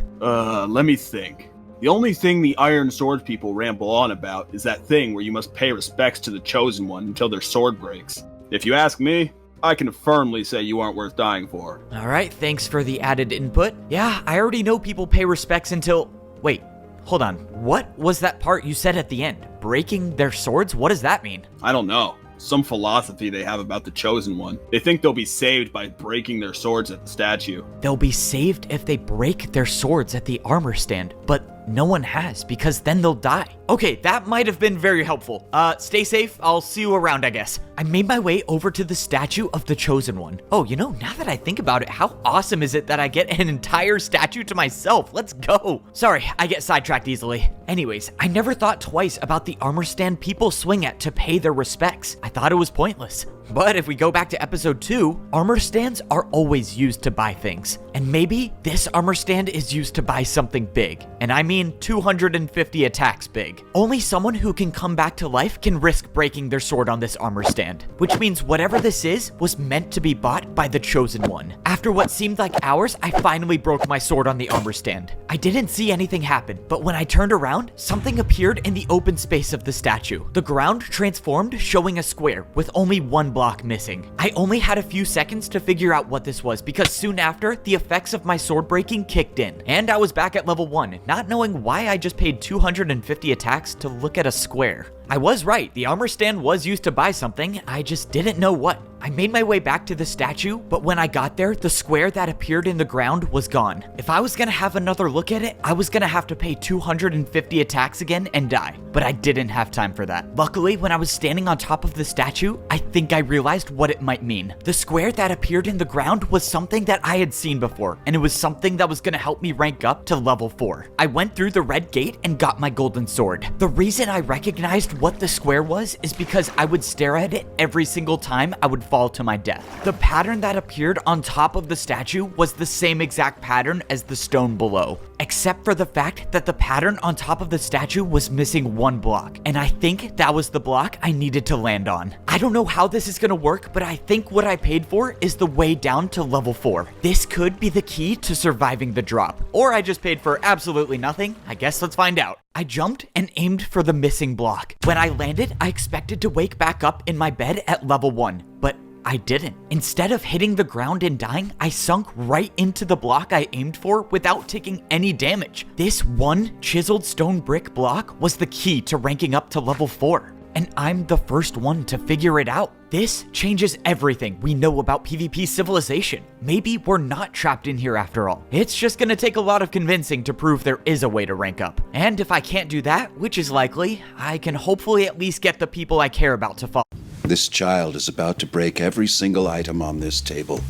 Let me think. The only thing the Iron Sword people ramble on about is that thing where you must pay respects to the Chosen One until their sword breaks. If you ask me, I can firmly say you aren't worth dying for. Alright, thanks for the added input. Yeah, I already know people pay respects until... Wait, hold on. What was that part you said at the end? Breaking their swords? What does that mean? I don't know. Some philosophy they have about the Chosen One. They think they'll be saved by breaking their swords at the statue. They'll be saved if they break their swords at the armor stand, but no one has, because then they'll die. Okay, that might have been very helpful. Stay safe. I'll see you around, I guess. I made my way over to the statue of the Chosen One. Oh, you know, now that I think about it, how awesome is it that I get an entire statue to myself? Let's go. Sorry, I get sidetracked easily. Anyways, I never thought twice about the armor stand people swing at to pay their respects. I thought it was pointless. But if we go back to episode 2, armor stands are always used to buy things. And maybe this armor stand is used to buy something big. And I mean 250 attacks big. Only someone who can come back to life can risk breaking their sword on this armor stand. Which means whatever this is was meant to be bought by the Chosen One. After what seemed like hours, I finally broke my sword on the armor stand. I didn't see anything happen, but when I turned around, something appeared in the open space of the statue. The ground transformed, showing a square with only one block missing. I only had a few seconds to figure out what this was because soon after, the effects of my sword breaking kicked in, and I was back at level 1, not knowing why I just paid 250 attacks to look at a square. I was right, the armor stand was used to buy something, I just didn't know what. I made my way back to the statue, but when I got there, the square that appeared in the ground was gone. If I was gonna have another look at it, I was gonna have to pay 250 attacks again and die, but I didn't have time for that. Luckily, when I was standing on top of the statue, I think I realized what it might mean. The square that appeared in the ground was something that I had seen before, and it was something that was gonna help me rank up to level 4. I went through the red gate and got my golden sword. The reason I recognized what the square was is because I would stare at it every single time I would fall to my death. The pattern that appeared on top of the statue was the same exact pattern as the stone below, except for the fact that the pattern on top of the statue was missing one block, and I think that was the block I needed to land on. I don't know how this is gonna work, but I think what I paid for is the way down to level 4. This could be the key to surviving the drop, or I just paid for absolutely nothing. I guess let's find out. I jumped and aimed for the missing block. When I landed, I expected to wake back up in my bed at level 1, but I didn't. Instead of hitting the ground and dying, I sunk right into the block I aimed for without taking any damage. This one chiseled stone brick block was the key to ranking up to level 4. And I'm the first one to figure it out. This changes everything we know about PvP Civilization. Maybe we're not trapped in here after all. It's just gonna take a lot of convincing to prove there is a way to rank up. And if I can't do that, which is likely, I can hopefully at least get the people I care about to follow. This child is about to break every single item on this table.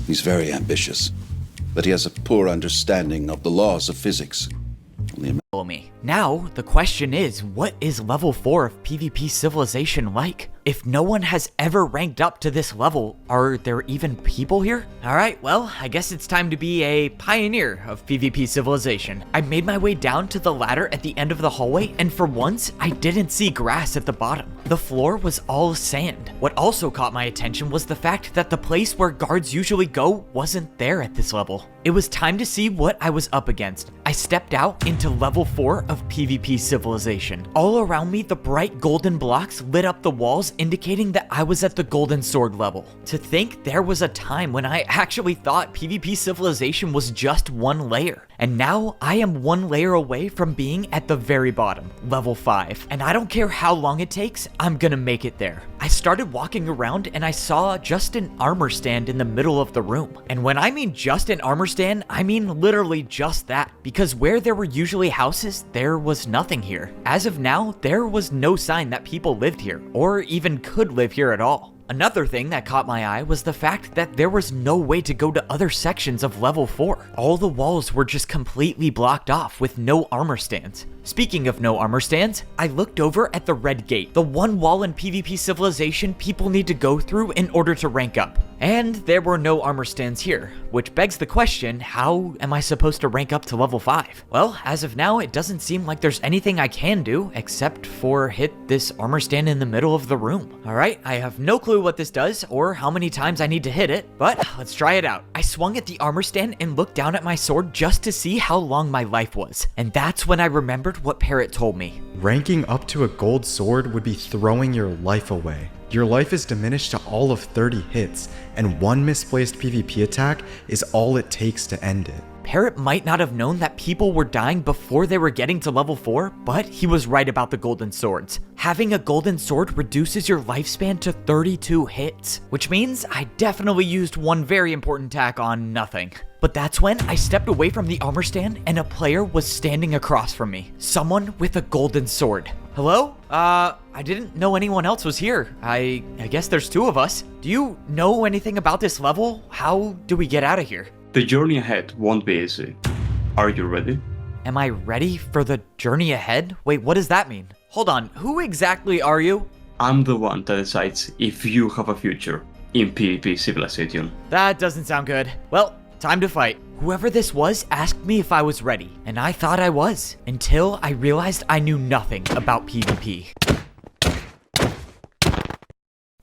He's very ambitious, but he has a poor understanding of the laws of physics. Follow me. Now, the question is, what is level 4 of PvP Civilization like? If no one has ever ranked up to this level, are there even people here? Alright, well, I guess it's time to be a pioneer of PvP Civilization. I made my way down to the ladder at the end of the hallway, and for once, I didn't see grass at the bottom. The floor was all sand. What also caught my attention was the fact that the place where guards usually go wasn't there at this level. It was time to see what I was up against. I stepped out into level 4 of PvP Civilization. All around me, the bright golden blocks lit up the walls, indicating that I was at the golden sword level. To think there was a time when I actually thought PvP Civilization was just one layer. And now I am one layer away from being at the very bottom, level 5. And I don't care how long it takes, I'm gonna make it there. I started walking around and I saw just an armor stand in the middle of the room. And when I mean just an armor stand, I mean literally just that. Because where there were usually houses, there was nothing here. As of now, there was no sign that people lived here, or even could live here at all. Another thing that caught my eye was the fact that there was no way to go to other sections of level 4. All the walls were just completely blocked off with no armor stands. Speaking of no armor stands, I looked over at the red gate, the one wall in PvP Civilization people need to go through in order to rank up. And there were no armor stands here, which begs the question, how am I supposed to rank up to level 5? Well, as of now, it doesn't seem like there's anything I can do except for hit this armor stand in the middle of the room. Alright, I have no clue what this does or how many times I need to hit it, but let's try it out. I swung at the armor stand and looked down at my sword just to see how long my life was. And that's when I remembered what Parrot told me. Ranking up to a gold sword would be throwing your life away. Your life is diminished to all of 30 hits, and one misplaced PvP attack is all it takes to end it. Parrot might not have known that people were dying before they were getting to level 4, but he was right about the golden swords. Having a golden sword reduces your lifespan to 32 hits, which means I definitely used one very important attack on nothing. But that's when I stepped away from the armor stand and a player was standing across from me. Someone with a golden sword. Hello? I didn't know anyone else was here. I guess there's two of us. Do you know anything about this level? How do we get out of here? The journey ahead won't be easy. Are you ready? Am I ready for the journey ahead? Wait, what does that mean? Hold on, who exactly are you? I'm the one that decides if you have a future in PvP Civilization. That doesn't sound good. Well, time to fight. Whoever this was asked me if I was ready, and I thought I was, until I realized I knew nothing about PvP.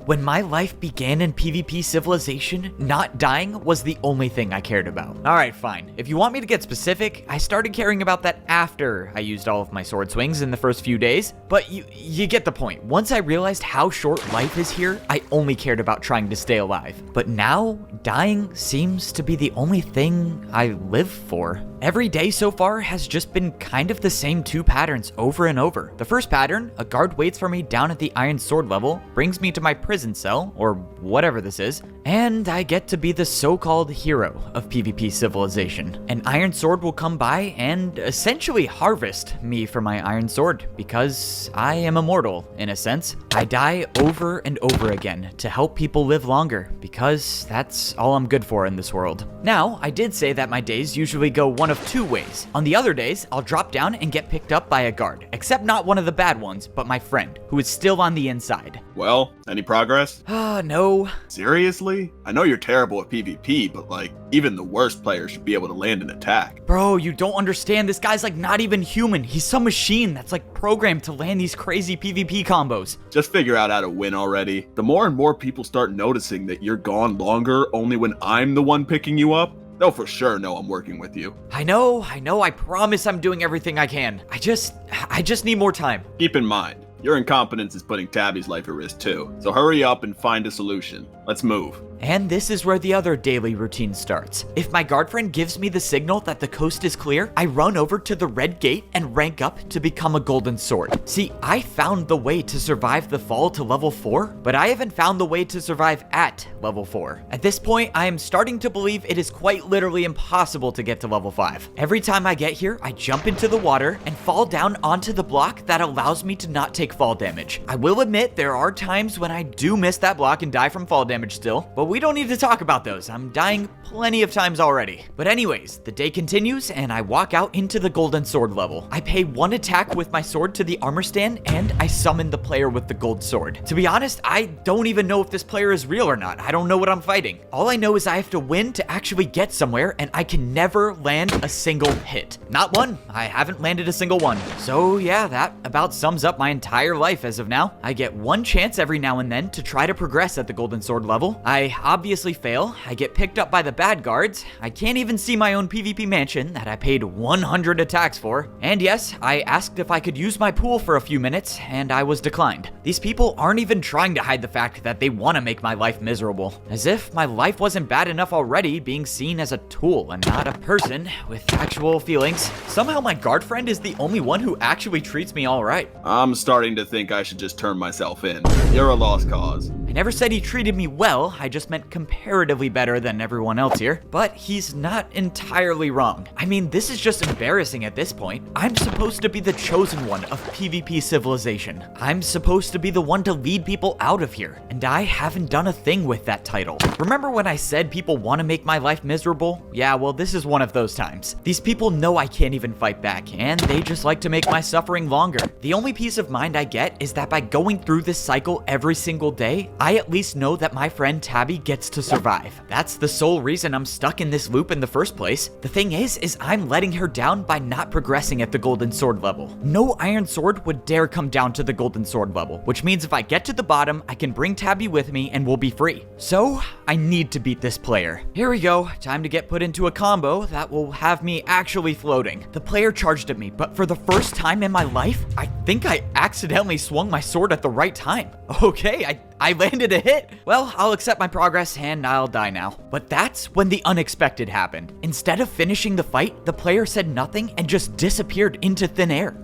When my life began in PvP Civilization, not dying was the only thing I cared about. Alright, fine. If you want me to get specific, I started caring about that after I used all of my sword swings in the first few days, but you get the point. Once I realized how short life is here, I only cared about trying to stay alive. But now, dying seems to be the only thing I live for. Every day so far has just been kind of the same two patterns over and over. The first pattern, a guard waits for me down at the Iron Sword level, brings me to my prison cell, or whatever this is, and I get to be the so-called hero of PvP Civilization. An Iron Sword will come by and essentially harvest me for my Iron Sword, because I am immortal, in a sense. I die over and over again to help people live longer, because that's all I'm good for in this world. Now, I did say that my days usually go one of two ways. On the other days, I'll drop down and get picked up by a guard, except not one of the bad ones, but my friend, who is still on the inside. Well, any progress? No. Seriously? I know you're terrible at PvP, but like, even the worst players should be able to land an attack. Bro, you don't understand. This guy's like not even human. He's some machine that's like programmed to land these crazy PvP combos. Just figure out how to win already. The more and more people start noticing that you're gone longer only when I'm the one picking you up, they'll for sure know I'm working with you. I know. I promise I'm doing everything I can. I just need more time. Keep in mind, your incompetence is putting Tabby's life at risk too. So hurry up and find a solution. Let's move. And this is where the other daily routine starts. If my guard friend gives me the signal that the coast is clear, I run over to the red gate and rank up to become a golden sword. See, I found the way to survive the fall to level 4, but I haven't found the way to survive at level 4. At this point, I am starting to believe it is quite literally impossible to get to level 5. Every time I get here, I jump into the water and fall down onto the block that allows me to not take fall damage. I will admit there are times when I do miss that block and die from fall damage still, but we don't need to talk about those. I'm dying plenty of times already. But anyways, the day continues and I walk out into the golden sword level. I pay one attack with my sword to the armor stand and I summon the player with the gold sword. To be honest, I don't even know if this player is real or not. I don't know what I'm fighting. All I know is I have to win to actually get somewhere and I can never land a single hit. Not one. I haven't landed a single one. So yeah, that about sums up my entire life as of now. I get one chance every now and then to try to progress at the golden sword level. I obviously fail. I get picked up by the bad guards. I can't even see my own PvP mansion that I paid 100 attacks for. And yes, I asked if I could use my pool for a few minutes and I was declined. These people aren't even trying to hide the fact that they want to make my life miserable. As if my life wasn't bad enough already being seen as a tool and not a person with actual feelings. Somehow my guard friend is the only one who actually treats me all right. I'm starting to think I should just turn myself in. You're a lost cause. I never said he treated me well, I just meant comparatively better than everyone else here. But he's not entirely wrong. I mean, this is just embarrassing at this point. I'm supposed to be the chosen one of PvP Civilization. I'm supposed to be the one to lead people out of here, and I haven't done a thing with that title. Remember when I said people want to make my life miserable? Yeah, well, this is one of those times. These people know I can't even fight back, and they just like to make my suffering longer. The only peace of mind I get is that by going through this cycle every single day, I at least know that my friend Tabby gets to survive. That's the sole reason I'm stuck in this loop in the first place. The thing is I'm letting her down by not progressing at the golden sword level. No iron sword would dare come down to the golden sword level, which means if I get to the bottom, I can bring Tabby with me and we'll be free. So I need to beat this player. Here we go. Time to get put into a combo that will have me actually floating. The player charged at me, but for the first time in my life, I think I accidentally swung my sword at the right time. Okay, I landed a hit. Well, I'll accept my progress and I'll die now. But that's when the unexpected happened. Instead of finishing the fight, the player said nothing and just disappeared into thin air.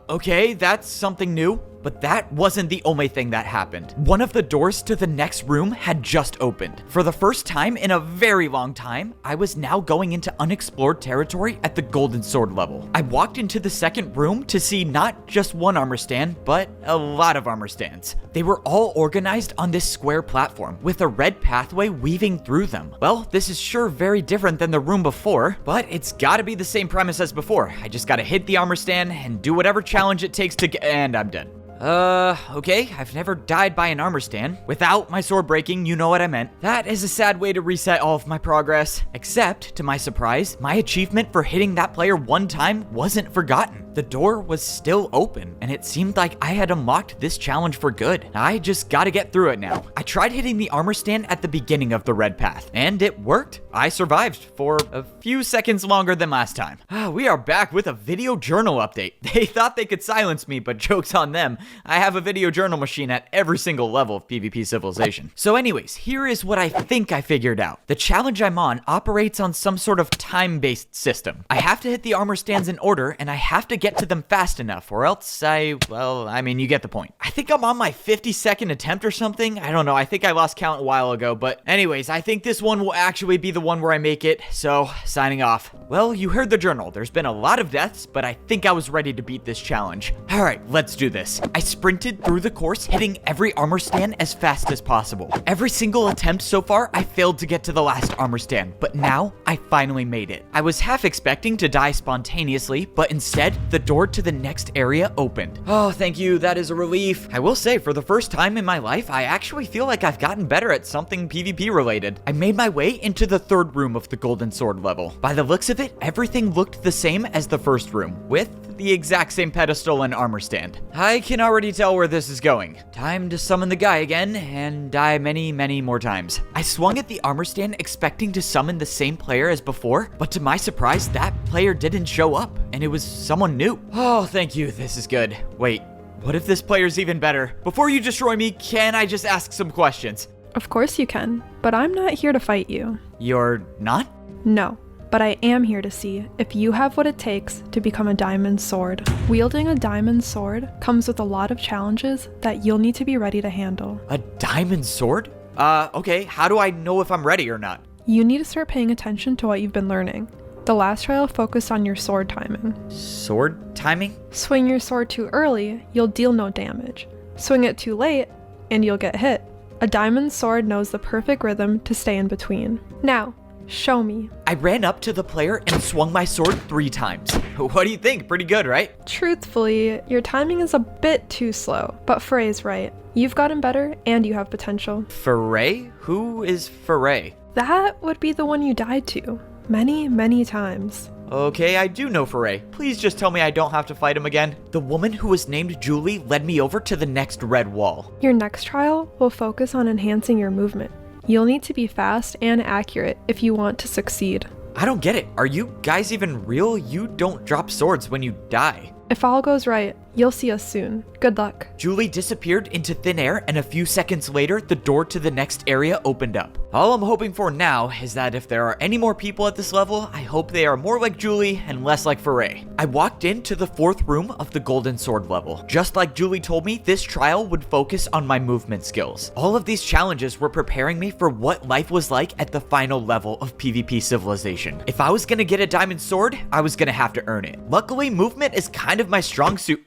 Okay, that's something new. But that wasn't the only thing that happened. One of the doors to the next room had just opened. For the first time in a very long time, I was now going into unexplored territory at the golden sword level. I walked into the second room to see not just one armor stand, but a lot of armor stands. They were all organized on this square platform with a red pathway weaving through them. Well, this is sure very different than the room before, but it's gotta be the same premise as before. I just gotta hit the armor stand and do whatever challenge it takes to get, and I'm dead. Okay, I've never died by an armor stand. Without my sword breaking, you know what I meant. That is a sad way to reset all of my progress. Except, to my surprise, my achievement for hitting that player one time wasn't forgotten. The door was still open, and it seemed like I had unlocked this challenge for good. I just gotta get through it now. I tried hitting the armor stand at the beginning of the red path, and it worked. I survived for a few seconds longer than last time. We are back with a video journal update. They thought they could silence me, but joke's on them. I have a video journal machine at every single level of PvP Civilization. So anyways, here is what I think I figured out. The challenge I'm on operates on some sort of time-based system. I have to hit the armor stands in order, and I have to get to them fast enough, or else you get the point. I think I'm on my 52nd attempt or something. I don't know. I think I lost count a while ago, but anyways, I think this one will actually be the one where I make it, so signing off. Well, you heard the journal. There's been a lot of deaths, but I think I was ready to beat this challenge. All right, let's do this. I sprinted through the course, hitting every armor stand as fast as possible. Every single attempt so far, I failed to get to the last armor stand, but now I finally made it. I was half expecting to die spontaneously, but instead, the door to the next area opened. Oh, thank you. That is a relief. I will say, for the first time in my life, I actually feel like I've gotten better at something PvP related. I made my way into the third room of the Golden Sword level. By the looks of it, everything looked the same as the first room, with the exact same pedestal and armor stand. I can already tell where this is going. Time to summon the guy again and die many, many more times. I swung at the armor stand expecting to summon the same player as before, but to my surprise, that player didn't show up, and it was someone new. Oh, thank you. This is good. Wait, what if this player's even better? Before you destroy me, can I just ask some questions? Of course you can, but I'm not here to fight you. You're not? No. But I am here to see if you have what it takes to become a diamond sword. Wielding a diamond sword comes with a lot of challenges that you'll need to be ready to handle. A diamond sword? Okay, how do I know if I'm ready or not? You need to start paying attention to what you've been learning. The last trial focused on your sword timing. Sword timing? Swing your sword too early, you'll deal no damage. Swing it too late, and you'll get hit. A diamond sword knows the perfect rhythm to stay in between. Now, show me. I ran up to the player and swung my sword 3 times. What do you think? Pretty good, right? Truthfully, your timing is a bit too slow, but Frey's right. You've gotten better and you have potential. Foray? Who is Foray? That would be the one you died to. Many, many times. Okay, I do know Foray. Please just tell me I don't have to fight him again. The woman who was named Julie led me over to the next red wall. Your next trial will focus on enhancing your movement. You'll need to be fast and accurate if you want to succeed. I don't get it. Are you guys even real? You don't drop swords when you die. If all goes right, you'll see us soon. Good luck. Julie disappeared into thin air, and a few seconds later, the door to the next area opened up. All I'm hoping for now is that if there are any more people at this level, I hope they are more like Julie and less like Foray. I walked into the 4th room of the Golden Sword level. Just like Julie told me, this trial would focus on my movement skills. All of these challenges were preparing me for what life was like at the final level of PvP Civilization. If I was gonna get a diamond sword, I was gonna have to earn it. Luckily, movement is kind of my strong suit.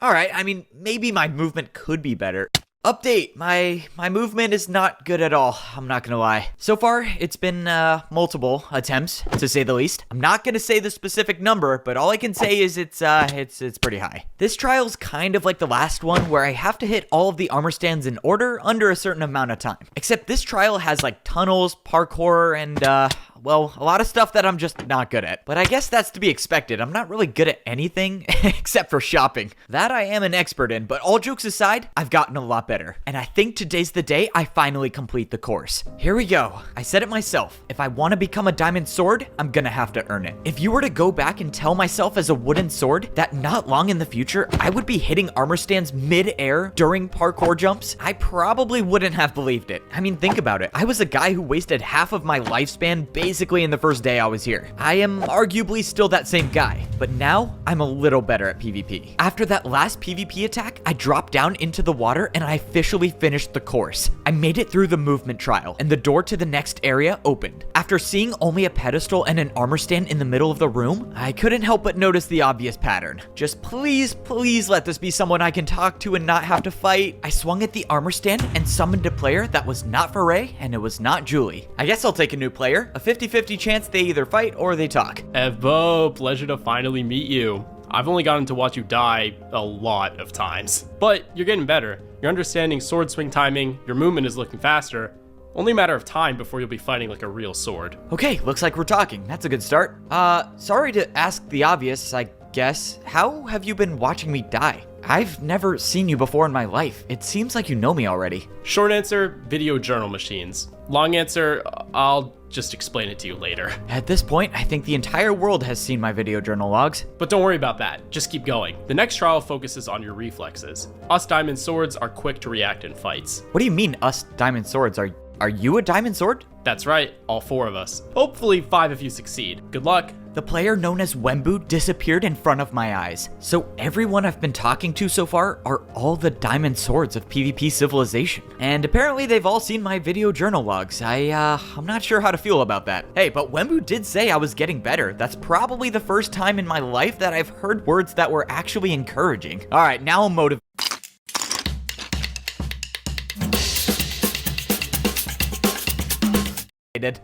Alright, I mean, maybe my movement could be better. Update, my movement is not good at all, I'm not gonna lie. So far, it's been multiple attempts, to say the least. I'm not gonna say the specific number, but all I can say is it's pretty high. This trial's kind of like the last one, where I have to hit all of the armor stands in order under a certain amount of time. Except this trial has like tunnels, parkour, and well, a lot of stuff that I'm just not good at. But I guess that's to be expected. I'm not really good at anything except for shopping. That I am an expert in, but all jokes aside, I've gotten a lot better. And I think today's the day I finally complete the course. Here we go. I said it myself. If I want to become a diamond sword, I'm gonna have to earn it. If you were to go back and tell myself as a wooden sword that not long in the future, I would be hitting armor stands mid-air during parkour jumps, I probably wouldn't have believed it. I mean, think about it. I was a guy who wasted half of my lifespan basically in the first day I was here. I am arguably still that same guy, but now I'm a little better at PvP. After that last PvP attack, I dropped down into the water and I officially finished the course. I made it through the movement trial and the door to the next area opened. After seeing only a pedestal and an armor stand in the middle of the room, I couldn't help but notice the obvious pattern. Just please let this be someone I can talk to and not have to fight. I swung at the armor stand and summoned a player that was not Foray and it was not Julie. I guess I'll take a new player, a 50-50 chance they either fight or they talk. Evo, pleasure to finally meet you. I've only gotten to watch you die a lot of times, but you're getting better. You're understanding sword swing timing, your movement is looking faster. Only a matter of time before you'll be fighting like a real sword. Okay, looks like we're talking. That's a good start. Sorry to ask the obvious. I guess. How have you been watching me die? I've never seen you before in my life. It seems like you know me already. Short answer, video journal machines. Long answer, I'll just explain it to you later. At this point, I think the entire world has seen my video journal logs. But don't worry about that, just keep going. The next trial focuses on your reflexes. Us Diamond Swords are quick to react in fights. What do you mean, us Diamond Swords? Are you a Diamond Sword? That's right, all 4 of us. Hopefully 5 if you succeed. Good luck. The player known as Wembu disappeared in front of my eyes. So everyone I've been talking to so far are all the Diamond Swords of PvP Civilization. And apparently they've all seen my video journal logs. I'm not sure how to feel about that. Hey, but Wembu did say I was getting better. That's probably the first time in my life that I've heard words that were actually encouraging. All right, now I'm motivated.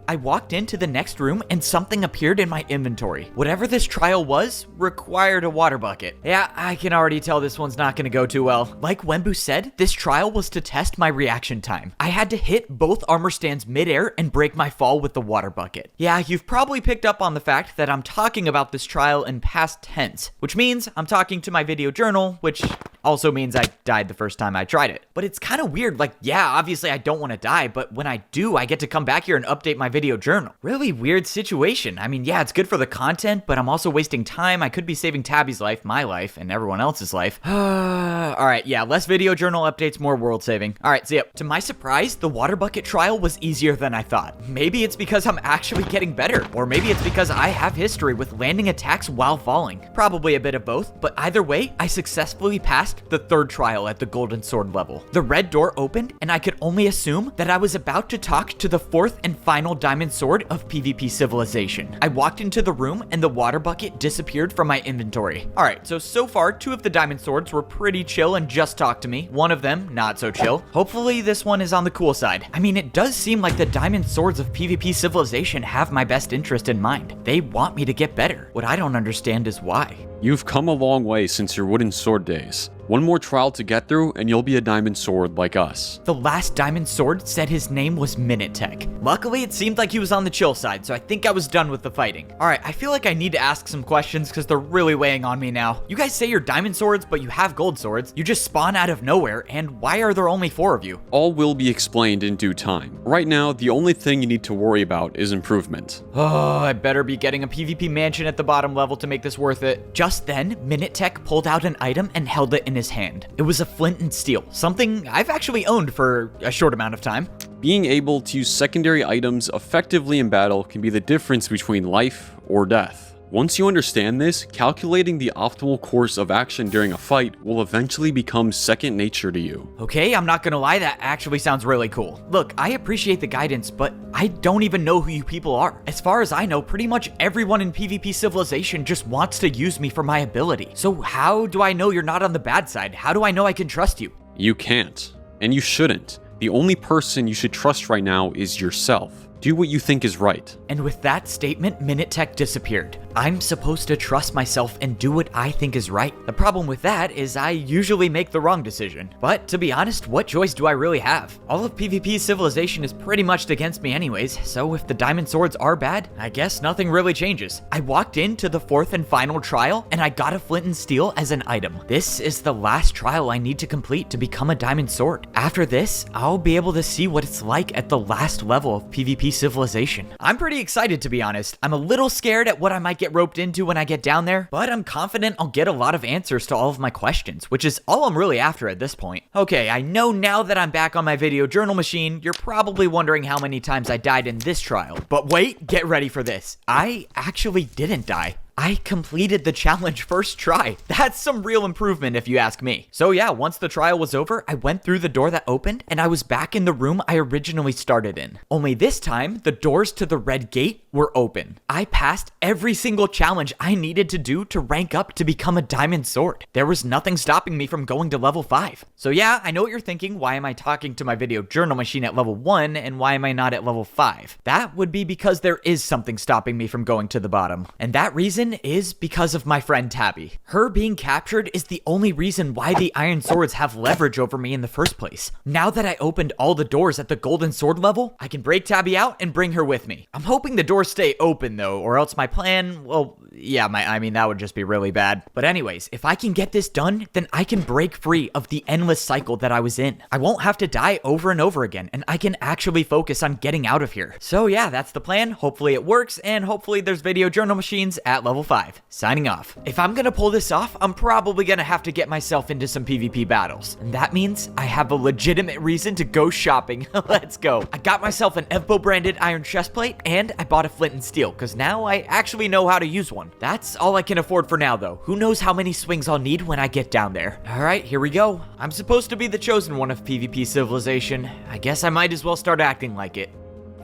I walked into the next room and something appeared in my inventory. Whatever this trial was, required a water bucket. Yeah, I can already tell this one's not gonna go too well. Like Wembu said, this trial was to test my reaction time. I had to hit both armor stands midair and break my fall with the water bucket. Yeah, you've probably picked up on the fact that I'm talking about this trial in past tense, which means I'm talking to my video journal, which also means I died the first time I tried it. But it's kind of weird, like, yeah, obviously I don't want to die, but when I do, I get to come back here and update my video journal. Really weird situation. I mean, yeah, it's good for the content, but I'm also wasting time. I could be saving Tabby's life, my life, and everyone else's life. Alright, yeah, less video journal updates, more world saving. Alright, see ya. To my surprise, the water bucket trial was easier than I thought. Maybe it's because I'm actually getting better, or maybe it's because I have history with landing attacks while falling. Probably a bit of both, but either way, I successfully passed the 3rd trial at the Golden Sword level. The red door opened, and I could only assume that I was about to talk to the 4th and final Diamond Sword of PvP Civilization. I walked into the room, and the water bucket disappeared from my inventory. Alright, so far, 2 of the Diamond Swords were pretty chill and just talked to me. One of them, not so chill. Hopefully, this one is on the cool side. I mean, it does seem like the Diamond Swords of PvP Civilization have my best interest in mind. They want me to get better. What I don't understand is why. You've come a long way since your wooden sword days. One more trial to get through and you'll be a Diamond Sword like us. The last Diamond Sword said his name was Minutech. Luckily, it seemed like he was on the chill side, so I think I was done with the fighting. Alright, I feel like I need to ask some questions because they're really weighing on me now. You guys say you're Diamond Swords, but you have Gold Swords. You just spawn out of nowhere, and why are there only 4 of you? All will be explained in due time. Right now, the only thing you need to worry about is improvement. Oh, I better be getting a PvP mansion at the bottom level to make this worth it. Just then, Minutech pulled out an item and held it in his hand. It was a flint and steel, something I've actually owned for a short amount of time. Being able to use secondary items effectively in battle can be the difference between life or death. Once you understand this, calculating the optimal course of action during a fight will eventually become second nature to you. Okay, I'm not gonna lie, that actually sounds really cool. Look, I appreciate the guidance, but I don't even know who you people are. As far as I know, pretty much everyone in PvP Civilization just wants to use me for my ability. So how do I know you're not on the bad side? How do I know I can trust you? You can't, and you shouldn't. The only person you should trust right now is yourself. Do what you think is right. And with that statement, Minutech disappeared. I'm supposed to trust myself and do what I think is right. The problem with that is I usually make the wrong decision. But to be honest, what choice do I really have? All of PvP Civilization is pretty much against me anyways, so if the Diamond Swords are bad, I guess nothing really changes. I walked into the 4th and final trial, and I got a flint and steel as an item. This is the last trial I need to complete to become a Diamond Sword. After this, I'll be able to see what it's like at the last level of PvP Civilization. I'm pretty excited, to be honest. I'm a little scared at what I might get roped into when I get down there, but I'm confident I'll get a lot of answers to all of my questions, which is all I'm really after at this point. Okay, I know now that I'm back on my video journal machine, you're probably wondering how many times I died in this trial. But wait, get ready for this. I actually didn't die. I completed the challenge first try. That's some real improvement if you ask me. So yeah, once the trial was over, I went through the door that opened and I was back in the room I originally started in. Only this time, the doors to the red gate were open. I passed every single challenge I needed to do to rank up to become a Diamond Sword. There was nothing stopping me from going to level 5. So yeah, I know what you're thinking. Why am I talking to my video journal machine at level 1 and why am I not at level 5? That would be because there is something stopping me from going to the bottom. And that reason is because of my friend Tabby. Her being captured is the only reason why the Iron Swords have leverage over me in the first place. Now that I opened all the doors at the Golden Sword level, I can break Tabby out and bring her with me. I'm hoping the doors doors stay open though, or else my plan, well, yeah, I mean, that would just be really bad. But anyways, if I can get this done, then I can break free of the endless cycle that I was in. I won't have to die over and over again, and I can actually focus on getting out of here. So yeah, that's the plan. Hopefully it works, and hopefully there's video journal machines at level 5. Signing off. If I'm gonna pull this off, I'm probably gonna have to get myself into some PvP battles. And that means I have a legitimate reason to go shopping. Let's go. I got myself an Evbo branded iron chestplate, and I bought a flint and steel, because now I actually know how to use one. That's all I can afford for now though. Who knows how many swings I'll need when I get down there. Alright, here we go. I'm supposed to be the chosen one of PvP Civilization. I guess I might as well start acting like it.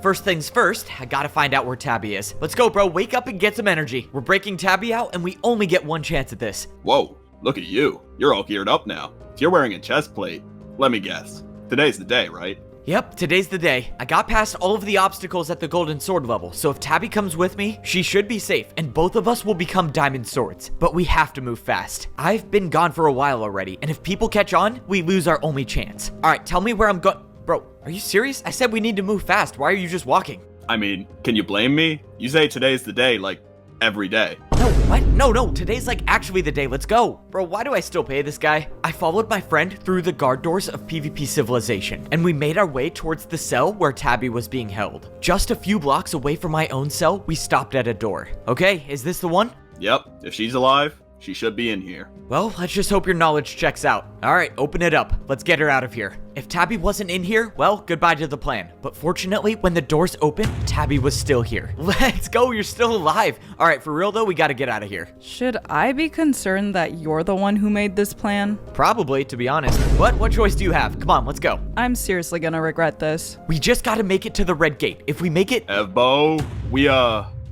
First things first, I gotta find out where Tabby is. Let's go, bro. Wake up and get some energy. We're breaking Tabby out, and we only get one chance at this. Whoa, look at you. You're all geared up now. If you're wearing a chest plate, let me guess. Today's the day, right? Yep, today's the day. I got past all of the obstacles at the Golden Sword level, so if Tabby comes with me, she should be safe, and both of us will become Diamond Swords. But we have to move fast. I've been gone for a while already, and if people catch on, we lose our only chance. Alright, tell me where I'm going. Bro, are you serious? I said we need to move fast. Why are you just walking? I mean, can you blame me? You say today's the day, like, every day. No, what? No, today's like actually the day. Let's go. Bro, why do I still pay this guy? I followed my friend through the guard doors of PvP Civilization, and we made our way towards the cell where Tabby was being held. Just a few blocks away from my own cell, we stopped at a door. Okay, is this the one? Yep, if she's alive, she should be in here. Well, let's just hope your knowledge checks out. Alright, open it up. Let's get her out of here. If Tabby wasn't in here, well, goodbye to the plan. But fortunately, when the doors opened, Tabby was still here. Let's go, you're still alive. Alright, for real though, we gotta get out of here. Should I be concerned that you're the one who made this plan? Probably, to be honest. But what choice do you have? Come on, let's go. I'm seriously gonna regret this. We just gotta make it to the red gate. If we make it... Evbo, we,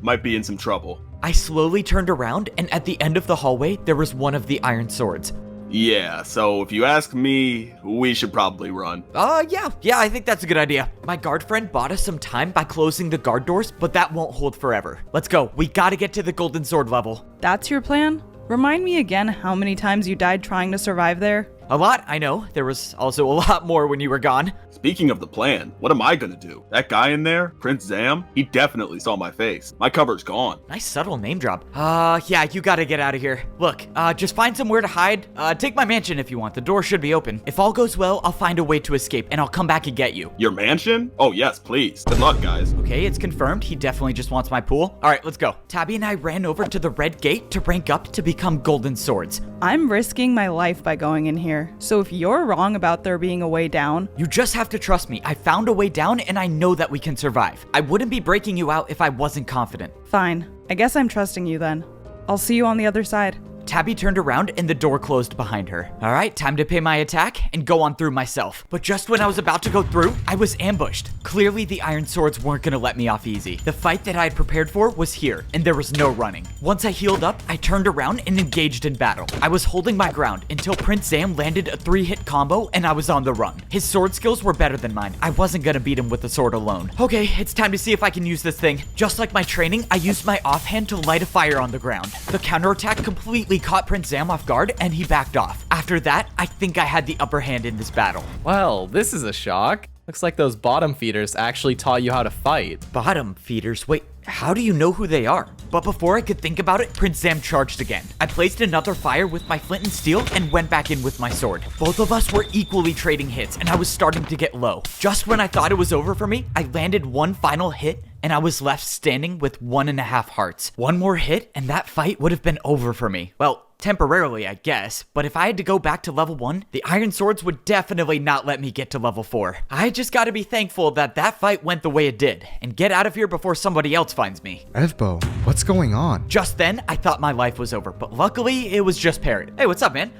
might be in some trouble. I slowly turned around, and at the end of the hallway, there was one of the iron swords. Yeah, so if you ask me, we should probably run. Yeah, I think that's a good idea. My guard friend bought us some time by closing the guard doors, but that won't hold forever. Let's go. We gotta get to the Golden Sword level. That's your plan? Remind me again how many times you died trying to survive there? A lot, I know. There was also a lot more when you were gone. Speaking of the plan, what am I gonna do? That guy in there, Prince Zam, he definitely saw my face. My cover's gone. Nice subtle name drop. Yeah, you gotta get out of here. Look, just find somewhere to hide. Take my mansion if you want. The door should be open. If all goes well, I'll find a way to escape, and I'll come back and get you. Your mansion? Oh, yes, please. Good luck, guys. Okay, it's confirmed. He definitely just wants my pool. All right, let's go. Tabby and I ran over to the red gate to rank up to become Golden Swords. I'm risking my life by going in here, so if you're wrong about there being a way down... You just have to trust me. I found a way down, and I know that we can survive. I wouldn't be breaking you out if I wasn't confident. Fine. I guess I'm trusting you then. I'll see you on the other side. Tabby turned around and the door closed behind her. All right, time to pay my attack and go on through myself. But just when I was about to go through, I was ambushed. Clearly, the Iron Swords weren't gonna let me off easy. The fight that I had prepared for was here, and there was no running. Once I healed up, I turned around and engaged in battle. I was holding my ground until Prince Zam landed a 3-hit combo and I was on the run. His sword skills were better than mine. I wasn't gonna beat him with the sword alone. Okay, it's time to see if I can use this thing. Just like my training, I used my offhand to light a fire on the ground. The counterattack completely caught Prince Zam off guard and he backed off. After that, I think I had the upper hand in this battle. Well, this is a shock. Looks like those bottom feeders actually taught you how to fight. Bottom feeders? Wait, how do you know who they are? But before I could think about it, Prince Zam charged again. I placed another fire with my flint and steel and went back in with my sword. Both of us were equally trading hits and I was starting to get low. Just when I thought it was over for me, I landed one final hit and I was left standing with 1.5 hearts. One more hit and that fight would have been over for me. Well, temporarily, I guess, but if I had to go back to level 1, the Iron Swords would definitely not let me get to level 4. I just gotta be thankful that that fight went the way it did, and get out of here before somebody else finds me. Evbo, what's going on? Just then, I thought my life was over, but luckily, it was just Parrot. Hey, what's up, man?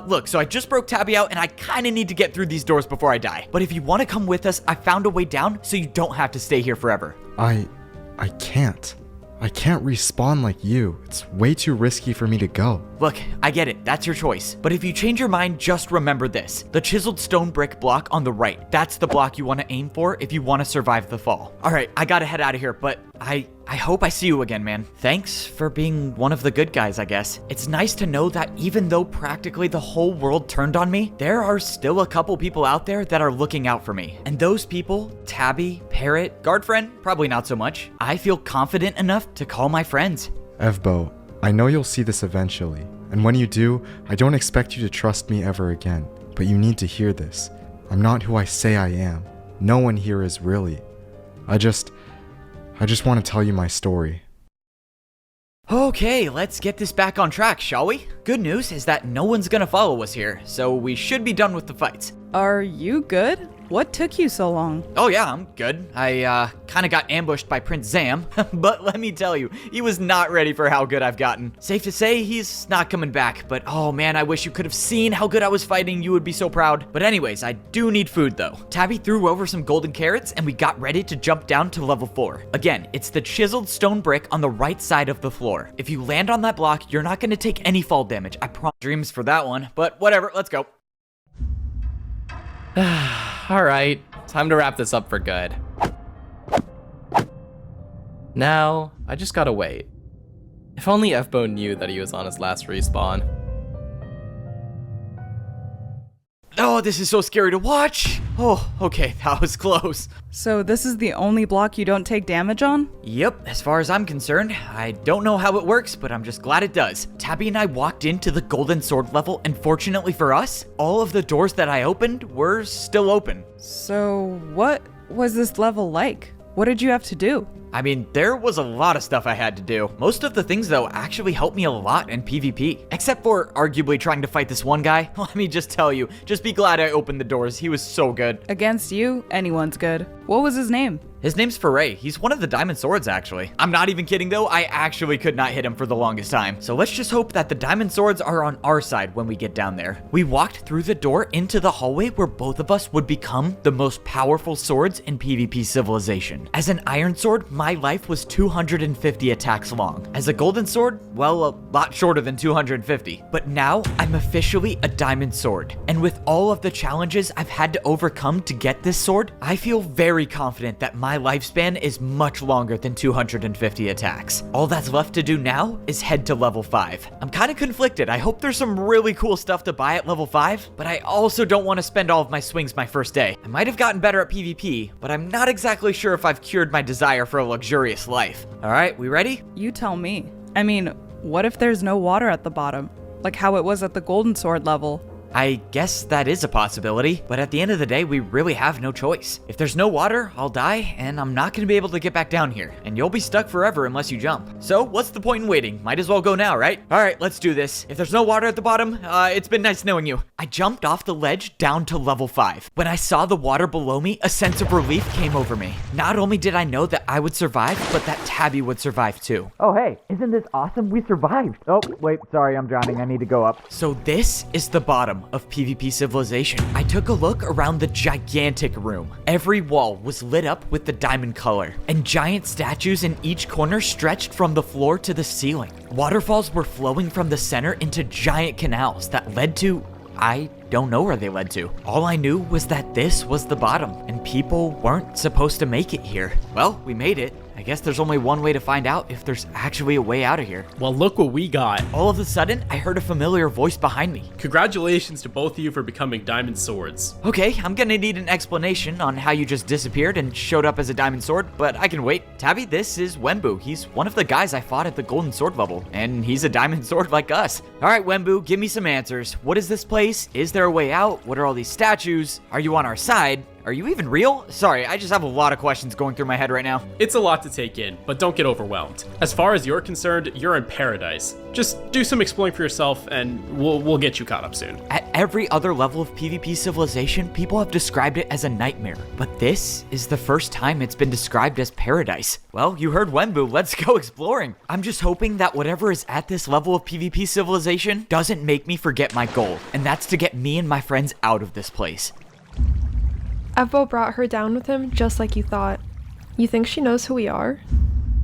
Look, so I just broke Tabby out, and I kinda need to get through these doors before I die. But if you wanna come with us, I found a way down, so you don't have to stay here forever. I can't. I can't respawn like you. It's way too risky for me to go. Look, I get it. That's your choice. But if you change your mind, just remember this. The chiseled stone brick block on the right. That's the block you want to aim for if you want to survive the fall. All right, I gotta head out of here, but I hope I see you again, man. Thanks for being one of the good guys, I guess. It's nice to know that even though practically the whole world turned on me, there are still a couple people out there that are looking out for me. And those people, Tabby, Parrot, Guard Friend, probably not so much. I feel confident enough to call my friends. Evbo, I know you'll see this eventually. And when you do, I don't expect you to trust me ever again. But you need to hear this. I'm not who I say I am. No one here is really. I just want to tell you my story. Okay, let's get this back on track, shall we? Good news is that no one's gonna follow us here, so we should be done with the fights. Are you good? What took you so long? Oh yeah, I'm good. I kinda got ambushed by Prince Zam, but let me tell you, he was not ready for how good I've gotten. Safe to say, he's not coming back, but oh man, I wish you could have seen how good I was fighting. You would be so proud. But anyways, I do need food though. Tabby threw over some golden carrots and we got ready to jump down to level 4. Again, it's the chiseled stone brick on the right side of the floor. If you land on that block, you're not gonna take any fall damage. I promise. Dreams for that one, but whatever, let's go. Alright, time to wrap this up for good. Now, I just gotta wait. If only Evbo knew that he was on his last respawn. Oh, this is so scary to watch. Oh, okay, that was close. So this is the only block you don't take damage on? Yep, as far as I'm concerned. I don't know how it works, but I'm just glad it does. Tabby and I walked into the golden sword level, and fortunately for us, all of the doors that I opened were still open. So what was this level like? What did you have to do? I mean, there was a lot of stuff I had to do. Most of the things, though, actually helped me a lot in PvP. Except for arguably trying to fight this one guy. Let me just tell you, just be glad I opened the doors. He was so good. Against you, anyone's good. What was his name? His name's Foray. He's one of the Diamond Swords, actually. I'm not even kidding, though. I actually could not hit him for the longest time. So let's just hope that the Diamond Swords are on our side when we get down there. We walked through the door into the hallway where both of us would become the most powerful swords in PvP Civilization. As an Iron Sword, my life was 250 attacks long. As a Golden Sword, well, a lot shorter than 250. But now, I'm officially a Diamond Sword. And with all of the challenges I've had to overcome to get this sword, I feel very confident that my lifespan is much longer than 250 attacks. All that's left to do now is head to level 5. I'm kind of conflicted. I hope there's some really cool stuff to buy at level 5, but I also don't want to spend all of my swings my first day. I might have gotten better at PvP, but I'm not exactly sure if I've cured my desire for a luxurious life. All right, we ready? You tell me. I mean, what if there's no water at the bottom? Like how it was at the Golden Sword level? I guess that is a possibility, but at the end of the day, we really have no choice. If there's no water, I'll die, and I'm not gonna be able to get back down here, and you'll be stuck forever unless you jump. So what's the point in waiting? Might as well go now, right? All right, let's do this. If there's no water at the bottom, it's been nice knowing you. I jumped off the ledge down to level 5. When I saw the water below me, a sense of relief came over me. Not only did I know that I would survive, but that Tabby would survive too. Oh hey, isn't this awesome? We survived. Oh, wait, sorry, I'm drowning. I need to go up. So this is the bottom of PvP Civilization. I took a look around the gigantic room. Every wall was lit up with the diamond color, and giant statues in each corner stretched from the floor to the ceiling. Waterfalls were flowing from the center into giant canals that led to... I don't know where they led to. All I knew was that this was the bottom, and people weren't supposed to make it here. Well, we made it. I guess there's only one way to find out if there's actually a way out of here. Well, look what we got. All of a sudden, I heard a familiar voice behind me. Congratulations to both of you for becoming Diamond Swords. Okay, I'm gonna need an explanation on how you just disappeared and showed up as a Diamond Sword, but I can wait. Tabby, this is Wenbu. He's one of the guys I fought at the Golden Sword level, and he's a Diamond Sword like us. All right, Wenbu, give me some answers. What is this place? Is there a way out? What are all these statues? Are you on our side? Are you even real? Sorry, I just have a lot of questions going through my head right now. It's a lot to take in, but don't get overwhelmed. As far as you're concerned, you're in paradise. Just do some exploring for yourself, and we'll get you caught up soon. At every other level of PvP Civilization, people have described it as a nightmare, but this is the first time it's been described as paradise. Well, you heard Wenbu, let's go exploring. I'm just hoping that whatever is at this level of PvP Civilization doesn't make me forget my goal, and that's to get me and my friends out of this place. Evbo brought her down with him just like you thought. You think she knows who we are?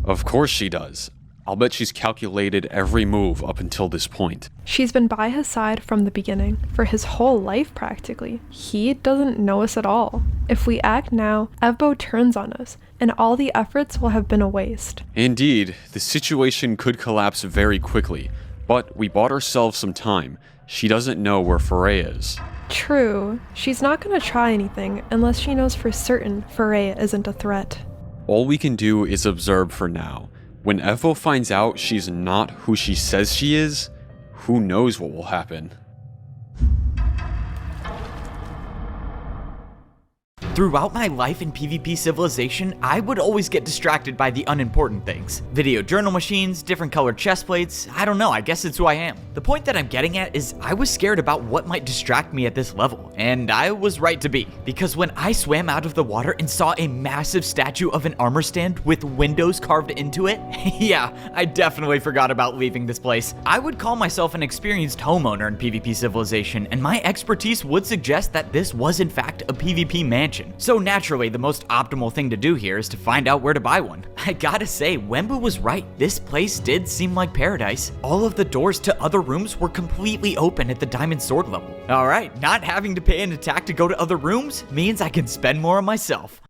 Of course she does. I'll bet she's calculated every move up until this point. She's been by his side from the beginning, for his whole life practically. He doesn't know us at all. If we act now, Evbo turns on us, and all the efforts will have been a waste. Indeed, the situation could collapse very quickly, but we bought ourselves some time. She doesn't know where Foray is. True. She's not gonna try anything unless she knows for certain Foray isn't a threat. All we can do is observe for now. When Evbo finds out she's not who she says she is, who knows what will happen. Throughout my life in PvP Civilization, I would always get distracted by the unimportant things. Video journal machines, different colored chest plates, I don't know, I guess it's who I am. The point that I'm getting at is I was scared about what might distract me at this level, and I was right to be. Because when I swam out of the water and saw a massive statue of an armor stand with windows carved into it, yeah, I definitely forgot about leaving this place. I would call myself an experienced homeowner in PvP Civilization, and my expertise would suggest that this was in fact a PvP mansion. So naturally, the most optimal thing to do here is to find out where to buy one. I gotta say, Wembu was right. This place did seem like paradise. All of the doors to other rooms were completely open at the Diamond Sword level. Alright, not having to pay an attack to go to other rooms means I can spend more on myself.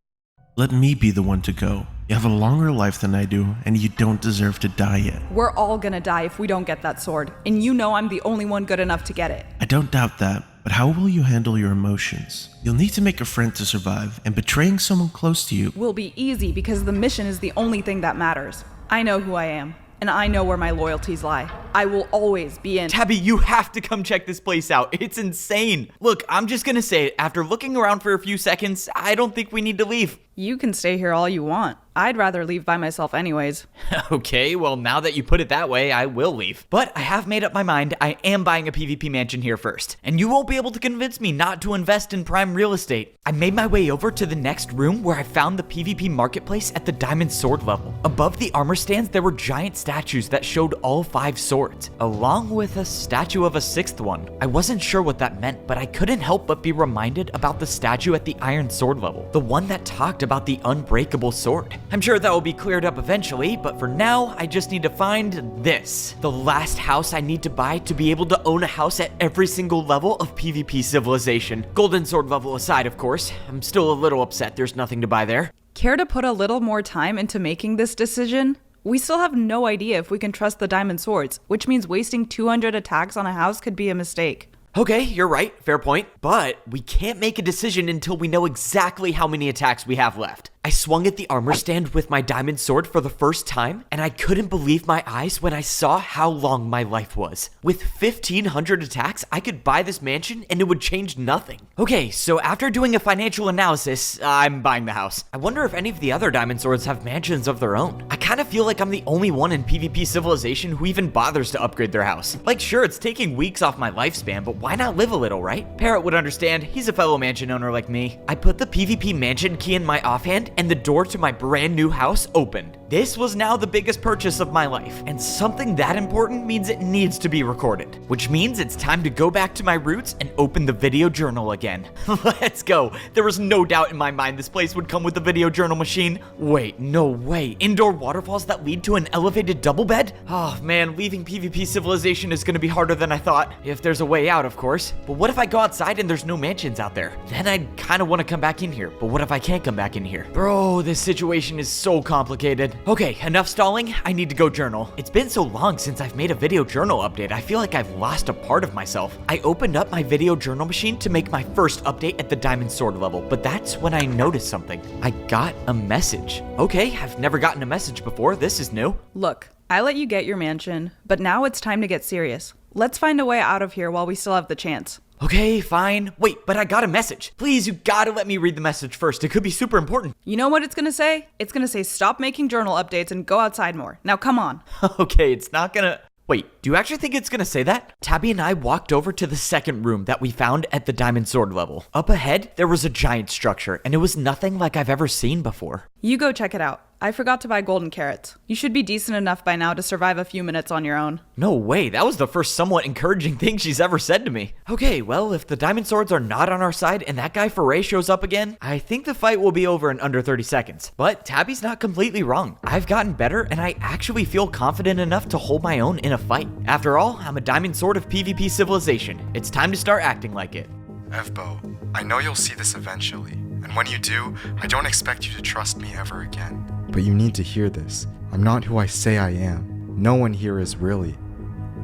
Let me be the one to go. You have a longer life than I do, and you don't deserve to die yet. We're all gonna die if we don't get that sword, and you know I'm the only one good enough to get it. I don't doubt that, but how will you handle your emotions? You'll need to make a friend to survive, and betraying someone close to you Will be easy because the mission is the only thing that matters. I know who I am, and I know where my loyalties lie. I will always be in. Tabby, you have to come check this place out. It's insane. Look, I'm just gonna say it. After looking around for a few seconds, I don't think we need to leave. You can stay here all you want. I'd rather leave by myself anyways. Okay, well now that you put it that way, I will leave. But I have made up my mind. I am buying a PvP mansion here first. And you won't be able to convince me not to invest in prime real estate. I made my way over to the next room where I found the PvP marketplace at the Diamond Sword level. Above the armor stands, there were giant statues that showed all 5 swords, along with a statue of a 6th one. I wasn't sure what that meant, but I couldn't help but be reminded about the statue at the Iron Sword level, the one that talked about the unbreakable sword. I'm sure that will be cleared up eventually, but for now, I just need to find this. The last house I need to buy to be able to own a house at every single level of PvP Civilization. Golden Sword level aside, of course. I'm still a little upset there's nothing to buy there. Care to put a little more time into making this decision? We still have no idea if we can trust the Diamond Swords, which means wasting 200 attacks on a house could be a mistake. Okay, you're right, fair point, but we can't make a decision until we know exactly how many attacks we have left. I swung at the armor stand with my diamond sword for the first time, and I couldn't believe my eyes when I saw how long my life was. With 1,500 attacks, I could buy this mansion and it would change nothing. Okay, so after doing a financial analysis, I'm buying the house. I wonder if any of the other diamond swords have mansions of their own. I kind of feel like I'm the only one in PvP Civilization who even bothers to upgrade their house. Like, sure, it's taking weeks off my lifespan, but why not live a little, right? Parrot would understand. He's a fellow mansion owner like me. I put the PvP mansion key in my offhand, and the door to my brand new house opened. This was now the biggest purchase of my life, and something that important means it needs to be recorded, which means it's time to go back to my roots and open the video journal again. Let's go. There was no doubt in my mind this place would come with a video journal machine. Wait, no way. Indoor waterfalls that lead to an elevated double bed? Oh man, leaving PvP Civilization is gonna be harder than I thought. If there's a way out, of course. But what if I go outside and there's no mansions out there? Then I'd kinda wanna come back in here. But what if I can't come back in here? Bro, this situation is so complicated. Okay, enough stalling. I need to go journal. It's been so long since I've made a video journal update. I feel like I've lost a part of myself. I opened up my video journal machine to make my first update at the Diamond Sword level, but that's when I noticed something. I got a message. Okay, I've never gotten a message before. This is new. Look, I let you get your mansion, but now it's time to get serious. Let's find a way out of here while we still have the chance. Okay, fine. Wait, but I got a message. Please, you gotta let me read the message first. It could be super important. You know what it's gonna say? It's gonna say stop making journal updates and go outside more. Now come on. Okay, it's not gonna... Wait, do you actually think it's gonna say that? Tabby and I walked over to the second room that we found at the Diamond Sword level. Up ahead, there was a giant structure, and it was nothing like I've ever seen before. You go check it out. I forgot to buy golden carrots. You should be decent enough by now to survive a few minutes on your own. No way, that was the first somewhat encouraging thing she's ever said to me. Okay, well, if the diamond swords are not on our side and that guy Foray shows up again, I think the fight will be over in under 30 seconds. But Tabby's not completely wrong. I've gotten better and I actually feel confident enough to hold my own in a fight. After all, I'm a diamond sword of PvP civilization. It's time to start acting like it. Evbo, I know you'll see this eventually, and when you do, I don't expect you to trust me ever again. But you need to hear this. I'm not who I say I am. No one here is really.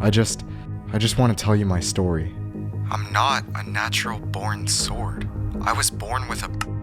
I just want to tell you my story. I'm not a natural born sword. I was born with a...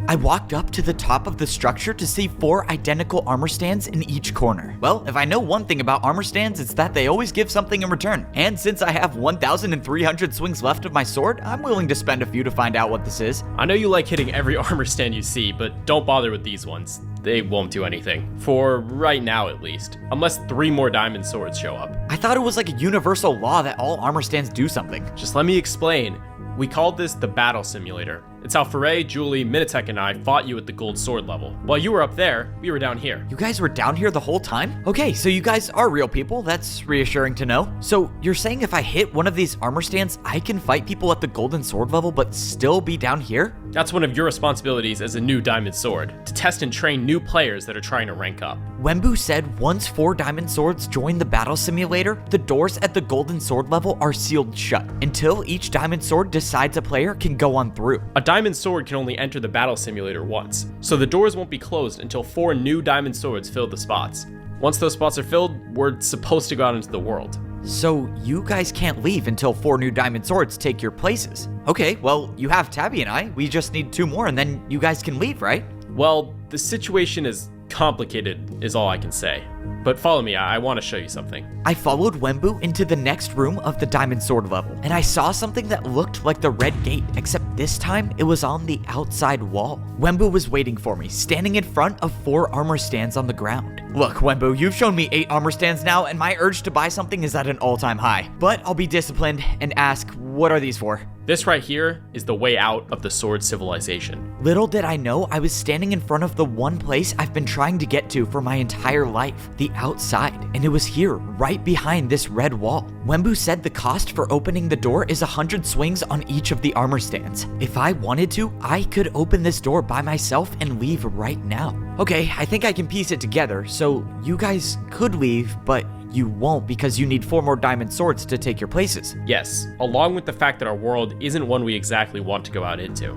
I walked up to the top of the structure to see 4 identical armor stands in each corner. Well, if I know one thing about armor stands, it's that they always give something in return. And since I have 1,300 swings left of my sword, I'm willing to spend a few to find out what this is. I know you like hitting every armor stand you see, but don't bother with these ones. They won't do anything. For right now, at least. Unless 3 more diamond swords show up. I thought it was like a universal law that all armor stands do something. Just let me explain. We called this the battle simulator. It's how Foray, Julie, Minitek, and I fought you at the gold sword level. While you were up there, we were down here. You guys were down here the whole time? Okay, so you guys are real people. That's reassuring to know. So you're saying if I hit one of these armor stands, I can fight people at the golden sword level but still be down here? That's one of your responsibilities as a new diamond sword, to test and train new players that are trying to rank up. Wenbu said once 4 diamond swords join the battle simulator, the doors at the golden sword level are sealed shut until each diamond sword decides a player can go on through. A diamond sword can only enter the battle simulator once, so the doors won't be closed until 4 new diamond swords fill the spots. Once those spots are filled, we're supposed to go out into the world. So you guys can't leave until 4 new diamond swords take your places. Okay, well, you have Tabby and I. We just need 2 more and then you guys can leave, right? Well, the situation is complicated, is all I can say. But follow me, I want to show you something. I followed Wenbu into the next room of the diamond sword level, and I saw something that looked like the red gate, except this time it was on the outside wall. Wenbu was waiting for me, standing in front of 4 armor stands on the ground. Look, Wenbu, you've shown me 8 armor stands now, and my urge to buy something is at an all-time high. But I'll be disciplined and ask, what are these for? This right here is the way out of the sword civilization. Little did I know I was standing in front of the one place I've been trying to get to for my entire life, the outside, and it was here, right behind this red wall. Wenbu said the cost for opening the door is 100 swings on each of the armor stands. If I wanted to, I could open this door by myself and leave right now. Okay, I think I can piece it together, so you guys could leave, but you won't because you need 4 more diamond swords to take your places. Yes, along with the fact that our world isn't one we exactly want to go out into.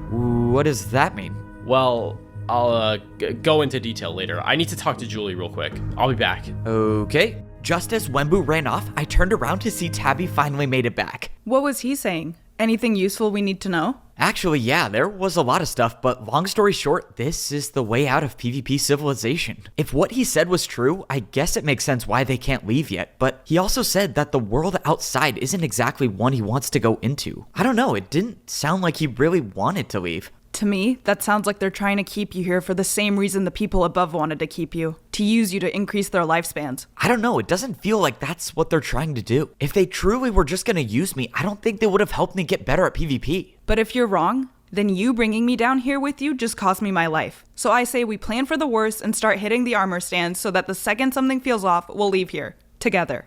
What does that mean? Well, I'll go into detail later. I need to talk to Julie real quick. I'll be back. Okay. Just as Wenbu ran off, I turned around to see Tabby finally made it back. What was he saying? Anything useful we need to know? Actually, yeah, there was a lot of stuff, but long story short, this is the way out of PvP civilization. If what he said was true, I guess it makes sense why they can't leave yet, but he also said that the world outside isn't exactly one he wants to go into. I don't know, it didn't sound like he really wanted to leave. To me, that sounds like they're trying to keep you here for the same reason the people above wanted to keep you. To use you to increase their lifespans. I don't know, it doesn't feel like that's what they're trying to do. If they truly were just gonna use me, I don't think they would have helped me get better at PvP. But if you're wrong, then you bringing me down here with you just cost me my life. So I say we plan for the worst and start hitting the armor stands so that the second something feels off, we'll leave here. Together.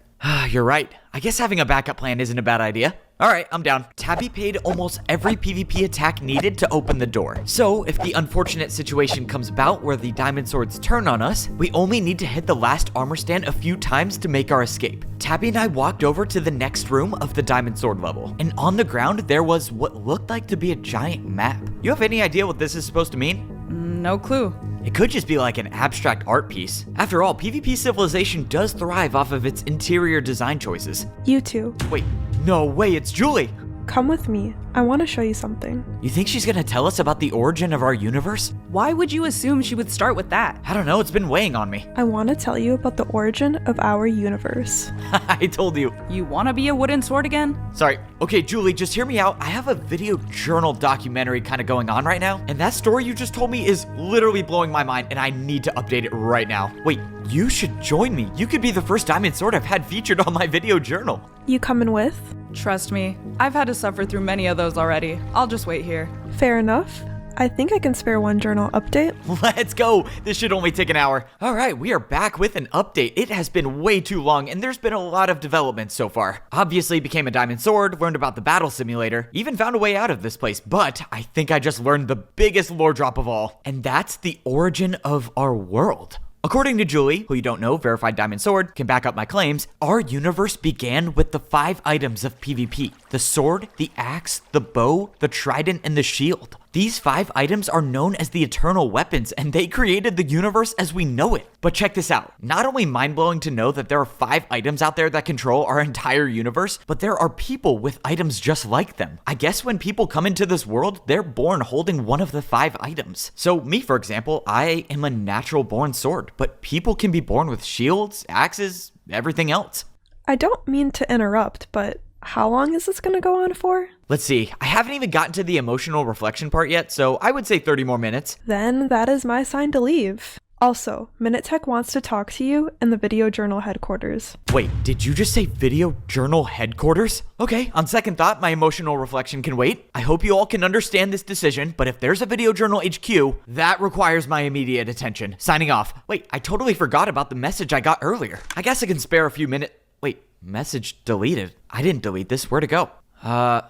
You're right. I guess having a backup plan isn't a bad idea. Alright, I'm down. Tabby paid almost every PvP attack needed to open the door. So, if the unfortunate situation comes about where the diamond swords turn on us, we only need to hit the last armor stand a few times to make our escape. Tabby and I walked over to the next room of the diamond sword level, and on the ground there was what looked like to be a giant map. You have any idea what this is supposed to mean? No clue. It could just be like an abstract art piece. After all, PvP civilization does thrive off of its interior design choices. You too. Wait, no way, it's Julie! Come with me. I want to show you something. You think she's gonna tell us about the origin of our universe? Why would you assume she would start with that? I don't know, it's been weighing on me. I want to tell you about the origin of our universe. I told you. You want to be a wooden sword again? Sorry. Okay, Julie, just hear me out. I have a video journal documentary kind of going on right now, and that story you just told me is literally blowing my mind, and I need to update it right now. Wait, you should join me. You could be the first diamond sword I've had featured on my video journal. You coming with? Trust me, I've had to suffer through many of those already. I'll just wait here. Fair enough. I think I can spare one journal update. Let's go! This should only take an hour. Alright, we are back with an update. It has been way too long, and there's been a lot of development so far. Obviously became a diamond sword, learned about the battle simulator, even found a way out of this place, but I think I just learned the biggest lore drop of all, and that's the origin of our world. According to Julie, who you don't know, verified diamond sword, can back up my claims, our universe began with the 5 items of PvP. The sword, the axe, the bow, the trident, and the shield. These 5 items are known as the eternal weapons, and they created the universe as we know it. But check this out. Not only mind-blowing to know that there are 5 items out there that control our entire universe, but there are people with items just like them. I guess when people come into this world, they're born holding one of the 5 items. So me, for example, I am a natural-born sword, but people can be born with shields, axes, everything else. I don't mean to interrupt, but how long is this gonna go on for? Let's see, I haven't even gotten to the emotional reflection part yet, so I would say 30 more minutes. Then that is my sign to leave. Also, MinuteTech wants to talk to you in the Video Journal headquarters. Wait, did you just say Video Journal headquarters? Okay, on second thought, my emotional reflection can wait. I hope you all can understand this decision, but if there's a Video Journal HQ, that requires my immediate attention. Signing off. Wait, I totally forgot about the message I got earlier. I guess I can spare a few minutes. Wait, message deleted. I didn't delete this. Where'd it go?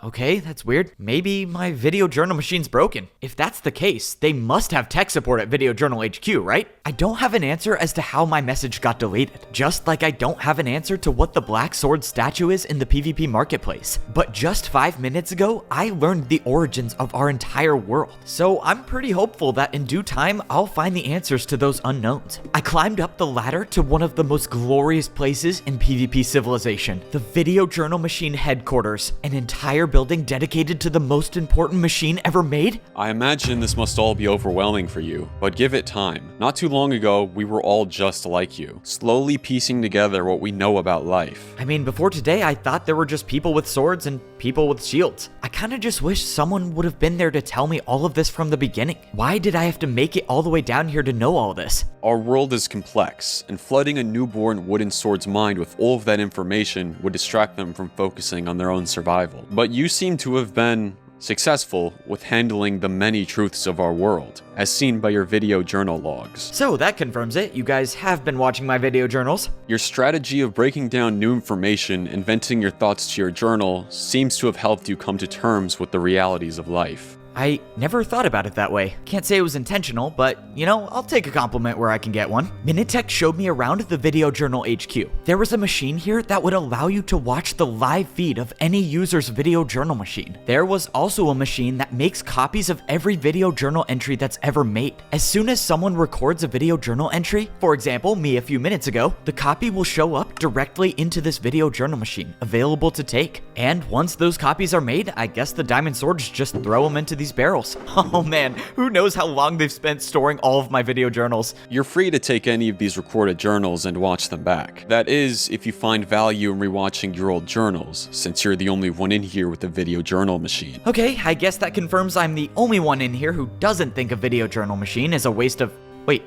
Okay, that's weird. Maybe my Video Journal machine's broken. If that's the case, they must have tech support at Video Journal HQ, right? I don't have an answer as to how my message got deleted. Just like I don't have an answer to what the Black Sword statue is in the PvP marketplace. But just 5 minutes ago, I learned the origins of our entire world. So I'm pretty hopeful that in due time, I'll find the answers to those unknowns. I climbed up the ladder to one of the most glorious places in PvP civilization, the Video Journal machine headquarters, an entire building dedicated to the most important machine ever made? I imagine this must all be overwhelming for you, but give it time. Not too long ago, we were all just like you, slowly piecing together what we know about life. I mean, before today, I thought there were just people with swords and people with shields. I kinda just wish someone would have been there to tell me all of this from the beginning. Why did I have to make it all the way down here to know all this? Our world is complex, and flooding a newborn wooden sword's mind with all of that information would distract them from focusing on their own survival. But you seem to have been successful with handling the many truths of our world, as seen by your Video Journal logs. So that confirms it. You guys have been watching my video journals. Your strategy of breaking down new information and venting your thoughts to your journal seems to have helped you come to terms with the realities of life. I never thought about it that way. Can't say it was intentional, but, you know, I'll take a compliment where I can get one. MinuteTech showed me around the Video Journal HQ. There was a machine here that would allow you to watch the live feed of any user's Video Journal machine. There was also a machine that makes copies of every Video Journal entry that's ever made. As soon as someone records a Video Journal entry, for example, me a few minutes ago, the copy will show up directly into this Video Journal machine, available to take. And once those copies are made, I guess the diamond swords just throw them into these barrels. Oh man, who knows how long they've spent storing all of my video journals. You're free to take any of these recorded journals and watch them back. That is, if you find value in rewatching your old journals, since you're the only one in here with a Video Journal machine. Okay, I guess that confirms I'm the only one in here who doesn't think a Video Journal machine is a waste of... Wait,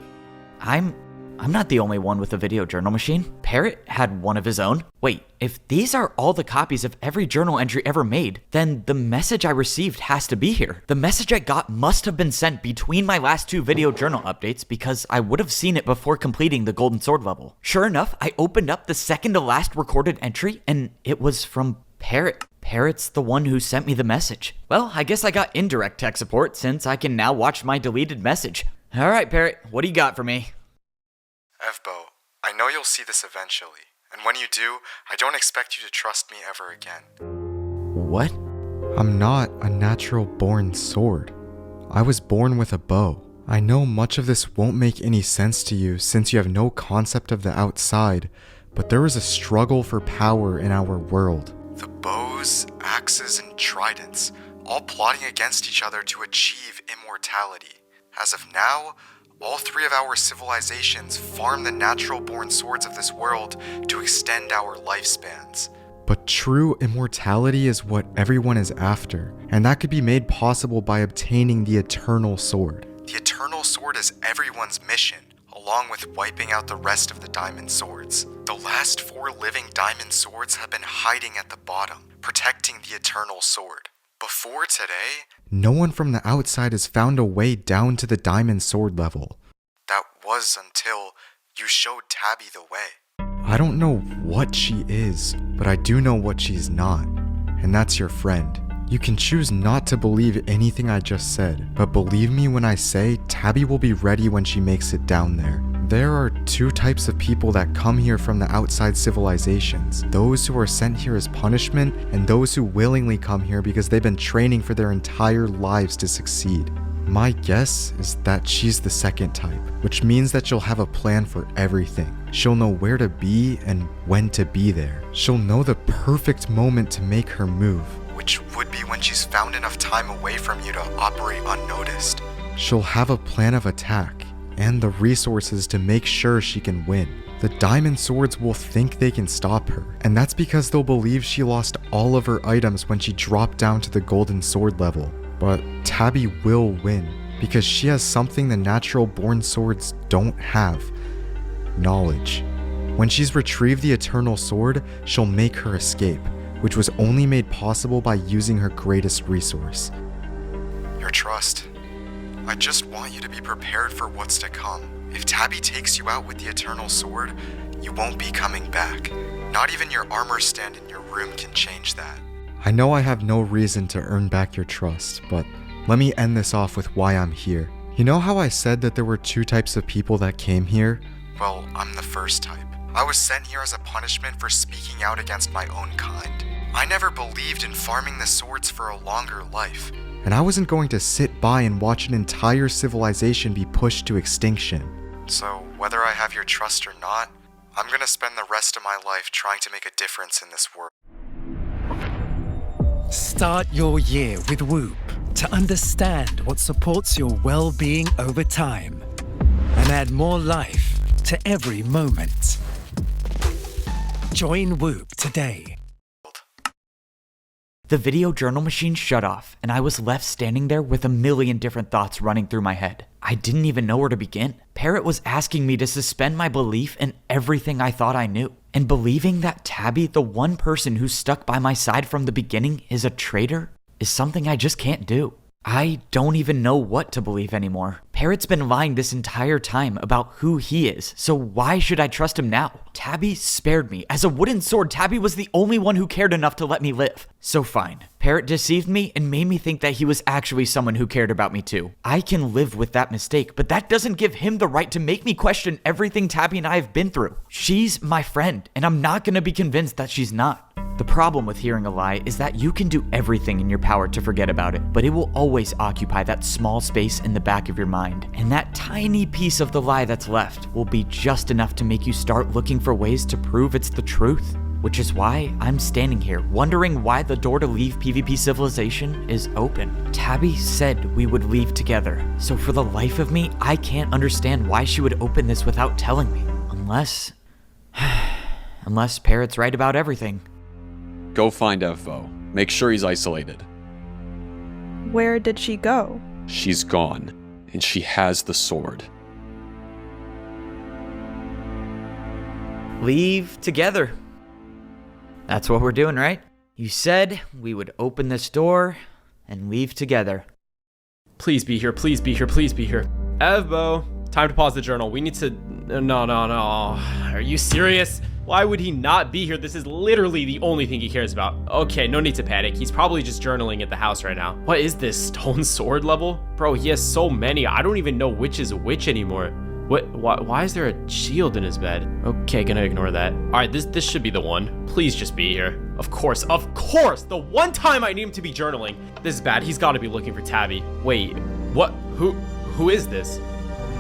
I'm not the only one with a Video Journal machine. Parrot had one of his own. Wait, if these are all the copies of every journal entry ever made, then the message I received has to be here. The message I got must have been sent between my last 2 Video Journal updates because I would have seen it before completing the Golden Sword level. Sure enough, I opened up the second to last recorded entry and it was from Parrot. Parrot's the one who sent me the message. Well, I guess I got indirect tech support since I can now watch my deleted message. Alright, Parrot, what do you got for me? Evbo, I know you'll see this eventually, and when you do, I don't expect you to trust me ever again. What? I'm not a natural-born sword. I was born with a bow. I know much of this won't make any sense to you since you have no concept of the outside, but there is a struggle for power in our world. The bows, axes, and tridents, all plotting against each other to achieve immortality. As of now, all 3 of our civilizations farm the natural-born swords of this world to extend our lifespans. But true immortality is what everyone is after, and that could be made possible by obtaining the Eternal Sword. The Eternal Sword is everyone's mission, along with wiping out the rest of the Diamond Swords. The last 4 living Diamond Swords have been hiding at the bottom, protecting the Eternal Sword. before today, no one from the outside has found a way down to the diamond sword level. That was until you showed Tabby the way. I don't know what she is, but I do know what she's not, and that's your friend. You can choose not to believe anything I just said, but believe me when I say Tabby will be ready when she makes it down there. There are two types of people that come here from the outside civilizations. Those who are sent here as punishment, and those who willingly come here because they've been training for their entire lives to succeed. My guess is that she's the second type, which means that she'll have a plan for everything. She'll know where to be and when to be there. She'll know the perfect moment to make her move, which would be when she's found enough time away from you to operate unnoticed. She'll have a plan of attack and the resources to make sure she can win. The Diamond Swords will think they can stop her, and that's because they'll believe she lost all of her items when she dropped down to the Golden Sword level. But Tabby will win, because she has something the natural born swords don't have: knowledge. When she's retrieved the Eternal Sword, she'll make her escape, which was only made possible by using her greatest resource: your trust. I just want you to be prepared for what's to come. If Tabby takes you out with the Eternal Sword, you won't be coming back. Not even your armor stand in your room can change that. I know I have no reason to earn back your trust, but let me end this off with why I'm here. You know how I said that there were two types of people that came here? Well, I'm the first type. I was sent here as a punishment for speaking out against my own kind. I never believed in farming the swords for a longer life, and I wasn't going to sit by and watch an entire civilization be pushed to extinction. So, whether I have your trust or not, I'm gonna spend the rest of my life trying to make a difference in this world. Start your year with Whoop to understand what supports your well-being over time and add more life to every moment. Join Whoop today. The video journal machine shut off, and I was left standing there with a million different thoughts running through my head. I didn't even know where to begin. Parrot was asking me to suspend my belief in everything I thought I knew. And believing that Tabby, the one person who stuck by my side from the beginning, is a traitor, is something I just can't do. I don't even know what to believe anymore. Parrot's been lying this entire time about who he is, so why should I trust him now? Tabby spared me. As a wooden sword, Tabby was the only one who cared enough to let me live. So fine. Parrot deceived me and made me think that he was actually someone who cared about me too. I can live with that mistake, but that doesn't give him the right to make me question everything Tabby and I have been through. She's my friend, and I'm not gonna be convinced that she's not. The problem with hearing a lie is that you can do everything in your power to forget about it, but it will always occupy that small space in the back of your mind. And that tiny piece of the lie that's left will be just enough to make you start looking for ways to prove it's the truth. Which is why I'm standing here, wondering why the door to leave PvP Civilization is open. Tabby said we would leave together, so for the life of me, I can't understand why she would open this without telling me. Unless Parrot's right about everything. Go find Evvo. Make sure he's isolated. Where did she go? She's gone, and she has the sword. Leave together. That's what we're doing, right? You said we would open this door and leave together. Please be here, please be here, please be here. Evbo, time to pause the journal. We need to... No. Are you serious? Why would he not be here? This is literally the only thing he cares about. Okay, no need to panic. He's probably just journaling at the house right now. What is this, stone sword level? Bro, he has so many. I don't even know which is which anymore. Why is there a shield in his bed? Okay, gonna ignore that. All right, this should be the one. Please just be here. Of course, the one time I need him to be journaling. This is bad, he's gotta be looking for Tabby. Wait, what, who is this?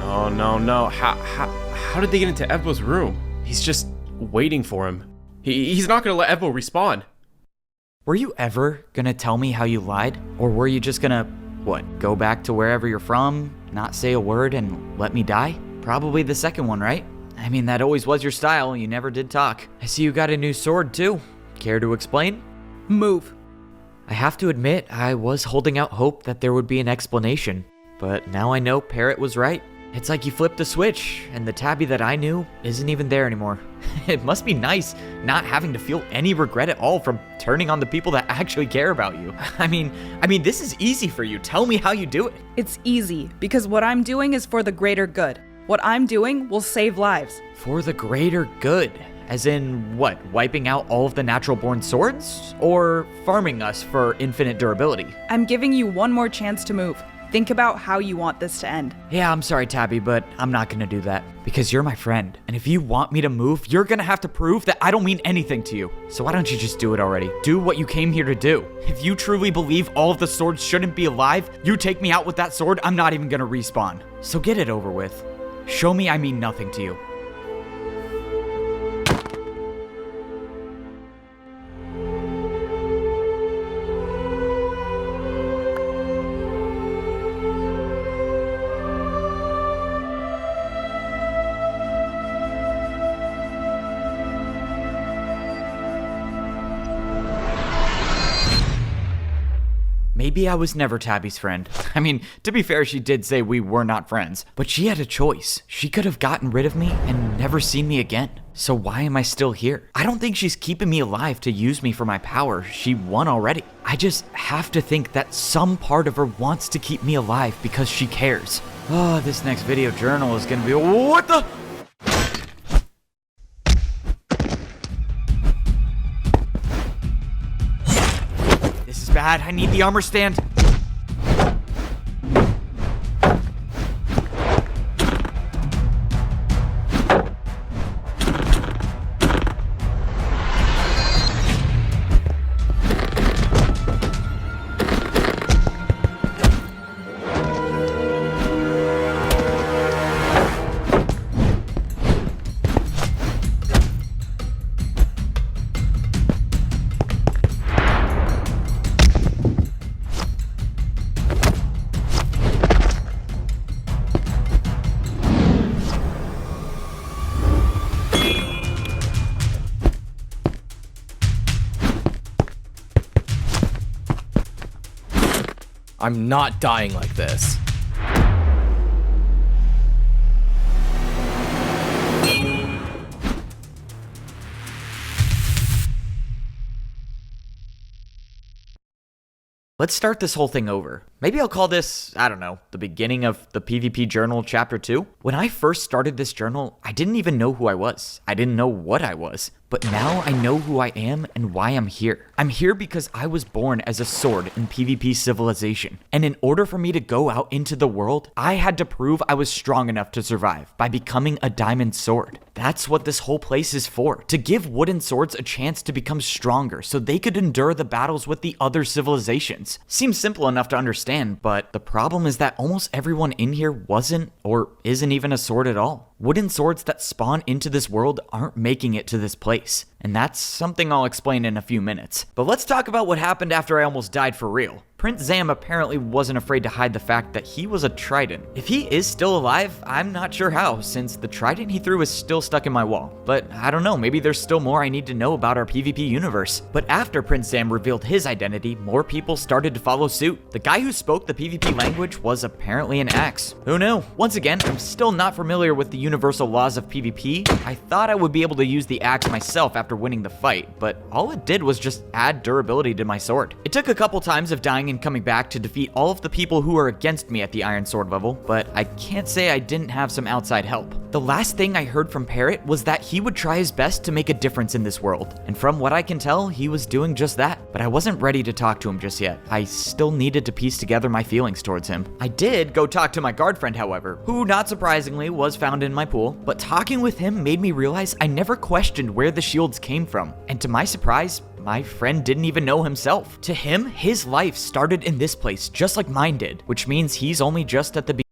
No, how did they get into Evbo's room? He's just waiting for him. He's not gonna let Evbo respawn. Were you ever gonna tell me how you lied? Or were you just gonna, go back to wherever you're from, not say a word, and let me die? Probably the second one, right? I mean, that always was your style. You never did talk. I see you got a new sword, too. Care to explain? Move. I have to admit, I was holding out hope that there would be an explanation. But now I know Parrot was right. It's like you flipped a switch, and the Tabby that I knew isn't even there anymore. It must be nice not having to feel any regret at all from turning on the people that actually care about you. I mean, this is easy for you. Tell me how you do it. It's easy, because what I'm doing is for the greater good. What I'm doing will save lives. For the greater good? As in, what, wiping out all of the natural-born swords? Or farming us for infinite durability? I'm giving you one more chance to move. Think about how you want this to end. Yeah, I'm sorry, Tabby, but I'm not gonna do that. Because you're my friend. And if you want me to move, you're gonna have to prove that I don't mean anything to you. So why don't you just do it already? Do what you came here to do. If you truly believe all of the swords shouldn't be alive, you take me out with that sword, I'm not even gonna respawn. So get it over with. Show me I mean nothing to you. Maybe I was never Tabby's friend. I mean, to be fair, she did say we were not friends, but she had a choice. She could have gotten rid of me and never seen me again. So why am I still here? I don't think she's keeping me alive to use me for my power. She won already. I just have to think that some part of her wants to keep me alive because she cares. Oh, this next video journal is gonna be— what the— This is bad. I need the armor stand. I'm not dying like this. Let's start this whole thing over. Maybe I'll call this, I don't know, the beginning of the PvP Journal Chapter 2. When I first started this journal, I didn't even know who I was. I didn't know what I was. But now I know who I am and why I'm here. I'm here because I was born as a sword in PvP Civilization. And in order for me to go out into the world, I had to prove I was strong enough to survive by becoming a diamond sword. That's what this whole place is for, to give wooden swords a chance to become stronger so they could endure the battles with the other civilizations. Seems simple enough to understand, but the problem is that almost everyone in here wasn't or isn't even a sword at all. Wooden swords that spawn into this world aren't making it to this place, and that's something I'll explain in a few minutes. But let's talk about what happened after I almost died for real. Prince Zam apparently wasn't afraid to hide the fact that he was a trident. If he is still alive, I'm not sure how, since the trident he threw is still stuck in my wall. But I don't know, maybe there's still more I need to know about our PvP universe. But after Prince Zam revealed his identity, more people started to follow suit. The guy who spoke the PvP language was apparently an axe. Who knew? Once again, I'm still not familiar with the universal laws of PvP. I thought I would be able to use the axe myself after winning the fight, but all it did was just add durability to my sword. It took a couple times of dying and coming back to defeat all of the people who were against me at the Iron Sword level, but I can't say I didn't have some outside help. The last thing I heard from Parrot was that he would try his best to make a difference in this world, and from what I can tell, he was doing just that. But I wasn't ready to talk to him just yet. I still needed to piece together my feelings towards him. I did go talk to my guard friend, however, who, not surprisingly, was found in my pool, but talking with him made me realize I never questioned where the shields came from, and to my surprise, my friend didn't even know himself. To him, his life started in this place just like mine did, which means he's only just at the beginning.